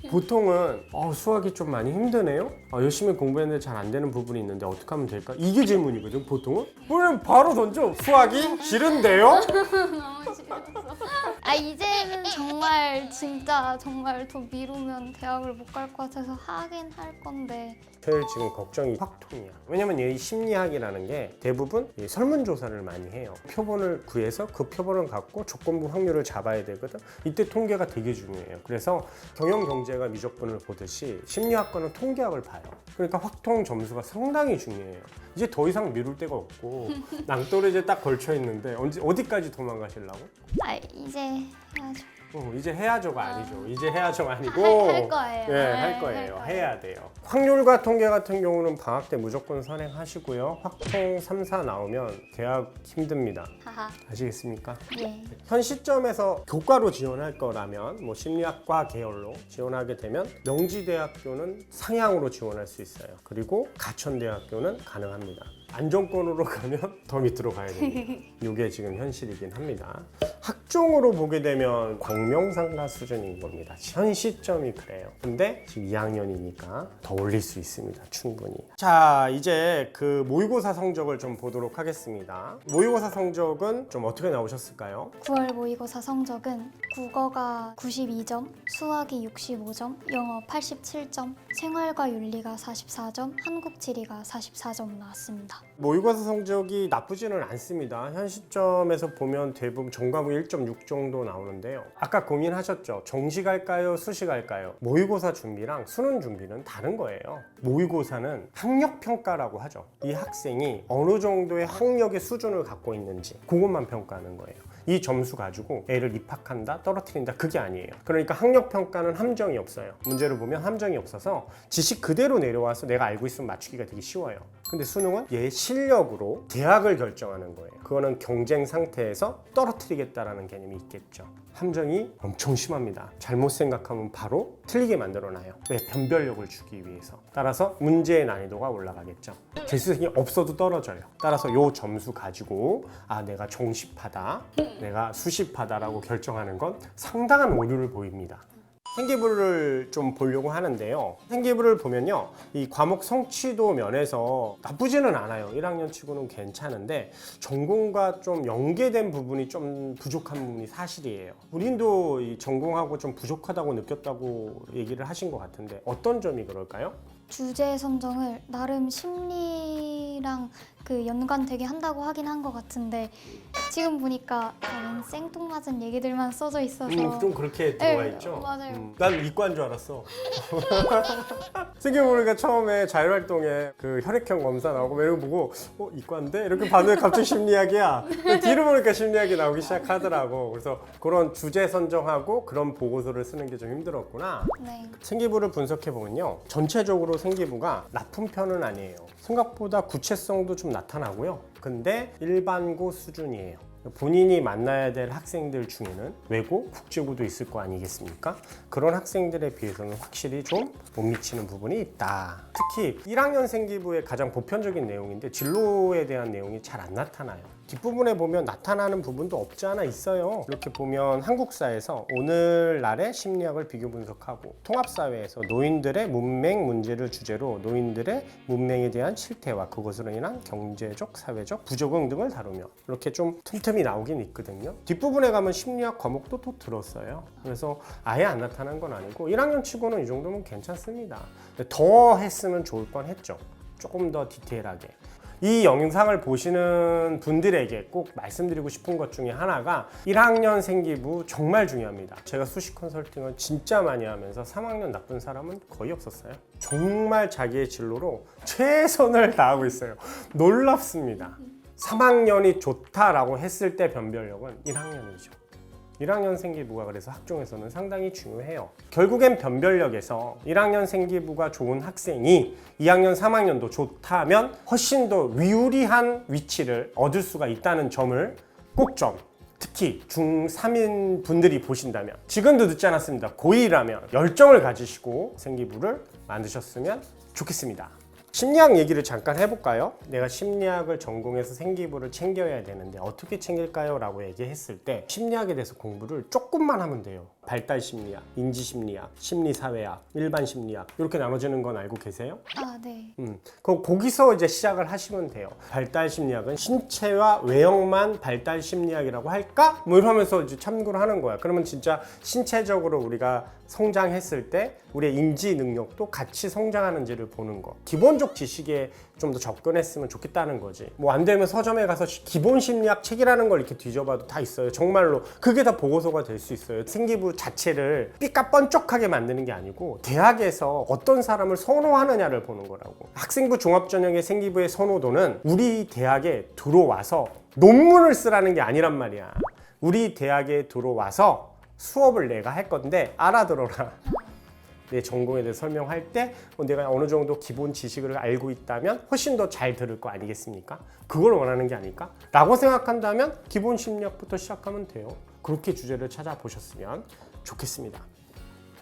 보통은 수학이 좀 많이 힘드네요? 열심히 공부했는데 잘 안 되는 부분이 있는데 어떻게 하면 될까? 이게 질문이거든, 보통은? 그럼 바로 던져. 수학이 싫은데요? 이제는 정말 진짜 정말 더 미루면 대학을 못 갈 것 같아서 하긴 할 건데. 제일 지금 걱정이 확통이야. 왜냐면 이 심리학이라는 게 대부분 이 설문조사를 많이 해요. 표본을 구해서 그 표본을 갖고 조건부 확률을 잡아야 되거든. 이때 통계가 되게 중요해요. 그래서 경영경제가 미적분을 보듯이 심리학과는 통계학을 봐요. 그러니까 확통 점수가 상당히 중요해요. 이제 더 이상 미룰 데가 없고 낭떠러 이제 딱 걸쳐 있는데 어디까지 도망가시려고? 이제 해야죠. 이제 해야죠가 아니죠. 이제 해야죠가 아니고 할 거예요. 네, 할 거예요. 해야 돼요. 확률과 통계 같은 경우는 방학 때 무조건 선행하시고요. 확통 3, 4 나오면 대학 힘듭니다. 하하. 아시겠습니까? 예. 현 시점에서 교과로 지원할 거라면 뭐 심리학과 계열로 지원하게 되면 명지대학교는 상향으로 지원할 수 있어요. 그리고 가천대학교는 가능합니다. 안정권으로 가면 더 밑으로 가야 됩니다. 이게 지금 현실이긴 합니다. 학종으로 보게 되면 광명상가 수준인 겁니다. 현 시점이 그래요. 근데 지금 2학년이니까 더 올릴 수 있습니다. 충분히. 자, 이제 그 모의고사 성적을 좀 보도록 하겠습니다. 모의고사 성적은 좀 어떻게 나오셨을까요? 9월 모의고사 성적은 국어가 92점, 수학이 65점, 영어 87점, 생활과 윤리가 44점, 한국 지리가 44점 나왔습니다. 모의고사 성적이 나쁘지는 않습니다. 현 시점에서 보면 대부분 전과목 1.6 정도 나오는데요. 아까 고민하셨죠? 정시 할까요? 수시 할까요? 모의고사 준비랑 수능 준비는 다른 거예요. 모의고사는 학력평가라고 하죠. 이 학생이 어느 정도의 학력의 수준을 갖고 있는지 그것만 평가하는 거예요. 이 점수 가지고 애를 입학한다, 떨어뜨린다, 그게 아니에요. 그러니까 학력평가는 함정이 없어요. 문제를 보면 함정이 없어서 지식 그대로 내려와서 내가 알고 있으면 맞추기가 되게 쉬워요. 근데 수능은 얘의 실력으로 대학을 결정하는 거예요. 그거는 경쟁 상태에서 떨어뜨리겠다라는 개념이 있겠죠. 함정이 엄청 심합니다. 잘못 생각하면 바로 틀리게 만들어놔요. 왜? 변별력을 주기 위해서. 따라서 문제의 난이도가 올라가겠죠. 재수생이 없어도 떨어져요. 따라서 요 점수 가지고 내가 정시파다, 내가 수시파다라고 결정하는 건 상당한 오류를 보입니다. 생기부를 좀 보려고 하는데요. 생기부를 보면요, 이 과목 성취도 면에서 나쁘지는 않아요. 1학년 치고는 괜찮은데 전공과 좀 연계된 부분이 좀 부족한 부분이 사실이에요. 본인도 이 전공하고 좀 부족하다고 느꼈다고 얘기를 하신 것 같은데 어떤 점이 그럴까요? 주제 선정을 나름 심리랑 연관되게 한다고 하긴 한 것 같은데 지금 보니까 생뚱맞은 얘기들만 써져 있어서 좀 그렇게 들어와 네, 있죠? 맞아요. 난 이과인 줄 알았어. 생겨보니까 처음에 자율활동에 그 혈액형 검사 나오고 이런 거 보고 이과인데? 이렇게 봤는데 갑자기 심리학이야. 뒤로 보니까 심리학이 나오기 시작하더라고. 그래서 그런 주제 선정하고 그런 보고서를 쓰는 게 좀 힘들었구나. 네. 생기부를 분석해보면요, 전체적으로 생기부가 나쁜 편은 아니에요. 생각보다 구체성도 좀 나타나고요. 근데 일반고 수준이에요. 본인이 만나야 될 학생들 중에는 외고, 국제고도 있을 거 아니겠습니까? 그런 학생들에 비해서는 확실히 좀 못 미치는 부분이 있다. 특히 1학년 생기부의 가장 보편적인 내용인데 진로에 대한 내용이 잘 안 나타나요. 뒷부분에 보면 나타나는 부분도 없지 않아 있어요. 이렇게 보면 한국사에서 오늘날의 심리학을 비교 분석하고, 통합사회에서 노인들의 문맹 문제를 주제로 노인들의 문맹에 대한 실태와 그것으로 인한 경제적, 사회적 부적응 등을 다루며, 이렇게 좀 틈틈이 나오긴 있거든요. 뒷부분에 가면 심리학 과목도 또 들었어요. 그래서 아예 안 나타난 건 아니고 1학년 치고는 이 정도면 괜찮습니다. 근데 더 했으면 좋을 뻔 했죠. 조금 더 디테일하게. 이 영상을 보시는 분들에게 꼭 말씀드리고 싶은 것 중에 하나가 1학년 생기부 정말 중요합니다. 제가 수시 컨설팅을 진짜 많이 하면서 3학년 나쁜 사람은 거의 없었어요. 정말 자기의 진로로 최선을 다하고 있어요. 놀랍습니다. 3학년이 좋다라고 했을 때 변별력은 1학년이죠. 1학년 생기부가 그래서 학종에서는 상당히 중요해요. 결국엔 변별력에서 1학년 생기부가 좋은 학생이 2학년, 3학년도 좋다면 훨씬 더 유리한 위치를 얻을 수가 있다는 점을 꼭 좀, 특히 중3인 분들이 보신다면, 지금도 늦지 않았습니다. 고2라면 열정을 가지시고 생기부를 만드셨으면 좋겠습니다. 심리학 얘기를 잠깐 해볼까요? 내가 심리학을 전공해서 생기부를 챙겨야 되는데 어떻게 챙길까요? 라고 얘기했을 때 심리학에 대해서 공부를 조금만 하면 돼요. 발달 심리학, 인지 심리학, 심리사회학, 일반 심리학 이렇게 나눠지는 건 알고 계세요? 아, 네. 거기서 이제 시작을 하시면 돼요. 발달 심리학은 신체와 외형만 발달 심리학이라고 할까? 뭐 이러면서 이제 참고를 하는 거야. 그러면 진짜 신체적으로 우리가 성장했을 때 우리의 인지 능력도 같이 성장하는지를 보는 거. 기본적 지식에 좀 더 접근했으면 좋겠다는 거지. 뭐 안 되면 서점에 가서 기본 심리학 책이라는 걸 이렇게 뒤져봐도 다 있어요. 정말로 그게 다 보고서가 될 수 있어요. 생기부 자체를 삐까뻔쩍하게 만드는 게 아니고 대학에서 어떤 사람을 선호하느냐를 보는 거라고. 학생부 종합전형의 생기부의 선호도는 우리 대학에 들어와서 논문을 쓰라는 게 아니란 말이야. 우리 대학에 들어와서 수업을 내가 할 건데 알아들어라. 내 전공에 대해 설명할 때 내가 어느 정도 기본 지식을 알고 있다면 훨씬 더 잘 들을 거 아니겠습니까? 그걸 원하는 게 아닐까? 라고 생각한다면 기본 심리학부터 시작하면 돼요. 그렇게 주제를 찾아보셨으면 좋겠습니다.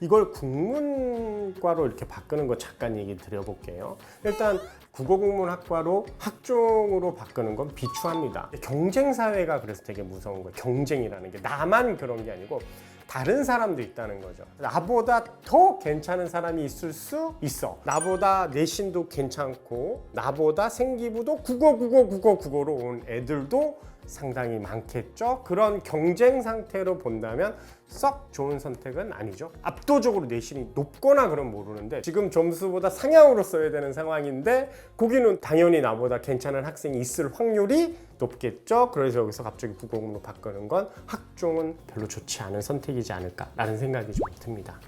이걸 국문과로 이렇게 바꾸는 거 잠깐 얘기 드려볼게요. 일단 국어국문학과로 학종으로 바꾸는 건 비추합니다. 경쟁사회가 그래서 되게 무서운 거예요. 경쟁이라는 게 나만 그런 게 아니고 다른 사람도 있다는 거죠. 나보다 더 괜찮은 사람이 있을 수 있어. 나보다 내신도 괜찮고 나보다 생기부도 국어로 온 애들도 상당히 많겠죠. 그런 경쟁 상태로 본다면 썩 좋은 선택은 아니죠. 압도적으로 내신이 높거나 그럼 모르는데 지금 점수보다 상향으로 써야 되는 상황인데 거기는 당연히 나보다 괜찮은 학생이 있을 확률이 높겠죠. 그래서 여기서 갑자기 국어국문으로 바꾸는 건 학종은 별로 좋지 않은 선택이지 않을까라는 생각이 좀 듭니다.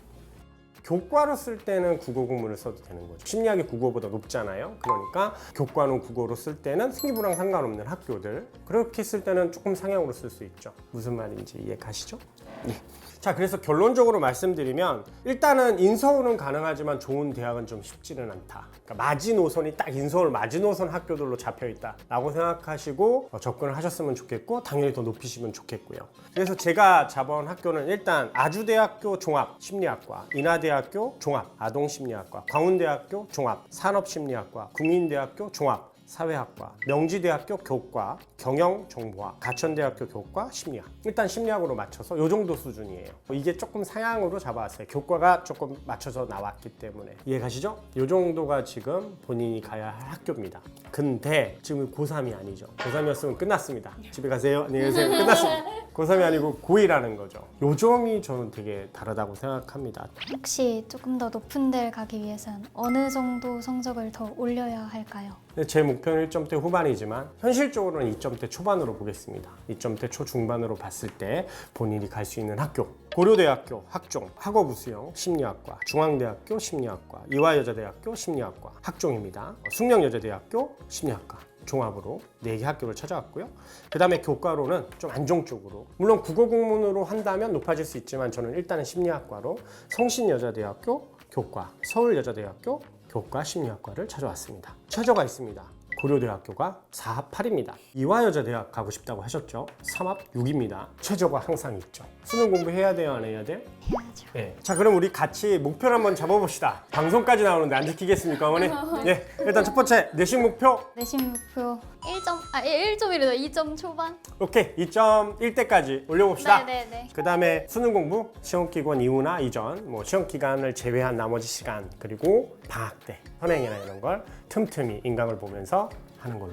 교과로 쓸 때는 국어국문을 써도 되는 거죠. 심리학이 국어보다 높잖아요. 그러니까 교과는 국어로 쓸 때는 생기부랑 상관없는 학교들, 그렇게 쓸 때는 조금 상향으로 쓸 수 있죠. 무슨 말인지 이해 가시죠? 네. 자, 그래서 결론적으로 말씀드리면 일단은 인서울은 가능하지만 좋은 대학은 좀 쉽지는 않다. 그러니까 마지노선이 딱 인서울 마지노선 학교들로 잡혀있다 라고 생각하시고 접근을 하셨으면 좋겠고 당연히 더 높이시면 좋겠고요. 그래서 제가 잡아온 학교는 일단 아주대학교 종합 심리학과, 인하대학교 종합 아동심리학과, 광운대학교 종합 산업심리학과, 국민대학교 종합 사회학과, 명지대학교 교과, 경영정보학, 가천대학교 교과, 심리학. 일단 심리학으로 맞춰서 이 정도 수준이에요. 이게 조금 상향으로 잡아왔어요. 교과가 조금 맞춰서 나왔기 때문에. 이해 가시죠? 이 정도가 지금 본인이 가야 할 학교입니다. 근데 지금 고3이 아니죠. 고3이었으면 끝났습니다. 집에 가세요. 안녕히 계세요. 끝났습니다. 고3이 아니고 고2라는 거죠. 요 점이 저는 되게 다르다고 생각합니다. 혹시 조금 더 높은 데를 가기 위해서는 어느 정도 성적을 더 올려야 할까요? 제 목표는 1점대 후반이지만 현실적으로는 2점대 초반으로 보겠습니다. 2점대 초중반으로 봤을 때 본인이 갈 수 있는 학교, 고려대학교 학종, 학업우수형 심리학과, 중앙대학교 심리학과, 이화여자대학교 심리학과 학종입니다. 숙명여자대학교 심리학과 종합으로 4개 학교를 찾아왔고요. 그 다음에 교과로는 좀 안정적으로, 물론 국어국문으로 한다면 높아질 수 있지만 저는 일단은 심리학과로 성신여자대학교 교과, 서울여자대학교 교과 심리학과를 찾아왔습니다. 최저가 있습니다. 고려대학교가 4합 8입니다. 이화여자대학 가고 싶다고 하셨죠? 3합 6입니다. 최저가 항상 있죠. 수능 공부해야 돼요, 안 해야 돼요? 해야죠. 네. 자, 그럼 우리 같이 목표를 한번 잡아봅시다. 방송까지 나오는데 안 지키겠습니까, 어머니? 예. 일단 첫 번째 내신 목표. 내신 목표 1점이래요. 2점 초반. 오케이. 2.1대까지 올려봅시다. 네네네. 그 다음에 수능 공부, 시험 기간 이후나 이전, 뭐 시험 기간을 제외한 나머지 시간, 그리고 방학 때 선행이나 이런 걸 틈틈이 인강을 보면서 하는 걸로.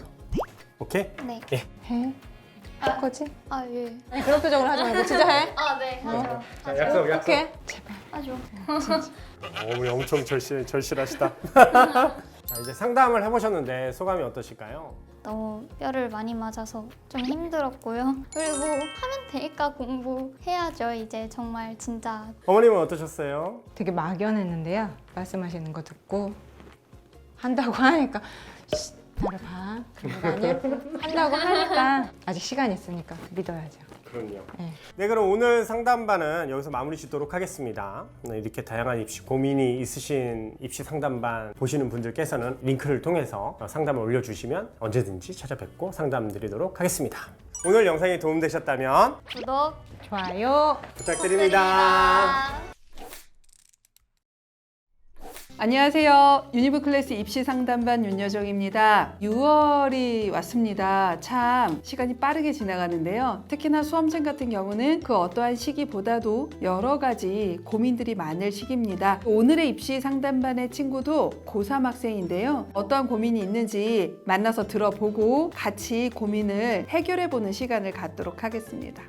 오케이? 네. 예. 해? 할 거지? 아 예. 아니, 그런 표정을 하지 말고 진짜 해? 아 네. 하죠. 자, 약속. 오케이. 하죠. 어머니 엄청 절실하시다. 자, 이제 상담을 해보셨는데 소감이 어떠실까요? 너무 뼈를 많이 맞아서 좀 힘들었고요. 그리고 하면 되니까 공부해야죠. 이제 정말 진짜. 어머님은 어떠셨어요? 되게 막연했는데요. 말씀하시는 거 듣고 한다고 하니까 나를 봐. 그리고 아니야. 한다고 하니까 아직 시간이 있으니까 믿어야죠. 그럼요. 네. 네, 그럼 오늘 상담반은 여기서 마무리 짓도록 하겠습니다. 이렇게 다양한 입시 고민이 있으신 입시 상담반 보시는 분들께서는 링크를 통해서 상담을 올려주시면 언제든지 찾아뵙고 상담 드리도록 하겠습니다. 오늘 영상이 도움되셨다면 구독, 좋아요 부탁드립니다. 안녕하세요. 유니브 클래스 입시 상담반 윤여정입니다. 6월이 왔습니다. 참 시간이 빠르게 지나가는데요. 특히나 수험생 같은 경우는 그 어떠한 시기보다도 여러 가지 고민들이 많을 시기입니다. 오늘의 입시 상담반의 친구도 고3 학생인데요. 어떠한 고민이 있는지 만나서 들어보고 같이 고민을 해결해보는 시간을 갖도록 하겠습니다.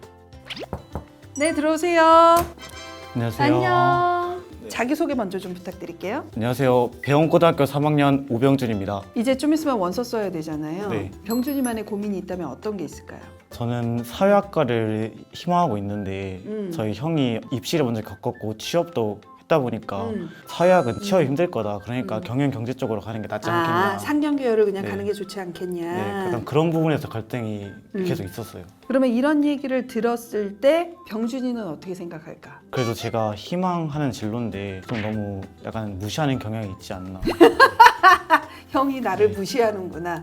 네, 들어오세요. 안녕하세요. 안녕. 자기소개 먼저 좀 부탁드릴게요. 안녕하세요. 배원고등학교 3학년 오병준입니다. 이제 좀 있으면 원서 써야 되잖아요. 네. 병준이만의 고민이 있다면 어떤 게 있을까요? 저는 사회학과를 희망하고 있는데 저희 형이 입시를 먼저 겪었고 취업도 했다 보니까 사회학은 취업이 힘들 거다. 그러니까 경영 경제 쪽으로 가는 게 낫지 않겠냐. 상경계열을 그냥 네. 가는 게 좋지 않겠냐. 네, 약간 그런 부분에서 갈등이 계속 있었어요. 그러면 이런 얘기를 들었을 때 병준이는 어떻게 생각할까? 그래도 제가 희망하는 진로인데 좀 너무 약간 무시하는 경향이 있지 않나. 형이 나를 무시하는구나.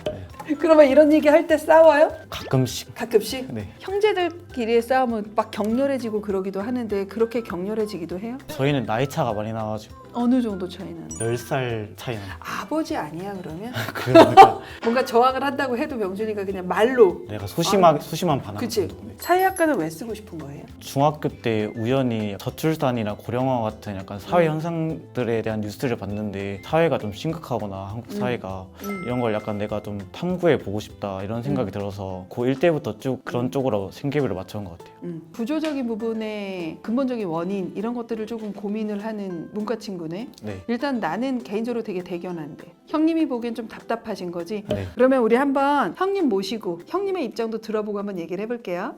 그러면 이런 얘기 할 때 싸워요? 가끔씩. 가끔씩? 네. 형제들끼리의 싸움은 막 격렬해지고 그러기도 하는데 그렇게 격렬해지기도 해요? 저희는 나이 차가 많이 나가지고 어느 정도 차이는? 10살 차이 나요. 아버지 아니야 그러면? 그러니까 뭔가 저항을 한다고 해도 명준이가 그냥 말로. 내가 소심한 반항. 그치? 사회학과는 왜 쓰고 싶은 거예요? 중학교 때 우연히 저출산이나 고령화 같은 약간 사회 현상들에 대한 뉴스를 봤는데 사회가 좀 심각하거나 한국 사회가 이런 걸 약간 내가 좀 탐구해 보고 싶다 이런 생각이 들어서 고1 때부터 쭉 그런 쪽으로 생계비를 맞춰온 것 같아요. 구조적인 부분의 근본적인 원인 이런 것들을 조금 고민을 하는 문과 친구네. 네. 일단 나는 개인적으로 되게 대견한데 형님이 보기엔 좀 답답하신 거지. 네. 그러면 우리 한번 형님 모시고 형님의 입장도 들어보고 한번 얘기를 해볼게요.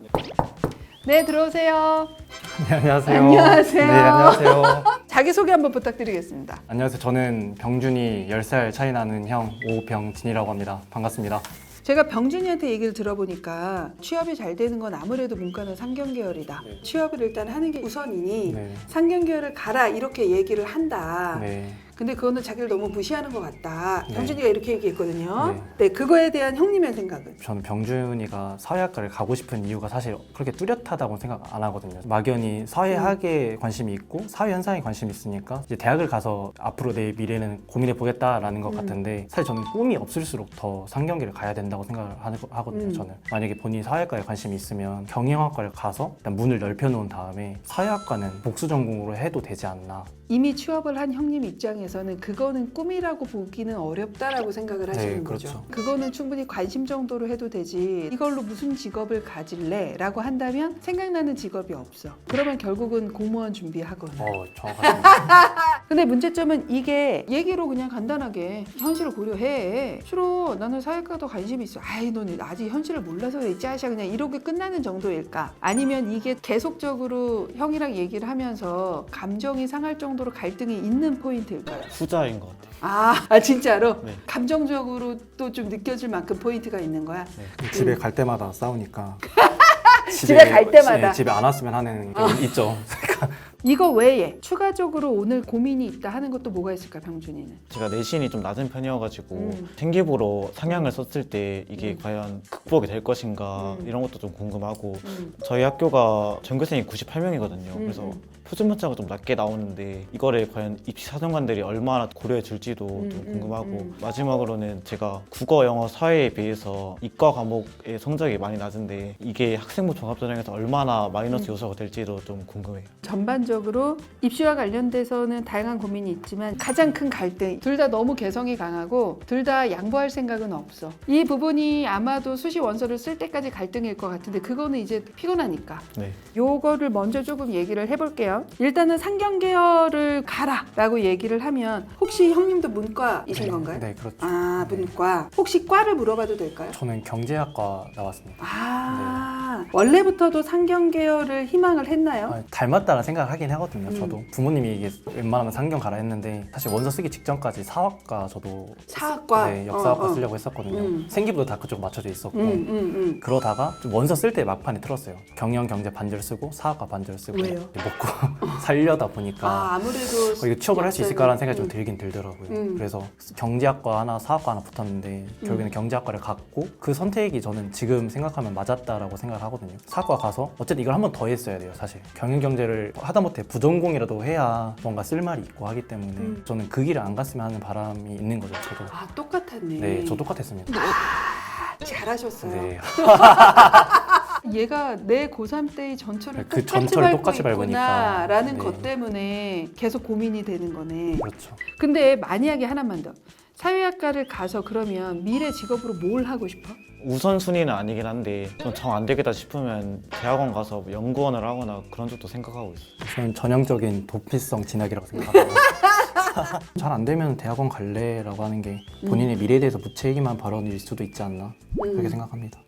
네, 들어오세요. 네, 안녕하세요. 안녕하세요. 네, 안녕하세요. 자기소개 한번 부탁드리겠습니다. 안녕하세요. 저는 병준이 10살 차이 나는 형 오병진이라고 합니다. 반갑습니다. 제가 병준이한테 얘기를 들어보니까 취업이 잘 되는 건 아무래도 문과는 상경계열이다. 취업을 일단 하는 게 우선이니 네. 상경계열을 가라 이렇게 얘기를 한다. 네. 근데 그거는 자기를 너무 무시하는 것 같다. 네. 병준이가 이렇게 얘기했거든요. 네, 그거에 대한 형님의 생각은? 저는 병준이가 사회학과를 가고 싶은 이유가 사실 그렇게 뚜렷하다고 생각 안 하거든요. 막연히 사회학에 관심이 있고 사회 현상에 관심이 있으니까 이제 대학을 가서 앞으로 내 미래는 고민해 보겠다라는 것 같은데 사실 저는 꿈이 없을수록 더 상경계를 가야 된다고 생각을 하거든요. 저는 만약에 본인이 사회학과에 관심이 있으면 경영학과를 가서 일단 문을 넓혀놓은 다음에 사회학과는 복수 전공으로 해도 되지 않나. 이미 취업을 한 형님 입장에서는 그거는 꿈이라고 보기는 어렵다라고 생각을 하시는 그렇죠. 거죠. 그거는 충분히 관심 정도로 해도 되지 이걸로 무슨 직업을 가질래? 라고 한다면 생각나는 직업이 없어. 그러면 결국은 공무원 준비하거나. 정확하십니다. 근데 문제점은 이게 얘기로 그냥 간단하게 현실을 고려해. 싫어. 나는 사회과도 관심이 있어. 아이 너는 아직 현실을 몰라서 그래. 이 자식아 그냥 이렇게 끝나는 정도일까? 아니면 이게 계속적으로 형이랑 얘기를 하면서 감정이 상할 정도로 갈등이 있는 포인트일까요? 후자인 것 같아요. 아 진짜로? 네. 감정적으로 또 좀 느껴질 만큼 포인트가 있는 거야? 집에 갈 때마다 싸우니까. 집에 갈 때마다? 네, 집에 안 왔으면 하는 게 있죠. 이거 외에 추가적으로 오늘 고민이 있다 하는 것도 뭐가 있을까, 병준이는? 제가 내신이 좀 낮은 편이어가지고 생기부로 상향을 썼을 때 이게 과연 극복이 될 것인가 이런 것도 좀 궁금하고 저희 학교가 전교생이 98명이거든요. 그래서 표준문자가 좀 낮게 나오는데 이거를 과연 입시 사정관들이 얼마나 고려해 줄지도 좀 궁금하고 마지막으로는 제가 국어, 영어, 사회에 비해서 이과 과목의 성적이 많이 낮은데 이게 학생부 종합전형에서 얼마나 마이너스 요소가 될지도 좀 궁금해요. 전반적으로 입시와 관련돼서는 다양한 고민이 있지만 가장 큰 갈등, 둘 다 너무 개성이 강하고 둘 다 양보할 생각은 없어. 이 부분이 아마도 수시 원서를 쓸 때까지 갈등일 것 같은데 그거는 이제 피곤하니까 네. 요거를 먼저 조금 얘기를 해볼게요. 일단은 상경 계열을 가라 라고 얘기를 하면 혹시 형님도 문과이신 건가요? 네, 그렇죠. 아, 문과. 혹시 과를 물어봐도 될까요? 저는 경제학과 나왔습니다. 아, 원래부터도 상경 계열을 희망을 했나요? 닮았다는 생각을 하긴 하거든요. 저도 부모님이 이게 웬만하면 상경 가라 했는데 사실 원서 쓰기 직전까지 사학과 저도 사학과? 네, 역사학과 쓰려고 했었거든요. 생기부도 다 그쪽 맞춰져 있었고 그러다가 좀 원서 쓸 때 막판에 틀었어요. 경영 경제 반절 쓰고 사학과 반절 쓰고 왜요? 먹고 살려다 보니까 아무래도 이거 취업을 할 수 있을까라는 생각이 좀 들긴 들더라고요. 그래서 경제학과 하나 사학과 하나 붙었는데 결국에는 경제학과를 갔고 그 선택이 저는 지금 생각하면 맞았다라고 생각을 하거든요. 사학과 가서 어쨌든 이걸 한 번 더 했어야 돼요. 사실 경영경제를 하다못해 부전공이라도 해야 뭔가 쓸말이 있고 하기 때문에 저는 그 길을 안 갔으면 하는 바람이 있는 거죠. 저도. 아, 똑같았네. 네, 저 똑같았습니다. 잘하셨어요. 네. 얘가 내 고3 때의 전철을 그 똑같이 전철을 밟고 똑같이 있구나 밟으니까. 라는 네. 것 때문에 계속 고민이 되는 거네. 그렇죠. 근데 만약에 하나만 더. 사회학과를 가서 그러면 미래 직업으로 뭘 하고 싶어? 우선순위는 아니긴 한데 정 안 되겠다 싶으면 대학원 가서 연구원을 하거나 그런 쪽도 생각하고 있어요. 저는 전형적인 도피성 진학이라고 생각하고 잘 안 되면 대학원 갈래라고 하는 게 본인의 미래에 대해서 무책임한 발언일 수도 있지 않나 그렇게 생각합니다.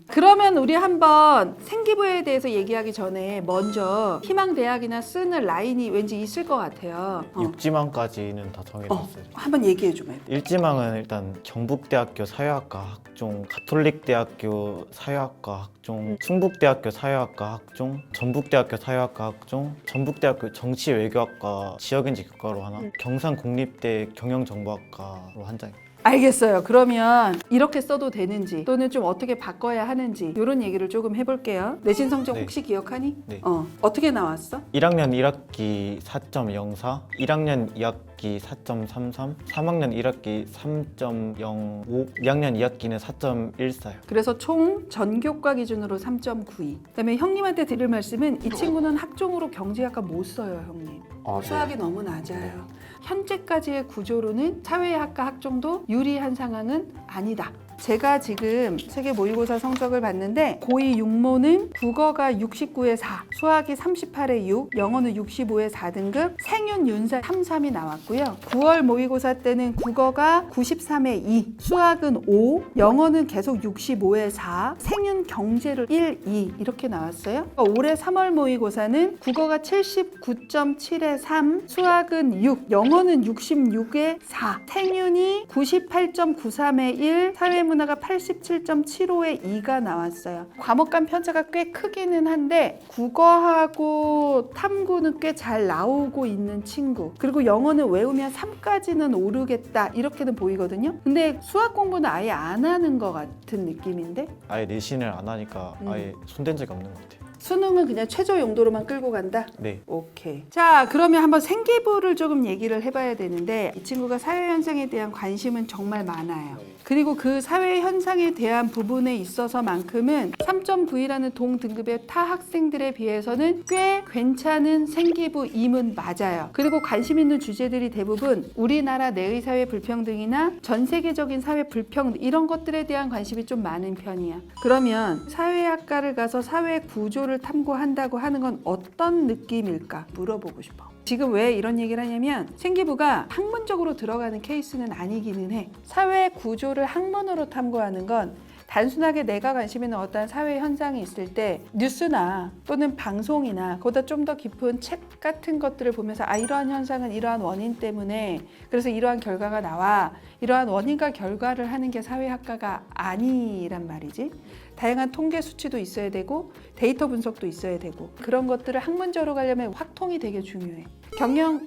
그러면 우리 한번 생기부에 대해서 얘기하기 전에 먼저 희망대학이나 쓰는 라인이 왠지 있을 것 같아요. 6지망까지는 다 정해졌어요. 한번 얘기해 주면. 1지망은 일단 경북대학교 사회학과 학종, 가톨릭대학교 사회학과 학종, 충북대학교 사회학과 학종, 전북대학교 사회학과 학종, 전북대학교 정치외교학과 지역인지 교과로 하나, 경상국립대 경영정보학과로 한 장. 알겠어요. 그러면 이렇게 써도 되는지 또는 좀 어떻게 바꿔야 하는지 이런 얘기를 조금 해볼게요. 내신 성적 네. 혹시 기억하니? 네. 어떻게 나왔어? 1학년 1학기 4.04, 1학년 2학기 4.33, 3학년 1학기 3.05, 2학년 2학기는 4.14요. 그래서 총 전교과 기준으로 3.92. 그다음에 형님한테 드릴 말씀은 이 친구는 학종으로 경제학과 못 써요, 형님. 네. 수학이 너무 낮아요. 현재까지의 구조로는 사회학과 학종도 유리한 상황은 아니다. 제가 지금 세계 모의고사 성적을 봤는데 고2 육모는 국어가 69에 4, 수학이 38에 6, 영어는 65에 4등급, 생윤 윤사 3, 3이 나왔고요. 9월 모의고사 때는 국어가 93에 2, 수학은 5, 영어는 계속 65에 4, 생윤 경제를 1, 2 이렇게 나왔어요. 올해 3월 모의고사는 국어가 79.7에 3, 수학은 6, 영어는 66에 4, 생윤이 98.93에 1, 사회 문화가 87.75에 2가 나왔어요. 과목 간 편차가 꽤 크기는 한데 국어하고 탐구는 꽤 잘 나오고 있는 친구. 그리고 영어는 외우면 3까지는 오르겠다 이렇게는 보이거든요. 근데 수학 공부는 아예 안 하는 것 같은 느낌인데 아예 내신을 안 하니까 아예 손댄 적이 없는 것 같아요. 수능은 그냥 최저 용도로만 끌고 간다? 네. 오케이. 자, 그러면 한번 생기부를 조금 얘기를 해봐야 되는데 이 친구가 사회현상에 대한 관심은 정말 많아요. 그리고 그 사회현상에 대한 부분에 있어서만큼은 3.9이라는 동등급의 타 학생들에 비해서는 꽤 괜찮은 생기부임은 맞아요. 그리고 관심 있는 주제들이 대부분 우리나라 내의 사회 불평등이나 전 세계적인 사회 불평등 이런 것들에 대한 관심이 좀 많은 편이야. 그러면 사회학과를 가서 사회 구조를 탐구한다고 하는 건 어떤 느낌일까 물어보고 싶어. 지금 왜 이런 얘기를 하냐면 생기부가 학문적으로 들어가는 케이스는 아니기는 해. 사회 구조를 학문으로 탐구하는 건 단순하게 내가 관심 있는 어떤 사회 현상이 있을 때 뉴스나 또는 방송이나 그보다 좀 더 깊은 책 같은 것들을 보면서 아 이러한 현상은 이러한 원인 때문에 그래서 이러한 결과가 나와 이러한 원인과 결과를 하는 게 사회학과가 아니란 말이지. 다양한 통계 수치도 있어야 되고 데이터 분석도 있어야 되고 그런 것들을 학문적으로 가려면 확통이 되게 중요해.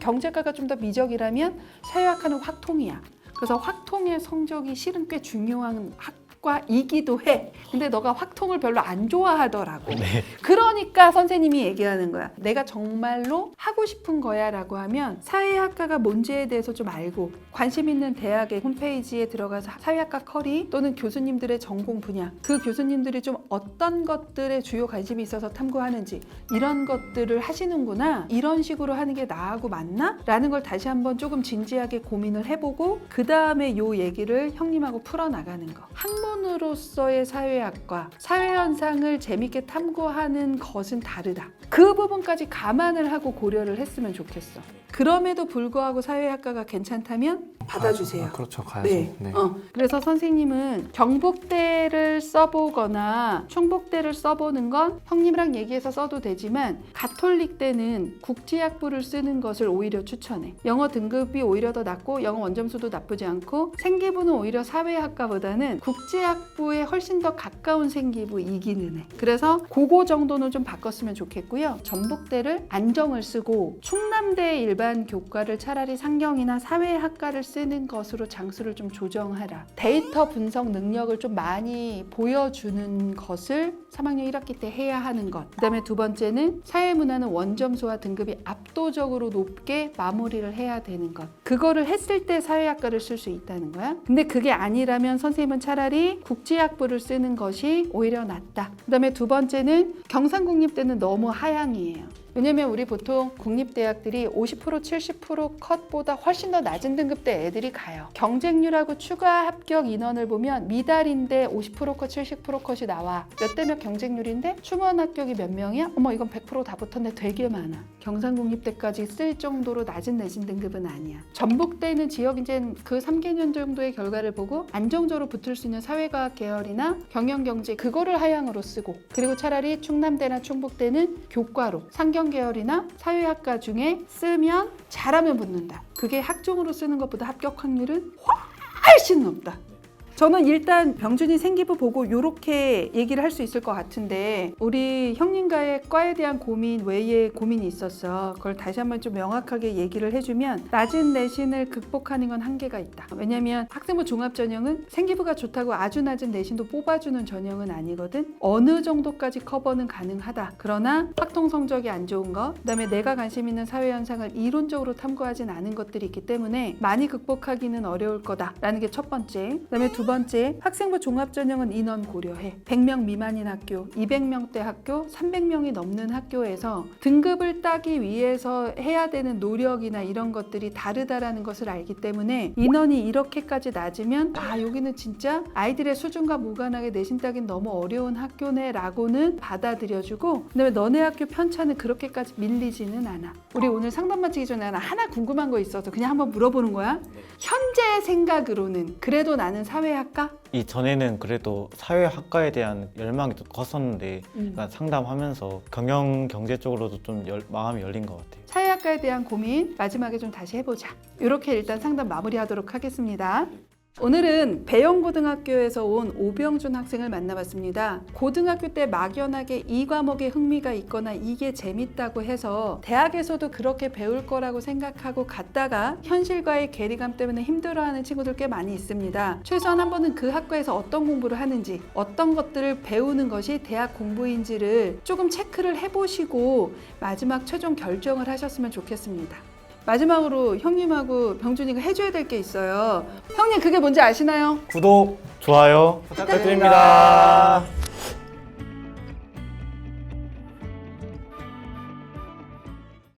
경제과가 좀 더 미적이라면 사회학과는 확통이야. 그래서 확통의 성적이 실은 꽤 중요한 학과이기도 해. 근데 너가 확통을 별로 안 좋아하더라고. 네. 그러니까 선생님이 얘기하는 거야. 내가 정말로 하고 싶은 거야 라고 하면 사회학과가 뭔지에 대해서 좀 알고 관심 있는 대학의 홈페이지에 들어가서 사회학과 커리 또는 교수님들의 전공 분야, 그 교수님들이 좀 어떤 것들에 주요 관심이 있어서 탐구하는지 이런 것들을 하시는구나, 이런 식으로 하는 게 나하고 맞나? 라는 걸 다시 한번 조금 진지하게 고민을 해보고 그 다음에 요 얘기를 형님하고 풀어나가는 거. 학문으로서의 사회학과, 사회현상을 재밌게 탐구하는 것은 다르다. 그 부분까지 감안을 하고 고려를 했으면 좋겠어. 그럼에도 불구하고 사회학과가 괜찮다면 받아주세요. 그렇죠. 가야죠. 네. 그래서 선생님은 경북대를 써보거나 충북대를 써보는 건 형님이랑 얘기해서 써도 되지만 가톨릭대는 국제학부를 쓰는 것을 오히려 추천해. 영어 등급이 오히려 더 낮고 영어 원점수도 나쁘지 않고 생기부는 오히려 사회학과보다는 국제학부에 훨씬 더 가까운 생기부이기는 해. 그래서 그거 정도는 좀 바꿨으면 좋겠고요. 전북대를 안정을 쓰고 충남대 일반 교과를 차라리 상경이나 사회학과를 쓰는 것으로 장수를 좀 조정하라. 데이터 분석 능력을 좀 많이 보여주는 것을 3학년 1학기 때 해야 하는 것. 그 다음에 두 번째는 사회문화는 원점수와 등급이 압도적으로 높게 마무리를 해야 되는 것. 그거를 했을 때 사회학과를 쓸 수 있다는 거야. 근데 그게 아니라면 선생님은 차라리 국제학부를 쓰는 것이 오히려 낫다. 그 다음에 두 번째는 경상국립대는 너무 하향이에요. 왜냐면 우리 보통 국립대학들이 50% 70% 컷보다 훨씬 더 낮은 등급대 애들이 가요. 경쟁률하고 추가 합격 인원을 보면 미달인데 50% 컷 70% 컷이 나와. 몇 대 몇 경쟁률인데 충원 합격이 몇 명이야? 어머 이건 100% 다 붙었네. 되게 많아. 경상국립대까지 쓸 정도로 낮은 내신 등급은 아니야. 전북대는 지역 이제 그 3개년 정도의 결과를 보고 안정적으로 붙을 수 있는 사회과학 계열이나 경영경제 그거를 하향으로 쓰고, 그리고 차라리 충남대나 충북대는 교과로 상경 계열이나 사회학과 중에 쓰면 잘하면 붙는다. 그게 학종으로 쓰는 것보다 합격 확률은 훨씬 높다. 저는 일단 병준이 생기부 보고 이렇게 얘기를 할 수 있을 것 같은데 우리 형님과의 과에 대한 고민 외에 고민이 있었어. 그걸 다시 한번 좀 명확하게 얘기를 해주면 낮은 내신을 극복하는 건 한계가 있다. 왜냐면 학생부 종합전형은 생기부가 좋다고 아주 낮은 내신도 뽑아주는 전형은 아니거든. 어느 정도까지 커버는 가능하다. 그러나 확통 성적이 안 좋은 거, 그다음에 내가 관심 있는 사회현상을 이론적으로 탐구하진 않은 것들이 있기 때문에 많이 극복하기는 어려울 거다라는 게 첫 번째. 그다음에 두 번째, 학생부 종합전형은 인원 고려해. 100명 미만인 학교, 200명대 학교, 300명이 넘는 학교에서 등급을 따기 위해서 해야 되는 노력이나 이런 것들이 다르다라는 것을 알기 때문에 인원이 이렇게까지 낮으면 아 여기는 진짜 아이들의 수준과 무관하게 내신 따긴 너무 어려운 학교네 라고는 받아들여주고, 그다음에 너네 학교 편차는 그렇게까지 밀리지는 않아. 우리 오늘 상담 마치기 전에 하나 궁금한 거 있어서 그냥 한번 물어보는 거야. 현재 생각으로는 그래도 나는 사회학과? 이전에는 그래도 사회학과에 대한 열망이 좀 컸었는데 그러니까 상담하면서 경영 경제 쪽으로도 좀 마음이 열린 것 같아요. 사회학과에 대한 고민 마지막에 좀 다시 해보자. 이렇게 일단 상담 마무리하도록 하겠습니다. 오늘은 배영고등학교에서 온 오병준 학생을 만나봤습니다. 고등학교 때 막연하게 이 과목에 흥미가 있거나 이게 재밌다고 해서 대학에서도 그렇게 배울 거라고 생각하고 갔다가 현실과의 괴리감 때문에 힘들어하는 친구들 꽤 많이 있습니다. 최소한 한 번은 그 학과에서 어떤 공부를 하는지, 어떤 것들을 배우는 것이 대학 공부인지를 조금 체크를 해보시고 마지막 최종 결정을 하셨으면 좋겠습니다. 마지막으로 형님하고 병준이가 해줘야 될 게 있어요. 형님 그게 뭔지 아시나요? 구독, 좋아요 부탁드립니다.